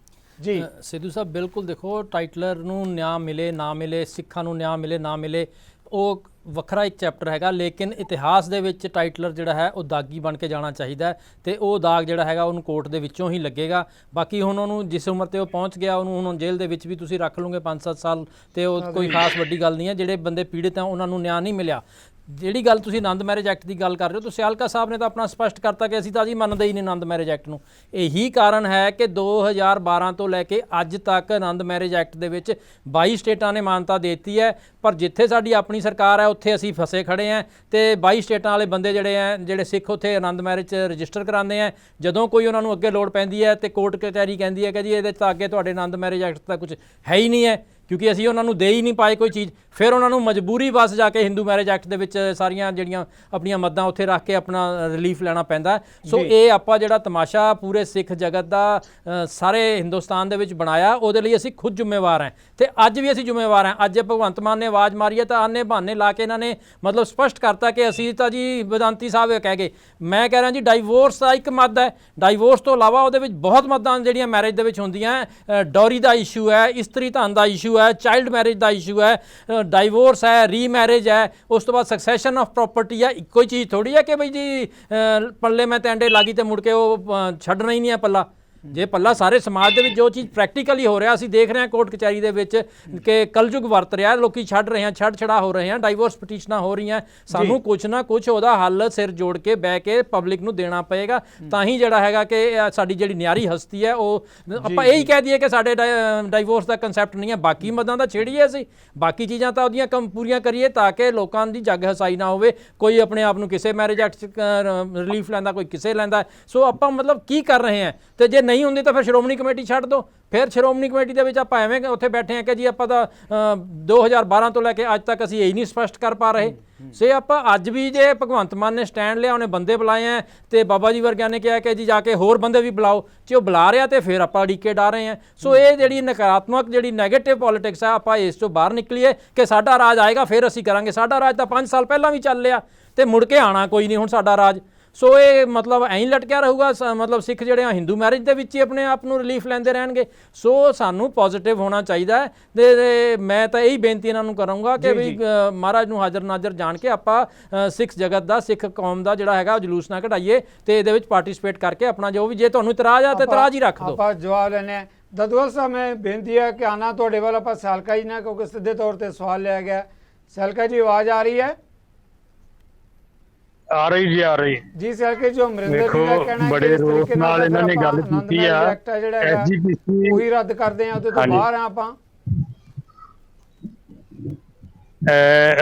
ਜੀ। ਸਿੱਧੂ ਸਾਹਿਬ ਬਿਲਕੁਲ ਦੇਖੋ, ਟਾਈਟਲਰ ਨੂੰ ਨਿਆਂ ਮਿਲੇ ਨਾ ਮਿਲੇ, ਸਿੱਖਾਂ ਨੂੰ ਨਿਆਂ ਮਿਲੇ ਨਾ ਮਿਲੇ, ਉਹ ਵੱਖਰਾ ਇੱਕ ਚੈਪਟਰ ਹੈਗਾ, ਲੇਕਿਨ ਇਤਿਹਾਸ ਦੇ ਵਿੱਚ ਟਾਈਟਲਰ ਜਿਹੜਾ ਹੈ ਉਹ ਦਾਗੀ ਬਣ ਕੇ ਜਾਣਾ ਚਾਹੀਦਾ ਤੇ ਉਹ ਦਾਗ ਜਿਹੜਾ ਹੈਗਾ ਉਹਨੂੰ ਕੋਰਟ ਦੇ ਵਿੱਚੋਂ ਹੀ ਲੱਗੇਗਾ। ਬਾਕੀ ਹੁਣ ਉਹਨੂੰ ਜਿਸ ਉਮਰ ਤੇ ਉਹ ਪਹੁੰਚ ਗਿਆ, ਉਹਨੂੰ ਹੁਣ ਜੇਲ੍ਹ ਦੇ ਵਿੱਚ ਵੀ ਤੁਸੀਂ ਰੱਖ ਲਓਗੇ 5-7 ਸਾਲ ਤੇ ਉਹ ਕੋਈ ਖਾਸ ਵੱਡੀ ਗੱਲ ਨਹੀਂ ਹੈ। ਜਿਹੜੇ ਬੰਦੇ ਪੀੜਿਤ ਆ ਉਹਨਾਂ ਨੂੰ ਨਿਆਂ ਨਹੀਂ ਮਿਲਿਆ। ਜਿਹੜੀ ਗੱਲ ਤੁਸੀਂ ਆਨੰਦ ਮੈਰਿਜ ਐਕਟ ਦੀ ਗੱਲ ਕਰ ਰਹੇ ਹੋ, ਤਾਂ ਸਿਆਲਕਾ ਸਾਹਿਬ ਨੇ ਤਾਂ ਆਪਣਾ ਸਪਸ਼ਟ ਕਰਤਾ ਕਿ ਅਸੀਂ ਤਾਂ ਜੀ ਮੰਨਦੇ ਹੀ ਨਹੀਂ ਆਨੰਦ ਮੈਰਿਜ ਐਕਟ ਨੂੰ। ਇਹੀ ਕਾਰਨ ਹੈ ਕਿ 2012 ਤੋਂ ਲੈ ਕੇ ਅੱਜ ਤੱਕ ਆਨੰਦ ਮੈਰਿਜ ਐਕਟ ਦੇ ਵਿੱਚ 22 ਸਟੇਟਾਂ ਨੇ ਮਾਨਤਾ ਦੇ ਦਿੱਤੀ ਹੈ, ਪਰ ਜਿੱਥੇ ਸਾਡੀ ਆਪਣੀ ਸਰਕਾਰ ਹੈ ਉੱਥੇ ਅਸੀਂ ਫਸੇ ਖੜੇ ਹਾਂ ਤੇ 22 ਸਟੇਟਾਂ ਵਾਲੇ ਬੰਦੇ ਜਿਹੜੇ ਸਿੱਖ ਉੱਥੇ ਆਨੰਦ ਮੈਰਿਜ 'ਚ ਰਜਿਸਟਰ ਕਰਾਉਂਦੇ ਆ। ਜਦੋਂ ਕੋਈ ਉਹਨਾਂ ਨੂੰ ਅੱਗੇ ਲੋੜ ਪੈਂਦੀ ਹੈ ਤੇ ਕੋਰਟ ਕਚਹਿਰੀ ਕਹਿੰਦੀ ਹੈ ਕਿ ਜੀ ਇਹਦੇ 'ਚ ਤਾਂ ਅੱਗੇ ਤੁਹਾਡੇ ਆਨੰਦ ਮੈਰਿਜ ਐਕਟ ਦਾ ਕੁਝ ਹੈ ਹੀ ਨਹੀਂ ਹੈ, ਕਿਉਂਕਿ ਅਸੀਂ ਉਹਨਾਂ ਨੂੰ ਦੇ ਹੀ ਨਹੀਂ ਪਾਏ ਕੋਈ ਚੀਜ਼। ਫਿਰ ਉਹਨਾਂ ਨੂੰ ਮਜਬੂਰੀ ਬਸ ਜਾ ਕੇ ਹਿੰਦੂ ਮੈਰਿਜ ਐਕਟ ਦੇ ਵਿੱਚ ਸਾਰੀਆਂ ਜਿਹੜੀਆਂ ਆਪਣੀਆਂ ਮੱਦਾਂ ਉੱਥੇ ਰੱਖ ਕੇ ਆਪਣਾ ਰਿਲੀਫ ਲੈਣਾ ਪੈਂਦਾ। ਸੋ ਇਹ ਆਪਾਂ ਜਿਹੜਾ ਤਮਾਸ਼ਾ ਪੂਰੇ ਸਿੱਖ ਜਗਤ ਦਾ ਸਾਰੇ ਹਿੰਦੁਸਤਾਨ ਦੇ ਵਿੱਚ ਬਣਾਇਆ, ਉਹਦੇ ਲਈ ਅਸੀਂ ਖੁਦ ਜ਼ਿੰਮੇਵਾਰ ਹਾਂ ਤੇ ਅੱਜ ਵੀ ਅਸੀਂ ਜ਼ਿੰਮੇਵਾਰ ਹਾਂ। ਅੱਜ ਭਗਵੰਤ ਮਾਨ ਨੇ ਆਵਾਜ਼ ਮਾਰੀ ਹੈ ਤਾਂ ਆਨੇ ਬਹਾਨੇ ਲਾ ਕੇ ਇਹਨਾਂ ਨੇ ਮਤਲਬ ਸਪਸ਼ਟ ਕਰਤਾ ਕਿ ਅਸੀਂ ਤਾਂ ਜੀ ਵਿਦਾਂਤੀ ਸਾਹਿਬ ਕਹਿ ਗਏ। ਮੈਂ ਕਹਿ ਰਿਹਾ ਜੀ ਡਾਈਵੋਰਸ ਦਾ ਇੱਕ ਮੱਦ ਹੈ, ਡਾਈਵੋਰਸ ਤੋਂ ਇਲਾਵਾ ਉਹਦੇ ਵਿੱਚ ਬਹੁਤ ਮੱਦਾਂ ਜਿਹੜੀਆਂ ਮੈਰਿਜ ਦੇ ਵਿੱਚ ਹੁੰਦੀਆਂ। ਡੌਰੀ ਦਾ ਇਸ਼ੂ ਹੈ, ਇਸਤਰੀ ਧਨ ਦਾ ਇਸ਼ੂ ਹੈ, ਚਾਈਲਡ ਮੈਰਿਜ ਦਾ ਇਸ਼ੂ ਹੈ, ਡਾਈਵੋਰਸ ਹੈ, ਰੀਮੈਰਿਜ ਹੈ, ਉਸ ਤੋਂ ਬਾਅਦ ਸਕਸੈਸ਼ਨ ਆਫ ਪ੍ਰਾਪਰਟੀ ਹੈ। ਇੱਕੋ ਹੀ ਚੀਜ਼ ਥੋੜੀ ਹੈ ਕਿ ਬਈ ਜੀ ਪੱਲੇ ਮੈਂ ਟੈਂਡੇ ਲਾਗੀ ਤੇ ਮੁੜ ਕੇ ਉਹ ਛੱਡਣਾ ਹੀ ਨਹੀਂ ਹੈ ਪੱਲਾ। ਜੇ ਪੱਲਾ ਸਾਰੇ ਸਮਾਜ ਦੇ ਵਿੱਚ ਜੋ ਚੀਜ਼ ਪ੍ਰੈਕਟੀਕਲੀ ਹੋ ਰਿਹਾ, ਅਸੀਂ ਦੇਖ ਰਹੇ ਹਾਂ ਕੋਰਟ ਕਚਹਿਰੀ ਦੇ ਵਿੱਚ ਕਿ ਕਲਯੁਗ ਵਰਤ ਰਿਹਾ, ਲੋਕੀ ਛੱਡ ਰਹੇ ਹਨ, ਛੱਡ ਛੜਾ ਹੋ ਰਹੇ ਹਨ, ਡਾਈਵੋਰਸ ਪਟੀਸ਼ਨਾਂ ਹੋ ਰਹੀਆਂ। ਸਾਨੂੰ ਕੁਛ ਨਾ ਕੁਛ ਉਹਦਾ ਹੱਲ ਸਿਰ ਜੋੜ ਕੇ ਬਹਿ ਕੇ ਪਬਲਿਕ ਨੂੰ ਦੇਣਾ ਪਏਗਾ, ਤਾਂ ਹੀ ਜਿਹੜਾ ਹੈਗਾ ਕਿ ਸਾਡੀ ਜਿਹੜੀ ਨਿਆਰੀ ਹਸਤੀ ਹੈ ਉਹ ਆਪਾਂ ਇਹੀ ਕਹਿ ਦਈਏ ਕਿ ਸਾਡੇ ਡਾਈਵੋਰਸ ਦਾ ਕੰਸੈਪਟ ਨਹੀਂ ਹੈ। ਬਾਕੀ ਮੱਦਾਂ ਦਾ ਛੇੜੀਏ ਅਸੀਂ, ਬਾਕੀ ਚੀਜ਼ਾਂ ਤਾਂ ਉਹਦੀਆਂ ਪੂਰੀਆਂ ਕਰੀਏ ਤਾਂ ਕਿ ਲੋਕਾਂ ਦੀ ਜੱਗ ਹਸਾਈ ਨਾ ਹੋਵੇ। ਕੋਈ ਆਪਣੇ ਆਪ ਨੂੰ ਕਿਸੇ ਮੈਰਿਜ ਐਕਟ 'ਚ ਰਿਲੀਫ ਲੈਂਦਾ, ਕੋਈ ਕਿਸੇ ਲੈਂਦਾ। ਸੋ ਆਪਾਂ ਮਤਲਬ ਕੀ ਕਰ ਰਹੇ ਹਾਂ? ਤੇ ਜੇ ਨਹੀਂ ਹੁੰਦੀ ਤਾਂ ਫਿਰ ਸ਼੍ਰੋਮਣੀ ਕਮੇਟੀ ਛੱਡ ਦਿਓ। ਫਿਰ ਸ਼੍ਰੋਮਣੀ ਕਮੇਟੀ ਦੇ ਵਿੱਚ ਆਪਾਂ ਐਵੇਂ ਉੱਥੇ ਬੈਠੇ ਹਾਂ ਕਿ ਜੀ ਆਪਾਂ ਤਾਂ 2012 ਤੋਂ ਲੈ ਕੇ ਅੱਜ ਤੱਕ ਅਸੀਂ ਇਹੀ ਨਹੀਂ ਸਪਸ਼ਟ ਕਰ ਪਾ ਰਹੇ। ਸੇ ਆਪਾਂ ਅੱਜ ਵੀ ਜੇ ਭਗਵੰਤ ਮਾਨ ਨੇ ਸਟੈਂਡ ਲਿਆ, ਉਹਨੇ ਬੰਦੇ ਬੁਲਾਏ ਆ ਤੇ ਬਾਬਾ ਜੀ ਵਰਗਿਆਂ ਨੇ ਕਿਹਾ ਕਿ ਜੀ ਜਾ ਕੇ ਹੋਰ ਬੰਦੇ ਵੀ ਬੁਲਾਓ, ਜੇ ਉਹ ਬੁਲਾ ਰਿਹਾ ਤੇ ਫਿਰ ਆਪਾਂ ਅੜੀਕੇ ਡਾ ਰਹੇ ਹਾਂ। ਸੋ ਇਹ ਜਿਹੜੀ ਨਕਾਰਾਤਮਕ ਜਿਹੜੀ ਨੈਗੇਟਿਵ ਪੋਲਿਟਿਕਸ ਆ, ਆਪਾਂ ਇਸ ਤੋਂ ਬਾਹਰ ਨਿਕਲੀਏ ਕਿ ਸਾਡਾ ਰਾਜ ਆਏਗਾ ਫਿਰ ਅਸੀਂ ਕਰਾਂਗੇ। ਸਾਡਾ ਰਾਜ ਤਾਂ 5 ਸਾਲ ਪਹਿਲਾਂ ਵੀ ਚੱਲ ਲਿਆ ਤੇ ਮੁੜ ਕੇ ਆਣਾ ਕੋਈ ਨਹੀਂ ਹੁਣ ਸਾਡਾ ਰਾਜ। ਸੋ ਇਹ ਮਤਲਬ ਐਂ ਲਟਕਿਆ ਰਹੂਗਾ। ਮਤਲਬ ਸਿੱਖ ਜਿਹੜੇ ਆ ਹਿੰਦੂ ਮੈਰਿਜ ਦੇ ਵਿੱਚ ਹੀ ਆਪਣੇ ਆਪ ਨੂੰ ਰਿਲੀਫ ਲੈਂਦੇ ਰਹਿਣਗੇ। ਸੋ ਸਾਨੂੰ ਪੋਜ਼ਿਟਿਵ ਹੋਣਾ ਚਾਹੀਦਾ ਹੈ ਤੇ ਮੈਂ ਤਾਂ ਇਹੀ ਬੇਨਤੀ ਇਹਨਾਂ ਨੂੰ ਕਰਾਂਗਾ ਕਿ ਵੀ ਮਹਾਰਾਜ ਨੂੰ ਹਾਜ਼ਰ ਨਾਜ਼ਰ ਜਾਣ ਕੇ ਆਪਾਂ ਸਿੱਖ ਜਗਤ ਦਾ, ਸਿੱਖ ਕੌਮ ਦਾ ਜਿਹੜਾ ਹੈਗਾ ਉਹ ਜਲੂਸ ਨਾ ਕਢਾਈਏ ਤੇ ਇਹਦੇ ਵਿੱਚ ਪਾਰਟਿਸਿਪੇਟ ਕਰਕੇ ਆਪਣਾ ਜੋ ਵੀ, ਜੇ ਤੁਹਾਨੂੰ ਇਤਰਾਜ਼ ਆ ਤਾਂ ਇਤਰਾਜ਼ ਹੀ ਰੱਖ ਦਿਓ। ਆਪਾਂ ਜਵਾਬ ਲੈਣੇ ਆ। ਦਦਵਲ ਸਾਹਿਬ, ਮੈਂ ਬੇਨਤੀ ਹੈ ਕਿ ਆਣਾ ਤੁਹਾਡੇ ਵੱਲ ਆਪਾਂ ਸਿਆਲਕਾ ਜੀ ਨਾਲ, ਕਿਉਂਕਿ ਸਿੱਧੇ ਤੌਰ ਤੇ ਸਵਾਲ ਲਿਆ ਗਿਆ। ਸਿਆਲਕਾ ਜੀ ਆਵਾਜ਼ ਆ ਰਹੀ ਹੈ? ਆ ਰਹੀ ਜੀ, ਆ ਰਹੀ ਜੀ ਸਿਆਲਕਾ ਜੀ, ਅਮਰਿੰਦਰ ਜੀ ਦਾ ਕਹਿਣਾ ਹੈ ਬੜੇ ਕਿ ਇਸ ਰੋਸ ਤਰੀਕੇ ਨਾਲ ਇਹਨਾਂ ਨੇ ਗੱਲ ਕੀਤੀ ਆ। ਐਕਟ ਹੈ ਜਿਹੜਾ ਹੈਗਾ ਉਹੀ ਰੱਦ ਕਰਦੇ ਆ, ਉਹਦੇ ਤੋਂ ਬਾਹਰ ਆ ਆਪਾਂ।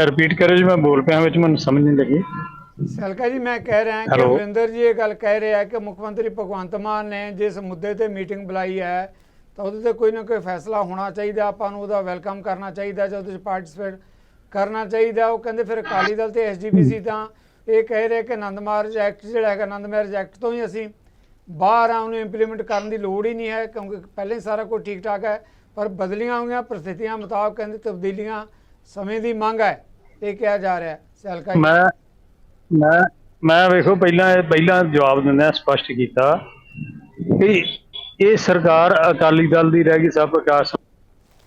ਰਿਪੀਟ ਕਰੋ ਜੀ, ਮੈਂ ਬੋਲ ਪਿਆ ਵਿੱਚ, ਮੈਨੂੰ ਸਮਝ ਨਹੀਂ ਲੱਗੀ। ਸਿਆਲਕਾ ਜੀ, ਮੈਂ ਕਹਿ ਰਿਹਾ ਕਿ ਅਮਰਿੰਦਰ ਜੀ ਇਹ ਗੱਲ ਕਹਿ ਰਹੇ ਆ ਕਿ ਮੁੱਖ ਮੰਤਰੀ ਭਗਵੰਤ ਮਾਨ ਨੇ ਜਿਸ ਮੁੱਦੇ ਤੇ ਮੀਟਿੰਗ ਬੁਲਾਈ ਹੈ ਤਾਂ ਉਹਦੇ ਤੇ ਕੋਈ ਨਾ ਕੋਈ ਫੈਸਲਾ ਹੋਣਾ ਚਾਹੀਦਾ, ਆਪਾਂ ਨੂੰ ਉਹਦਾ ਵੈਲਕਮ ਕਰਨਾ ਚਾਹੀਦਾ, ਜਾਂ ਉਹਦੇ 'ਚ ਪਾਰਟਿਸਿਪੇਟ ਕਰਨਾ ਚਾਹੀਦਾ। ਉਹ ਕਹਿੰਦੇ ਫਿਰ ਅਕਾਲੀ ਦਲ ਤੇ SGPC ਤਾਂ ਇਹ ਕਹਿ ਰਹੇ ਕਿ ਆਨੰਦ ਮੈਰਿਜ ਐਕਟ ਜਿਹੜਾ ਹੈਗਾ, ਆਨੰਦ ਮੈਰਿਜ ਐਕਟ ਤੋਂ ਹੀ ਅਸੀਂ ਬਾਹਰ ਆ, ਉਹਨੂੰ ਇੰਪਲੀਮੈਂਟ ਕਰਨ ਦੀ ਲੋੜ ਹੀ ਨਹੀਂ ਹੈ ਕਿਉਂਕਿ ਪਹਿਲਾਂ ਹੀ ਸਾਰਾ ਕੁਝ ਠੀਕ ਠਾਕ ਹੈ। ਪਰ ਬਦਲੀਆਂ ਹੋਈਆਂ ਪ੍ਰਸਥਿਤੀਆਂ ਮੁਤਾਬਕ ਕਹਿੰਦੇ ਤਬਦੀਲੀਆਂ ਸਮੇਂ ਦੀ ਮੰਗ ਹੈ, ਇਹ ਕਿਹਾ ਜਾ ਰਿਹਾ ਹੈ। ਸਿਆਲਕਾ ਜੀ, ਮੈਂ ਵੇਖੋ ਪਹਿਲਾਂ ਜਵਾਬ ਦਿੰਦਿਆਂ ਸਪਸ਼ਟ ਕੀਤਾ ਕਿ ਇਹ ਸਰਕਾਰ ਅਕਾਲੀ ਦਲ ਦੀ ਰਹਿ ਗਈ, ਸਭ ਪ੍ਰਕਾਸ਼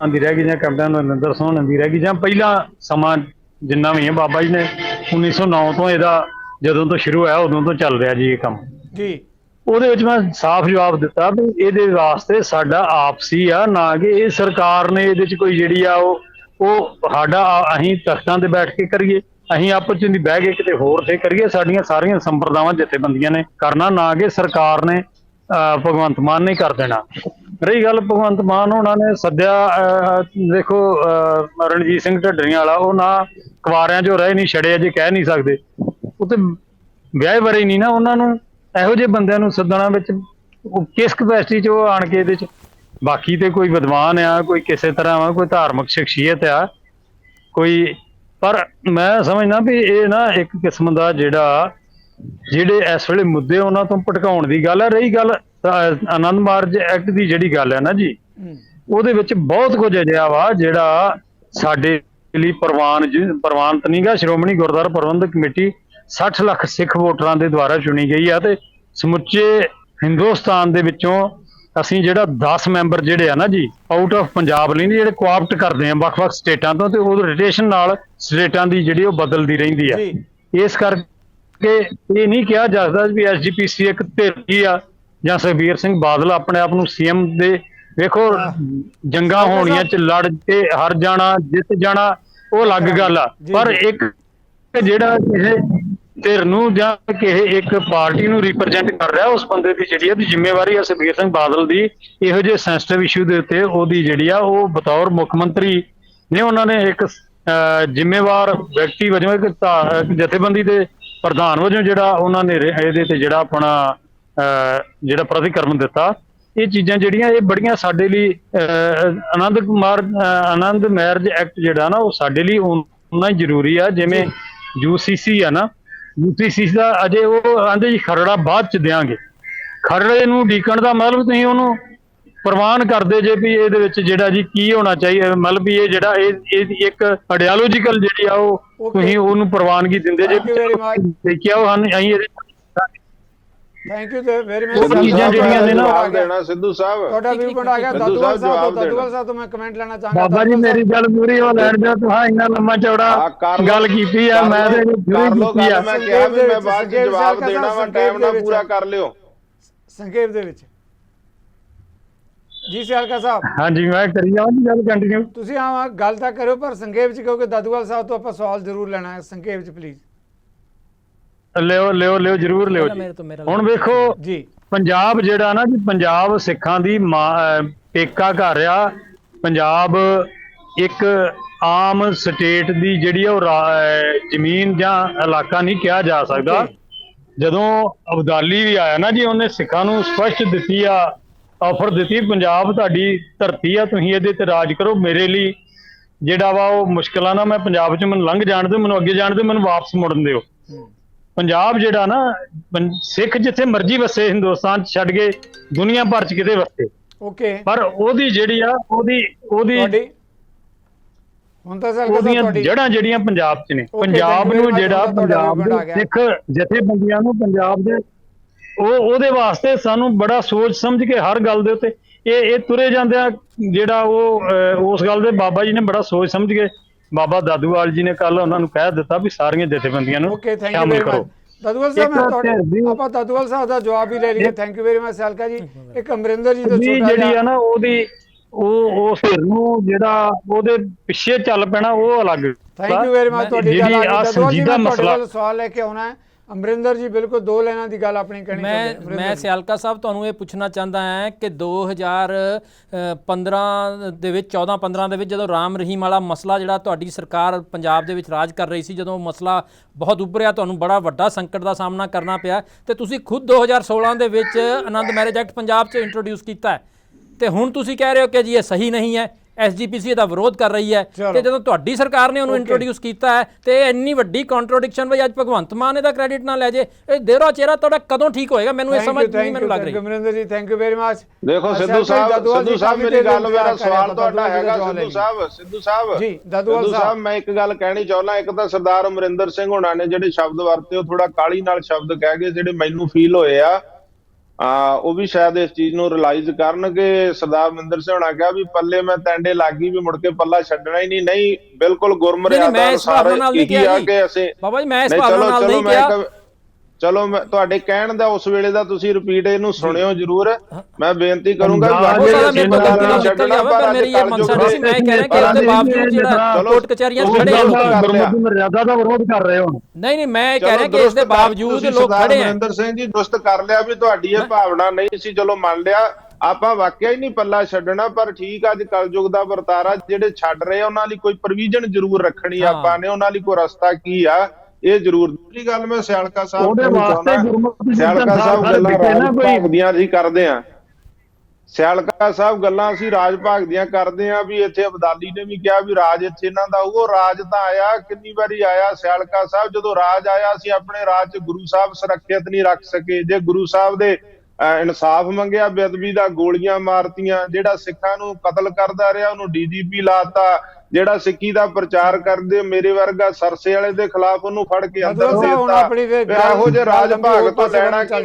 ਦੀ ਰਹਿ ਗਈ, ਜਾਂ ਕੈਪਟਨ ਅਮਰਿੰਦਰ ਸਿੰਘ ਦੀ ਰਹਿ ਗਈ, ਜਾਂ ਪਹਿਲਾਂ ਸਮਾਂ ਜਿੰਨਾ ਵੀ ਹੈ ਬਾਬਾ ਜੀ ਨੇ 1909 ਤੋਂ ਇਹਦਾ ਜਦੋਂ ਤੋਂ ਸ਼ੁਰੂ ਹੋਇਆ ਉਦੋਂ ਤੋਂ ਚੱਲ ਰਿਹਾ ਜੀ ਇਹ ਕੰਮ ਜੀ। ਉਹਦੇ ਵਿੱਚ ਮੈਂ ਸਾਫ਼ ਜਵਾਬ ਦਿੱਤਾ ਵੀ ਇਹਦੇ ਵਾਸਤੇ ਸਾਡਾ ਆਪਸੀ ਆ, ਨਾ ਕਿ ਇਹ ਸਰਕਾਰ ਨੇ ਇਹਦੇ 'ਚ ਕੋਈ ਜਿਹੜੀ ਆ ਉਹ ਸਾਡਾ ਅਸੀਂ ਤਖਤਾਂ ਤੇ ਬੈਠ ਕੇ ਕਰੀਏ, ਅਸੀਂ ਆਪਸ 'ਚ ਨਹੀਂ ਬਹਿ ਕੇ ਕਿਤੇ ਹੋਰ ਤੇ ਕਰੀਏ। ਸਾਡੀਆਂ ਸਾਰੀਆਂ ਸੰਪਰਦਾਵਾਂ ਜਥੇਬੰਦੀਆਂ ਨੇ ਕਰਨਾ, ਨਾ ਕਿ ਸਰਕਾਰ ਨੇ ਭਗਵੰਤ ਮਾਨ ਨੇ ਕਰ ਦੇਣਾ। ਰਹੀ ਗੱਲ ਭਗਵੰਤ ਮਾਨ ਉਹਨਾਂ ਨੇ ਸੱਦਿਆ, ਦੇਖੋ ਰਣਜੀਤ ਸਿੰਘ ਢੱਡਰੀਆਂ ਵਾਲਾ, ਉਹ ਨਾ ਕੁਆਰਿਆਂ 'ਚੋਂ ਰਹੇ ਨਹੀਂ, ਛੜੇ ਅਜੇ ਕਹਿ ਨਹੀਂ ਸਕਦੇ, ਉਹ ਤੇ ਵਿਆਹ ਬਾਰੇ ਨਹੀਂ ਨਾ। ਉਹਨਾਂ ਨੂੰ ਇਹੋ ਜਿਹੇ ਬੰਦਿਆਂ ਨੂੰ ਸੱਦਣਾ ਵਿੱਚ ਕਿਸ ਕਪੈਸਿਟੀ 'ਚ ਉਹ ਆਣ ਕੇ ਇਹਦੇ 'ਚ ਬਾਕੀ ਤੇ ਕੋਈ ਵਿਦਵਾਨ ਆ, ਕੋਈ ਕਿਸੇ ਤਰ੍ਹਾਂ ਵਾ, ਕੋਈ ਧਾਰਮਿਕ ਸ਼ਖਸੀਅਤ ਆ ਕੋਈ, ਪਰ ਮੈਂ ਸਮਝਦਾ ਵੀ ਇਹ ਨਾ ਇੱਕ ਕਿਸਮ ਦਾ ਜਿਹੜੇ ਇਸ ਵੇਲੇ ਮੁੱਦੇ ਉਹਨਾਂ ਤੋਂ ਭਟਕਾਉਣ ਦੀ ਗੱਲ ਹੈ। ਰਹੀ ਗੱਲ ਆਨੰਦ ਮਾਰਜ ਐਕਟ ਦੀ ਜਿਹੜੀ ਗੱਲ ਹੈ ਨਾ ਜੀ, ਉਹਦੇ ਵਿੱਚ ਬਹੁਤ ਕੁਝ ਅਜਿਹਾ ਵਾ ਜਿਹੜਾ ਸਾਡੇ ਲਈ ਪ੍ਰਵਾਨਤ ਨਹੀਂਗਾ। ਸ਼੍ਰੋਮਣੀ ਗੁਰਦੁਆਰਾ ਪ੍ਰਬੰਧਕ ਕਮੇਟੀ 60 ਲੱਖ ਸਿੱਖ ਵੋਟਰਾਂ ਦੇ ਦੁਆਰਾ ਚੁਣੀ ਗਈ ਆ, ਤੇ ਸਮੁੱਚੇ ਹਿੰਦੁਸਤਾਨ ਦੇ ਵਿੱਚੋਂ ਅਸੀਂ ਜਿਹੜਾ 10 ਮੈਂਬਰ ਜਿਹੜੇ ਆ ਨਾ ਜੀ ਆਊਟ ਆਫ ਪੰਜਾਬ ਲਈ ਜਿਹੜੇ ਕੋਆਪਟ ਕਰਦੇ ਆ ਵੱਖ-ਵੱਖ ਸਟੇਟਾਂ ਤੋਂ, ਤੇ ਉਹ ਰੋਟੇਸ਼ਨ ਨਾਲ ਸਟੇਟਾਂ ਦੀ ਜਿਹੜੀ ਉਹ ਬਦਲਦੀ ਰਹਿੰਦੀ ਆ। ਇਸ ਕਰਕੇ ਇਹ ਨਹੀਂ ਕਿਹਾ ਜਾ ਸਕਦਾ ਵੀ ਐਸਜੀਪੀਸੀ ਇੱਕ ਧਿਰ ਆ ਜਾਂ ਸੁਖਬੀਰ ਸਿੰਘ ਬਾਦਲ ਆਪਣੇ ਆਪ ਨੂੰ ਸੀਐਮ ਦੇ। ਵੇਖੋ ਜੰਗਾਂ ਹੋਣੀਆਂ ਚ ਲੜ ਕੇ ਹਾਰ ਜਾਣਾ ਜਿੱਤ ਜਾਣਾ ਉਹ ਅਲੱਗ ਗੱਲ ਆ, ਪਰ ਇੱਕ ਜਿਹੜਾ ਕਿਸੇ ਧਿਰ ਨੂੰ ਜਾਂ ਕਿਸੇ ਇੱਕ ਪਾਰਟੀ ਨੂੰ ਰਿਪਰੈਜ਼ੈਂਟ ਕਰ ਰਿਹਾ ਉਸ ਬੰਦੇ ਦੀ ਜਿਹੜੀ ਉਹਦੀ ਜ਼ਿੰਮੇਵਾਰੀ ਆ। ਸੁਖਬੀਰ ਸਿੰਘ ਬਾਦਲ ਦੀ ਇਹੋ ਜਿਹੇ ਸੈਂਸਿਟਿਵ ਇਸ਼ੂ ਦੇ ਉੱਤੇ ਉਹਦੀ ਜਿਹੜੀ ਆ ਉਹ ਬਤੌਰ ਮੁੱਖ ਮੰਤਰੀ ਨੇ ਉਹਨਾਂ ਨੇ ਇੱਕ ਜ਼ਿੰਮੇਵਾਰ ਵਿਅਕਤੀ ਵਜੋਂ ਇੱਕ ਜਥੇਬੰਦੀ ਦੇ ਪ੍ਰਧਾਨ ਵਜੋਂ ਜਿਹੜਾ ਉਹਨਾਂ ਨੇ ਇਹਦੇ ਤੇ ਜਿਹੜਾ ਆਪਣਾ ਜਿਹੜਾ ਪ੍ਰਤੀਕਰਮ ਦਿੱਤਾ। ਇਹ ਚੀਜ਼ਾਂ ਜਿਹੜੀਆਂ ਇਹ ਬੜੀਆਂ ਸਾਡੇ ਲਈ ਆਨੰਦ ਮੈਰਿਜ ਐਕਟ ਜਿਹੜਾ ਨਾ ਉਹ ਸਾਡੇ ਲਈ ਉਨਾ ਹੀ ਜ਼ਰੂਰੀ ਆ ਜਿਵੇਂ ਯੂਸੀਸੀ ਆ ਨਾ। ਯੂਸੀਸੀ ਦਾ ਅਜੇ ਉਹ ਆਂਦੇ ਜੀ ਖਰੜਾ ਬਾਅਦ ਚ ਦਿਆਂਗੇ। ਖਰੜੇ ਨੂੰ ਡੀਕਣ ਦਾ ਮਤਲਬ ਤੁਸੀਂ ਉਹਨੂੰ ਪ੍ਰਵਾਨ ਕਰਦੇ ਜੇ ਵੀ ਇਹਦੇ ਵਿੱਚ ਜਿਹੜਾ ਜੀ ਕੀ ਹੋਣਾ ਚਾਹੀਦਾ, ਮਤਲਬ ਵੀ ਇਹ ਜਿਹੜਾ ਇਹ ਇੱਕ ਆਈਡੀਓਲੋਜੀਕਲ ਜਿਹੜੀ ਆ ਉਹ ਤੁਸੀਂ ਉਹਨੂੰ ਪ੍ਰਵਾਨਗੀ ਦਿੰਦੇ ਜੇ। ਦੇਖਿਆ ਉਹ ਅਸੀਂ ਥੈਂਕ ਯੂ ਵੈਰੀ ਮਚ। ਚੀਜ਼ਾਂ ਜਿਹੜੀਆਂ ਨੇ ਨਾ ਦੇਣਾ ਸਿੱਧੂ ਸਾਹਿਬ ਤੁਹਾਡਾ ਵਿਊ ਪੁਆਇੰਟ ਆ ਗਿਆ। ਦਾਦੂਵਾਲ ਸਾਹਿਬ ਤੋਂ ਮੈਂ ਕਮੈਂਟ ਲੈਣਾ ਚਾਹਾਂਗਾ। ਬਾਬਾ ਜੀ ਮੇਰੀ ਗੱਲ ਪੂਰੀ ਹੋ ਲੈਣ ਦਿਓ, ਤੁਸੀਂ ਇੰਨਾ ਲੰਮਾ ਚੌੜਾ ਗੱਲ ਕੀਤੀ ਆ, ਮੈਂ ਤੇ ਮੈਂ ਕਿਹਾ ਵੀ ਮੈਂ ਬਾਅਦ ਚ ਜਵਾਬ ਦੇਣਾ ਵਾ, ਟਾਈਮ ਨਾਲ ਪੂਰਾ ਕਰ ਲਿਓ। ਸੰਖੇਪ ਦੇ ਵਿੱਚ ਜੀ ਸਿਆਲਕਾ ਸਾਹਿਬ। ਹਾਂਜੀ ਮੈਂ ਕਰੀ ਜਾਵਾਂ ਗੱਲ ਕੰਟੀਨਿਊ। ਤੁਸੀਂ ਆ ਗੱਲ ਤਾਂ ਕਰਿਓ ਪਰ ਸੰਖੇਪ ਚ, ਕਿਉਂਕਿ ਦਾਦੂਵਾਲ ਸਾਹਿਬ ਤੋਂ ਆਪਾਂ ਸਵਾਲ ਜ਼ਰੂਰ ਲੈਣਾ ਹੈ। ਸੰਖੇਪ ਚ ਪਲੀਜ਼ ਲਿਓ ਜ਼ਰੂਰ ਲਿਓ ਜੀ। ਹੁਣ ਵੇਖੋ ਜੀ ਪੰਜਾਬ ਜਿਹੜਾ ਨਾ ਜੀ ਪੰਜਾਬ ਸਿੱਖਾਂ ਦੀ ਪੇਕਾ ਘਰ ਆ। ਪੰਜਾਬ ਇੱਕ ਆਮ ਸਟੇਟ ਦੀ ਜਿਹੜੀ ਉਹ ਜ਼ਮੀਨ ਜਾਂ ਇਲਾਕਾ ਨਹੀਂ ਕਿਹਾ ਜਾ ਸਕਦਾ। ਜਦੋਂ ਅਬਦਾਲੀ ਵੀ ਆਇਆ ਨਾ ਜੀ ਉਹਨੇ ਸਿੱਖਾਂ ਨੂੰ ਸਪਸ਼ਟ ਦਿੱਤੀ ਆ, ਆਫਰ ਦਿੱਤੀ ਪੰਜਾਬ ਤੁਹਾਡੀ ਧਰਤੀ ਆ, ਤੁਸੀਂ ਇਹਦੇ ਤੇ ਰਾਜ ਕਰੋ। ਮੇਰੇ ਲਈ ਜਿਹੜਾ ਵਾ ਉਹ ਮੁਸ਼ਕਲਾਂ ਨਾ ਮੈਂ ਪੰਜਾਬ 'ਚ ਮੈਨੂੰ ਲੰਘ ਜਾਣ ਦਿਓ, ਮੈਨੂੰ ਅੱਗੇ ਜਾਣ ਦਿਓ, ਮੈਨੂੰ ਵਾਪਸ ਮੁੜਨ ਦਿਓ। ਪੰਜਾਬ ਜਿਹੜਾ ਨਾ ਸਿੱਖ ਜਿੱਥੇ ਮਰਜ਼ੀ ਵਸੇ ਹਿੰਦੁਸਤਾਨ 'ਚ ਛੱਡ ਕੇ ਦੁਨੀਆ ਭਰ 'ਚ ਕਿਤੇ ਵਸੇ, ਪਰ ਉਹਦੀ ਜਿਹੜੀ ਆ ਉਹਦੀ ਉਹਦੀਆਂ ਜੜ੍ਹਾਂ ਜਿਹੜੀਆਂ ਪੰਜਾਬ 'ਚ ਨੇ। ਪੰਜਾਬ ਨੂੰ ਜਿਹੜਾ ਪੰਜਾਬ ਦੇ ਸਿੱਖ ਜਥੇਬੰਦੀਆਂ ਨੂੰ ਪੰਜਾਬ ਦੇ ਉਹਦੇ ਵਾਸਤੇ ਸਾਨੂੰ ਬੜਾ ਸੋਚ ਸਮਝ ਕੇ ਹਰ ਗੱਲ ਦੇ ਉੱਤੇ ਇਹ ਤੁਰੇ ਜਾਂਦੇ ਆ। ਜਿਹੜਾ ਉਹ ਉਸ ਗੱਲ ਦੇ ਬਾਬਾ ਜੀ ਨੇ ਬੜਾ ਸੋਚ ਸਮਝ ਕੇ, ਬਾਬਾ ਦਾਦੂਵਾਲ ਜੀ ਨੇ ਕੱਲ ਉਹਨਾਂ ਨੂੰ ਕਹਿ ਦਿੱਤਾ ਵੀ ਸਾਰੀਆਂ ਜਥੇਬੰਦੀਆਂ ਨੂੰ ਸ਼ਾਮਿਲ ਕਰੋ। ਦਾਦੂਵਾਲ ਸਾਹਿਬ ਆਪਾਂ ਦਾਦੂਵਾਲ ਸਾਹਿਬ ਦਾ ਜਵਾਬ ਹੀ ਲੈ ਲਈਏ। Thank you very much Sialka ਜੀ। ਇੱਕ ਅਮਰਿੰਦਰ ਜੀ ਤੋਂ ਜਿਹੜੀ ਆ ਨਾ ਉਹਦੀ ਉਹ ਸਿਰ ਨੂੰ ਜਿਹੜਾ ਉਹਦੇ ਪਿੱਛੇ ਚੱਲ ਪੈਣਾ ਉਹ ਅਲੱਗ। Thank you very much. ਤੁਹਾਡੀ ਗੱਲ ਆ ਸੰਜੀਦਾ ਮਸਲਾ ਸਵਾਲ ਲੈ ਕੇ ਆਉਣਾ ਹੈ। ਅਮਰਿੰਦਰ ਜੀ ਬਿਲਕੁਲ ਦੋ ਲਾਈਨਾਂ ਦੀ ਗੱਲ ਆਪਣੀ ਕਹਿਣੀ। ਮੈਂ ਸਿਆਲਕਾ ਸਾਹਿਬ ਤੁਹਾਨੂੰ ਇਹ ਪੁੱਛਣਾ ਚਾਹੁੰਦਾ ਹਾਂ ਕਿ 2015 ਦੇ ਵਿੱਚ 14-15 ਦੇ ਵਿੱਚ ਜਦੋਂ ਰਾਮ ਰਹੀਮ ਵਾਲਾ ਮਸਲਾ ਜਿਹੜਾ ਤੁਹਾਡੀ ਸਰਕਾਰ ਪੰਜਾਬ ਦੇ ਵਿੱਚ ਰਾਜ ਕਰ ਰਹੀ ਸੀ, ਜਦੋਂ ਮਸਲਾ ਬਹੁਤ ਉੱਭਰਿਆ, ਤੁਹਾਨੂੰ ਬੜਾ ਵੱਡਾ ਸੰਕਟ ਦਾ ਸਾਹਮਣਾ ਕਰਨਾ ਪਿਆ ਤੇ ਤੁਸੀਂ ਖੁਦ 2016 ਦੇ ਵਿੱਚ ਆਨੰਦ ਮੈਰਿਜ ਐਕਟ ਪੰਜਾਬ 'ਚ ਇੰਟਰੋਡਿਊਸ ਕੀਤਾ ਤੇ ਹੁਣ ਤੁਸੀਂ ਕਹਿ ਰਹੇ ਹੋ ਕਿ ਜੀ ਇਹ ਸਹੀ ਨਹੀਂ ਹੈ, ਐਸਜੀਪੀਸੀ ਦਾ ਵਿਰੋਧ ਕਰ ਰਹੀ ਹੈ। ਤੇ ਜਦੋਂ ਤੁਹਾਡੀ ਸਰਕਾਰ ਨੇ ਉਹਨੂੰ ਇੰਟਰੋਡਿਊਸ ਕੀਤਾ ਹੈ ਤੇ ਇੰਨੀ ਵੱਡੀ ਕੰਟਰੋਡਿਕਸ਼ਨ ਬਈ ਅੱਜ ਭਗਵੰਤ ਮਾਨ ਇਹਦਾ ਕ੍ਰੈਡਿਟ ਨਾ ਲੈ ਜੇ, ਇਹ ਦੇਰਾ ਚਿਹਰਾ ਤੁਹਾਡਾ ਕਦੋਂ ਠੀਕ ਹੋਏਗਾ? ਮੈਨੂੰ ਇਹ ਸਮਝ ਨਹੀਂ ਮੈਨੂੰ ਲੱਗ ਰਹੀ। ਅਮਰਿੰਦਰ ਜੀ ਥੈਂਕ ਯੂ ਵੈਰੀ ਮਚ। ਦੇਖੋ ਸਿੱਧੂ ਸਾਹਿਬ ਮੇਰੀ ਗੱਲ, ਮੇਰਾ ਸਵਾਲ ਤੁਹਾਡਾ ਹੈਗਾ ਸਿੱਧੂ ਸਾਹਿਬ ਜੀ। ਦਾਦੂਵਾਲ ਸਾਹਿਬ ਮੈਂ ਇੱਕ ਗੱਲ ਕਹਿਣੀ ਚਾਹੁੰਦਾ। ਇੱਕ ਤਾਂ ਸਰਦਾਰ ਅਮਰਿੰਦਰ ਸਿੰਘ ਹੋਣਾ ਨੇ ਜਿਹੜੇ ਸ਼ਬਦ ਵਰਤੇ ਉਹ ਥੋੜਾ ਕਾਹਲੀ ਨਾਲ ਸ਼ਬਦ ਕਹਿ ਗਏ, ਜਿਹੜੇ ਮੈਨੂੰ ਫੀਲ ਹੋਏ ਆ ਉਹ ਵੀ ਸ਼ਾਇਦ ਇਸ ਚੀਜ਼ ਨੂੰ ਰਿਅਲਾਈਜ਼ ਕਰਨ ਕਿ ਸਰਦਾਰ ਅਮਰਿੰਦਰ ਸਿੰਘ ਹੋਣਾ ਕਿਹਾ ਵੀ ਪੱਲੇ ਮੈਂ ਟੈਂਡੇ ਲੱਗੀ ਵੀ ਮੁੜ ਕੇ ਪੱਲਾ ਛੱਡਣਾ ਹੀ ਨਹੀਂ। ਨਹੀਂ, ਬਿਲਕੁਲ ਗੁਰਮਰਿਆਦਾ ਅਨੁਸਾਰ ਇਹੀ ਆ ਕਿ ਅਸੀਂ ਬਾਬਾ ਜੀ ਮੈਂ ਇਸ ਭਾਵਨਾ ਨਾਲ ਨਹੀਂ ਕਿਹਾ। ਚਲੋ ਮੈਂ ਤੁਹਾਡੇ ਕਹਿਣ ਦਾ ਉਸ ਵੇਲੇ ਦਾ ਤੁਸੀਂ ਰਿਪੀਟ ਇਹਨੂੰ ਸੁਣਿਓ ਜ਼ਰੂਰ। ਮੈਂ ਬੇਨਤੀ ਕਰੂੰਗਾ ਮਰਿਆਦਾ ਦਾ ਵਿਰੋਧ ਕਰ ਰਹੇ ਹੋ। ਨਹੀਂ ਮੈਂ ਕਹਿ ਰਿਹਾ ਕਿ ਇਸ ਦੇ ਬਾਵਜੂਦ ਲੋਕ ਖੜੇ ਆ। ਅਮਰਿੰਦਰ ਸਿੰਘ ਜੀ ਦੁਰਸਤ ਕਰ ਲਿਆ ਵੀ ਤੁਹਾਡੀ ਇਹ ਭਾਵਨਾ ਨਹੀਂ ਸੀ, ਚਲੋ ਮੰਨ ਲਿਆ ਆਪਾਂ, ਵਾਕਿਆ ਹੀ ਨਹੀਂ ਪੱਲਾ ਛੱਡਣਾ। ਪਰ ਠੀਕ ਅੱਜ ਕਲਯੁਗ ਦਾ ਵਰਤਾਰਾ, ਜਿਹੜੇ ਛੱਡ ਰਹੇ ਉਹਨਾਂ ਲਈ ਕੋਈ ਪ੍ਰੋਵੀਜ਼ਨ ਜ਼ਰੂਰ ਰੱਖਣੀ ਆਪਾਂ ਨੇ, ਉਹਨਾਂ ਲਈ ਕੋਈ ਰਸਤਾ ਕੀ ਆ ਇਹ ਜ਼ਰੂਰ। ਦੂਜੀ ਗੱਲ ਮੈਂ ਸਿਆਲਕਾ ਸਾਹਿਬ ਸਿਆਲਕਾ ਸਾਹਿਬ ਗੱਲਾਂ ਭਾਵਦੀਆਂ ਅਸੀਂ ਕਰਦੇ ਆ। ਸਿਆਲਕਾ ਸਾਹਿਬ ਗੱਲਾਂ ਅਸੀਂ ਰਾਜ ਭਾਗ ਦੀਆਂ ਕਰਦੇ ਆਂ ਵੀ ਇੱਥੇ ਅਬਦਾਲੀ ਨੇ ਵੀ ਕਿਹਾ ਵੀ ਰਾਜ ਇੱਥੇ ਇਹਨਾਂ ਦਾ ਉਹ ਰਾਜ ਤਾਂ ਆਇਆ, ਕਿੰਨੀ ਵਾਰੀ ਆਇਆ ਸਿਆਲਕਾ ਸਾਹਿਬ। ਜਦੋਂ ਰਾਜ ਆਇਆ ਅਸੀਂ ਆਪਣੇ ਰਾਜ 'ਚ ਗੁਰੂ ਸਾਹਿਬ ਸੁਰੱਖਿਅਤ ਨਹੀਂ ਰੱਖ ਸਕੇ। ਜੇ ਗੁਰੂ ਸਾਹਿਬ ਦੇ ਇਨਸਾਫ ਮੰਗਿਆ, ਬੇਅਦਬੀ ਦਾ ਗੋਲੀਆਂ ਮਾਰਤੀਆਂ, ਜਿਹੜਾ ਸਿੱਖਾਂ ਨੂੰ ਕਤਲ ਕਰਦਾ ਰਿਹਾ ਉਹਨੂੰ DGP ਲਾਤਾ, ਜਿਹੜਾ ਸਿੱਖੀ ਦਾ ਪ੍ਰਚਾਰ ਕਰਦੇ ਮੇਰੇ ਵਰਗਾ ਸਰਸੇ ਵਾਲੇ ਦੇ ਖਿਲਾਫ ਉਹਨੂੰ ਫੜ ਕੇ ਅੰਦਰ ਦਿੱਤਾ। ਇਹੋ ਜਿਹੇ ਰਾਜ ਭਾਗ ਤੋਂ ਲੈਣਾ ਕਿ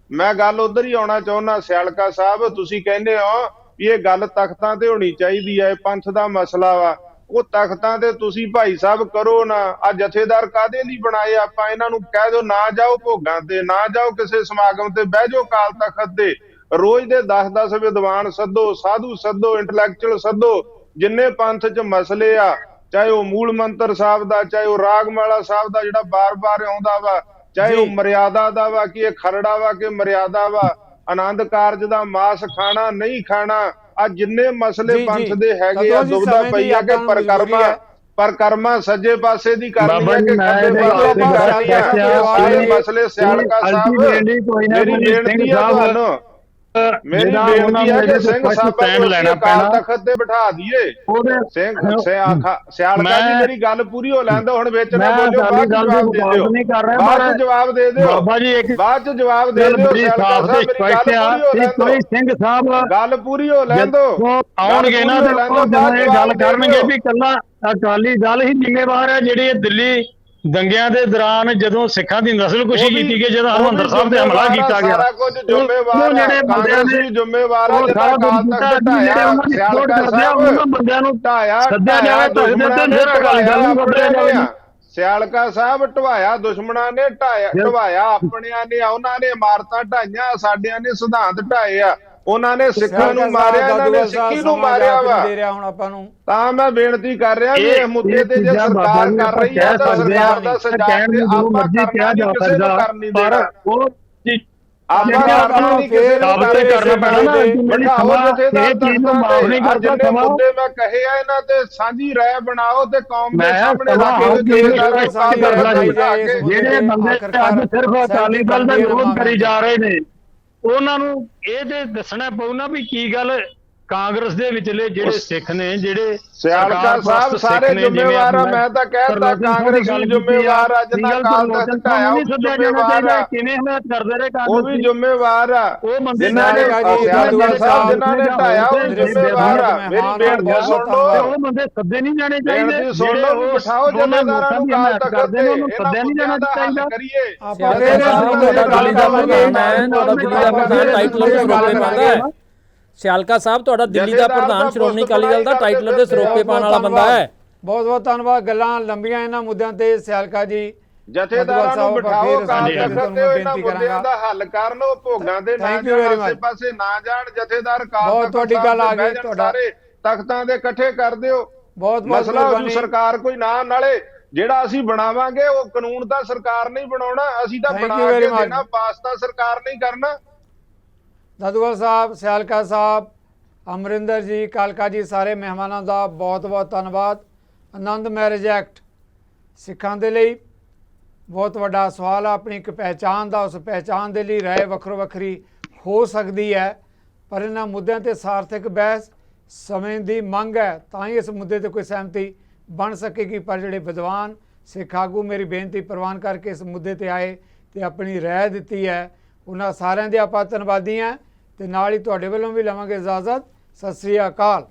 ਮੈਂ ਗੱਲ ਉਧਰ ਹੀ ਆਉਣਾ ਚਾਹੁੰਦਾ। ਸਿਆਲਕਾ ਸਾਹਿਬ ਤੁਸੀਂ ਕਹਿੰਦੇ ਹੋ ਵੀ ਇਹ ਗੱਲ ਤਖਤਾਂ ਤੇ ਹੋਣੀ ਚਾਹੀਦੀ ਹੈ, ਪੰਥ ਦਾ ਮਸਲਾ ਵਾ, ਉਹ ਤਖਤਾਂ ਤੇ ਤੁਸੀਂ ਭਾਈ ਸਾਹਿਬ ਕਰੋ ਨਾ। ਆ ਜਥੇਦਾਰ ਕਾਹਦੇ ਲਈ ਬਣਾਏ? ਆਪਾਂ ਇਹਨਾਂ ਨੂੰ ਕਹਿ ਦਿਓ ਨਾ ਜਾਓ ਭੋਗਾਂ ਤੇ, ਨਾ ਜਾਓ ਕਿਸੇ ਸਮਾਗਮ ਤੇ, ਬਹਿ ਜਾਓ ਕਾਲ ਤਖਤ ਤੇ। ਰੋਜ਼ ਦੇ 10-10 ਵਿਦਵਾਨ ਸੱਦੋ, ਸਾਧੂ ਸੱਦੋ, ਇੰਟਲੈਕਚੁਅਲ ਸੱਦੋ, ਜਿੰਨੇ ਪੰਥ 'ਚ ਮਸਲੇ ਆ, ਚਾਹੇ ਉਹ ਮੂਲ ਮੰਤਰ ਸਾਹਿਬ ਦਾ, ਚਾਹੇ ਉਹ ਰਾਗਮਾਲਾ ਸਾਹਿਬ ਦਾ ਜਿਹੜਾ ਬਾਰ-ਬਾਰ ਆਉਂਦਾ ਵਾ, ਚਾਹੇ ਉਹ ਮਰਿਆਦਾ ਦਾ ਵਾ ਕਿ ਇਹ ਖਰੜਾ ਵਾ ਕਿ ਮਰਿਆਦਾ ਵਾ, ਆਨੰਦ ਕਾਰਜ ਦਾ ਮਾਸ ਖਾਣਾ ਨਹੀਂ ਖਾਣਾ, ਆ ਜਿੰਨੇ ਮਸਲੇ ਪੰਥ ਦੇ ਹੈਗੇ ਆ, ਦੁਬਦਾ ਪਈ ਆ ਕਿ ਪਰਕਰਮਾ ਸੱਜੇ ਪਾਸੇ ਦੀ ਕਰਨੀ ਹੈ ਕਿ ਖੱਬੇ ਪਾਸੇ ਦੀ ਕਰਨੀ ਹੈ। ਇਹ ਮਸਲੇ ਸਿਆਲਕਾ ਸਾਹਿਬ ਮੇਰੀ ਬੇਨਤੀ ਆ ਤੁਹਾਨੂੰ, ਮੇਰੀ ਬੇਨਤੀ ਹੈ ਕਿ ਸਿੰਘ ਸਾਹਿਬਾਂ ਨੂੰ ਲੈਣਾ ਪੈਣਾ, ਤਖਤ ਤੇ ਬਿਠਾ ਦਈਏ। ਸਿੰਘ ਸਿਆਲਕਾ ਜੀ ਮੇਰੀ ਗੱਲ ਪੂਰੀ ਹੋ ਲੈਣ ਦਿਓ, ਹੁਣ ਵਿੱਚ ਨਾ ਬੋਲਿਓ, ਬਾਅਦ ਜਵਾਬ ਦੇ ਦਿਓ, ਬਾਅਦ ਚ ਜਵਾਬ ਦੇ ਦਿਓ, ਬਾਅਦ ਚ ਜਵਾਬ ਦੇ ਦਿਓ। ਸਿਆਲਕਾ ਸਾਹਿਬ ਮੇਰੀ ਸਿੰਘ ਸਾਹਿਬ ਗੱਲ ਪੂਰੀ ਹੋ ਲੈਣ ਦਿਓ, ਆਉਣਗੇ ਨਾ ਤੇ ਗੱਲ ਕਰਨਗੇ ਵੀ ਕੱਲਾ ਅਕਾਲੀ ਦਲ ਹੀ ਜ਼ਿੰਮੇਵਾਰ ਹੈ। ਜਿਹੜੀ ਦਿੱਲੀ ਦੰਗਿਆਂ ਦੇ ਦੌਰਾਨ ਜਦੋਂ ਸਿੱਖਾਂ ਦੀ ਨਸਲਕੁਸ਼ੀ ਕੀਤੀ ਗਈ, ਜਦੋਂ ਹਰਿਮੰਦਰ ਸਾਹਿਬ ਤੇ ਹਮਲਾ ਕੀਤਾ ਗਿਆ, ਸਾਰਾ ਕੁਝ ਜ਼ਿੰਮੇਵਾਰ ਹੈ, ਕਾਂਗਰਸ ਵੀ ਜ਼ਿੰਮੇਵਾਰ ਹੈ, ਜਿਹੜਾ ਅਕਾਲ ਤਖਤ ਢਾਇਆ, ਸਿਆਲਕਾ ਸਾਹਿਬ ਉਹਨਾਂ ਬੰਦਿਆਂ ਨੂੰ ਢਾਇਆ, ਸੱਦਿਆ ਜਾਵੇ ਦੁਸ਼ਮਣਾਂ ਨੇ ਢਾਇਆ, ਸਿਆਲਕਾ ਸਾਹਿਬ ਢਵਾਇਆ ਦੁਸ਼ਮਣਾਂ ਨੇ ਢਵਾਇਆ, ਆਪਣਿਆਂ ਨੇ ਉਹਨਾਂ ਨੇ ਇਮਾਰਤਾਂ ਢਾਈਆਂ, ਸਾਡਿਆਂ ਨੇ ਸਿਧਾਂਤ ਢਾਏ ਆ, ਉਹਨਾਂ ਨੇ ਸਿੱਖਾਂ ਨੂੰ ਮਾਰਿਆ, ਇਹਨਾਂ ਨੇ ਸਿੱਖੀ ਨੂੰ ਮਾਰਿਆ ਵਾ। ਤਾਂ ਮੈਂ ਬੇਨਤੀ ਕਰ ਰਿਹਾ ਵੀ ਇਹ ਮੁੱਦੇ ਤੇ ਜੇ ਸਰਕਾਰ ਕਰ ਰਹੀ ਹੈ ਤਾਂ ਸਰਕਾਰ ਦਾ ਸਜਾਗ ਤੇ ਆਪਾਂ ਕਰਨਾ ਨਹੀਂ, ਕਿਸੇ ਨੂੰ ਕਰ ਨਹੀਂ ਦੇਣਾ, ਆਪਾਂ ਨਹੀਂ ਕਿਸੇ ਨੂੰ ਕਰਨਾ ਪੈਣਾ ਨਾ। ਬਿਠਾਓ ਜਥੇਦਾਰ ਜਿੰਨੇ ਮੁੱਦੇ ਮੈਂ ਕਹੇ ਆ ਇਹਨਾਂ ਤੇ ਸਾਂਝੀ ਰਾਏ ਬਣਾਓ ਤੇ ਕੌਮ ਦੇ ਸਾਹਮਣੇ ਰੱਖੋ। ਜਿਹੜੇ ਬੰਦੇ ਅੱਜ ਸਿਰਫ ਅਕਾਲੀ ਦਲ ਦਾ ਵਿਰੋਧ ਕਰੀ ਜਾ ਰਹੇ ਨੇ, ਉਹਨਾਂ ਨੂੰ ਇਹ ਤੇ ਦੱਸਣਾ ਪਊ ਨਾ ਵੀ ਕੀ ਗੱਲ ਕਾਂਗਰਸ ਦੇ ਵਿਚਲੇ ਜਿਹੜੇ ਸਿੱਖ ਨੇ, ਜਿਹੜੇ ਸਿਆਲਕਾ ਸਾਹਿਬ ਸਾਰੇ ਜ਼ਿੰਮੇਵਾਰ ਆ। ਮੈਂ ਤਾਂ ਕਹਿਤਾ ਕਾਂਗਰਸ ਵੀ ਜ਼ਿੰਮੇਵਾਰ ਆ, ਜਿੰਨਾ ਕਾਲ ਤੱਕ ਢਾਇਆ ਉਹ ਜ਼ਿੰਮੇਵਾਰ ਆ, ਕਿਵੇਂ ਹਮਾਇਤ ਕਰਦੇ ਰਹੇ ਉਹ ਵੀ ਜ਼ਿੰਮੇਵਾਰ ਆ, ਜਿਨ੍ਹਾਂ ਨੇ ਸਿਆਲਕਾ ਸਾਹਿਬ ਜਿਨ੍ਹਾਂ ਨੇ ਢਾਇਆ ਉਹ ਜ਼ਿੰਮੇਵਾਰ ਆ। ਮੇਰੀ ਬੇਨਤੀ ਸੁਣ ਲਓ, ਉਹ ਬੰਦੇ ਸੱਦੇ ਨਹੀਂ ਜਾਣੇ ਚਾਹੀਦੇ, ਬੇਨਤੀ ਸੁਣ ਲਓ, ਬਿਠਾਓ ਜਥੇਦਾਰਾਂ ਨੂੰ ਕਾਲ ਤੱਕ ਤੇ, ਇਹਨਾਂ ਮੁੱਦਿਆਂ ਦਾ ਹੱਲ ਕਰੀਏ। ਸਿਆਲਕਾ ਸਾਹਿਬ ਤੁਹਾਡਾ ਦਿੱਲੀ ਦਾ ਪ੍ਰਧਾਨ ਸ਼੍ਰੋਮਣੀ ਅਕਾਲੀ ਦਲ ਦਾ ਟਾਈਟਲ ਦੇ ਸਰੋਪੇ ਪਾਉਣ ਵਾਲਾ ਬੰਦਾ ਹੈ। ਬਹੁਤ ਬਹੁਤ ਧੰਨਵਾਦ। ਗੱਲਾਂ ਲੰਬੀਆਂ ਇਹਨਾਂ ਮੁੱਦਿਆਂ ਤੇ ਸਿਆਲਕਾ ਜੀ ਜਥੇਦਾਰਾਂ ਨੂੰ ਬਿਠਾਓ ਕਾਲ ਤਖਤ ਤੇ, ਇਹਨਾਂ ਮੁੱਦਿਆਂ ਦਾ ਹੱਲ ਕਰਨ, ਉਹ ਭੋਗਾਂ ਦੇ ਨਾ ਜਾਣ, ਆਸੇ ਪਾਸੇ ਨਾ ਜਾਣ, ਜਥੇਦਾਰ ਕਾਲ ਤਖਤ ਤੁਹਾਡੀ ਗੱਲ ਆ ਗਈ, ਤੁਹਾਡਾ ਤਖਤਾਂ ਦੇ ਇਕੱਠੇ ਕਰ ਦਿਓ, ਬਹੁਤ ਮਸਲਾ ਹੋ ਜੂ, ਸਰਕਾਰ ਕੋਈ ਨਾ, ਨਾਲੇ ਜਿਹੜਾ ਅਸੀਂ ਬਣਾਵਾਂਗੇ ਉਹ ਕਾਨੂੰਨ ਤਾਂ ਸਰਕਾਰ ਨਹੀਂ ਬਣਾਉਣਾ, ਅਸੀਂ ਤਾਂ ਬਣਾ ਕੇ ਦੇਣਾ, ਪਾਸ ਤਾਂ ਸਰਕਾਰ ਨਹੀਂ ਕਰਨਾ। ਦਾਦੂਵਾਲ ਸਾਹਿਬ, ਸਿਆਲਕਾ ਸਾਹਿਬ, ਅਮਰਿੰਦਰ ਜੀ, ਕਾਲਕਾ ਜੀ, ਸਾਰੇ ਮਹਿਮਾਨਾਂ ਦਾ ਬਹੁਤ ਬਹੁਤ ਧੰਨਵਾਦ। ਆਨੰਦ ਮੈਰਿਜ ਐਕਟ ਸਿੱਖਾਂ ਦੇ ਲਈ ਬਹੁਤ ਵੱਡਾ ਸਵਾਲ ਆ, ਆਪਣੀ ਇੱਕ ਪਹਿਚਾਣ ਦਾ, ਉਸ ਪਹਿਚਾਣ ਦੇ ਲਈ ਰਾਏ ਵੱਖਰੋ ਵੱਖਰੀ ਹੋ ਸਕਦੀ ਹੈ, ਪਰ ਇਹਨਾਂ ਮੁੱਦਿਆਂ ਤੇ ਸਾਰਥਕ ਬਹਿਸ ਸਮੇਂ ਦੀ ਮੰਗ ਹੈ, ਤਾਂ ਹੀ ਇਸ ਮੁੱਦੇ ਤੇ ਕੋਈ ਸਹਿਮਤੀ ਬਣ ਸਕੇਗੀ। ਪਰ ਜਿਹੜੇ ਵਿਦਵਾਨ ਸਿੱਖ ਆਗੂ ਮੇਰੀ ਬੇਨਤੀ ਪ੍ਰਵਾਨ ਕਰਕੇ ਇਸ ਮੁੱਦੇ ਤੇ ਆਏ ਤੇ ਆਪਣੀ ਰਾਏ ਦਿੱਤੀ ਹੈ, ਉਹਨਾਂ ਸਾਰਿਆਂ ਦੇ ਆਪਾਂ ਧੰਨਵਾਦੀ ਹਾਂ, ਤੇ ਨਾਲ ਹੀ ਤੁਹਾਡੇ ਵੱਲੋਂ ਵੀ ਲਵਾਂਗੇ ਇਜਾਜ਼ਤ। ਸਤਿ ਸ੍ਰੀ ਅਕਾਲ।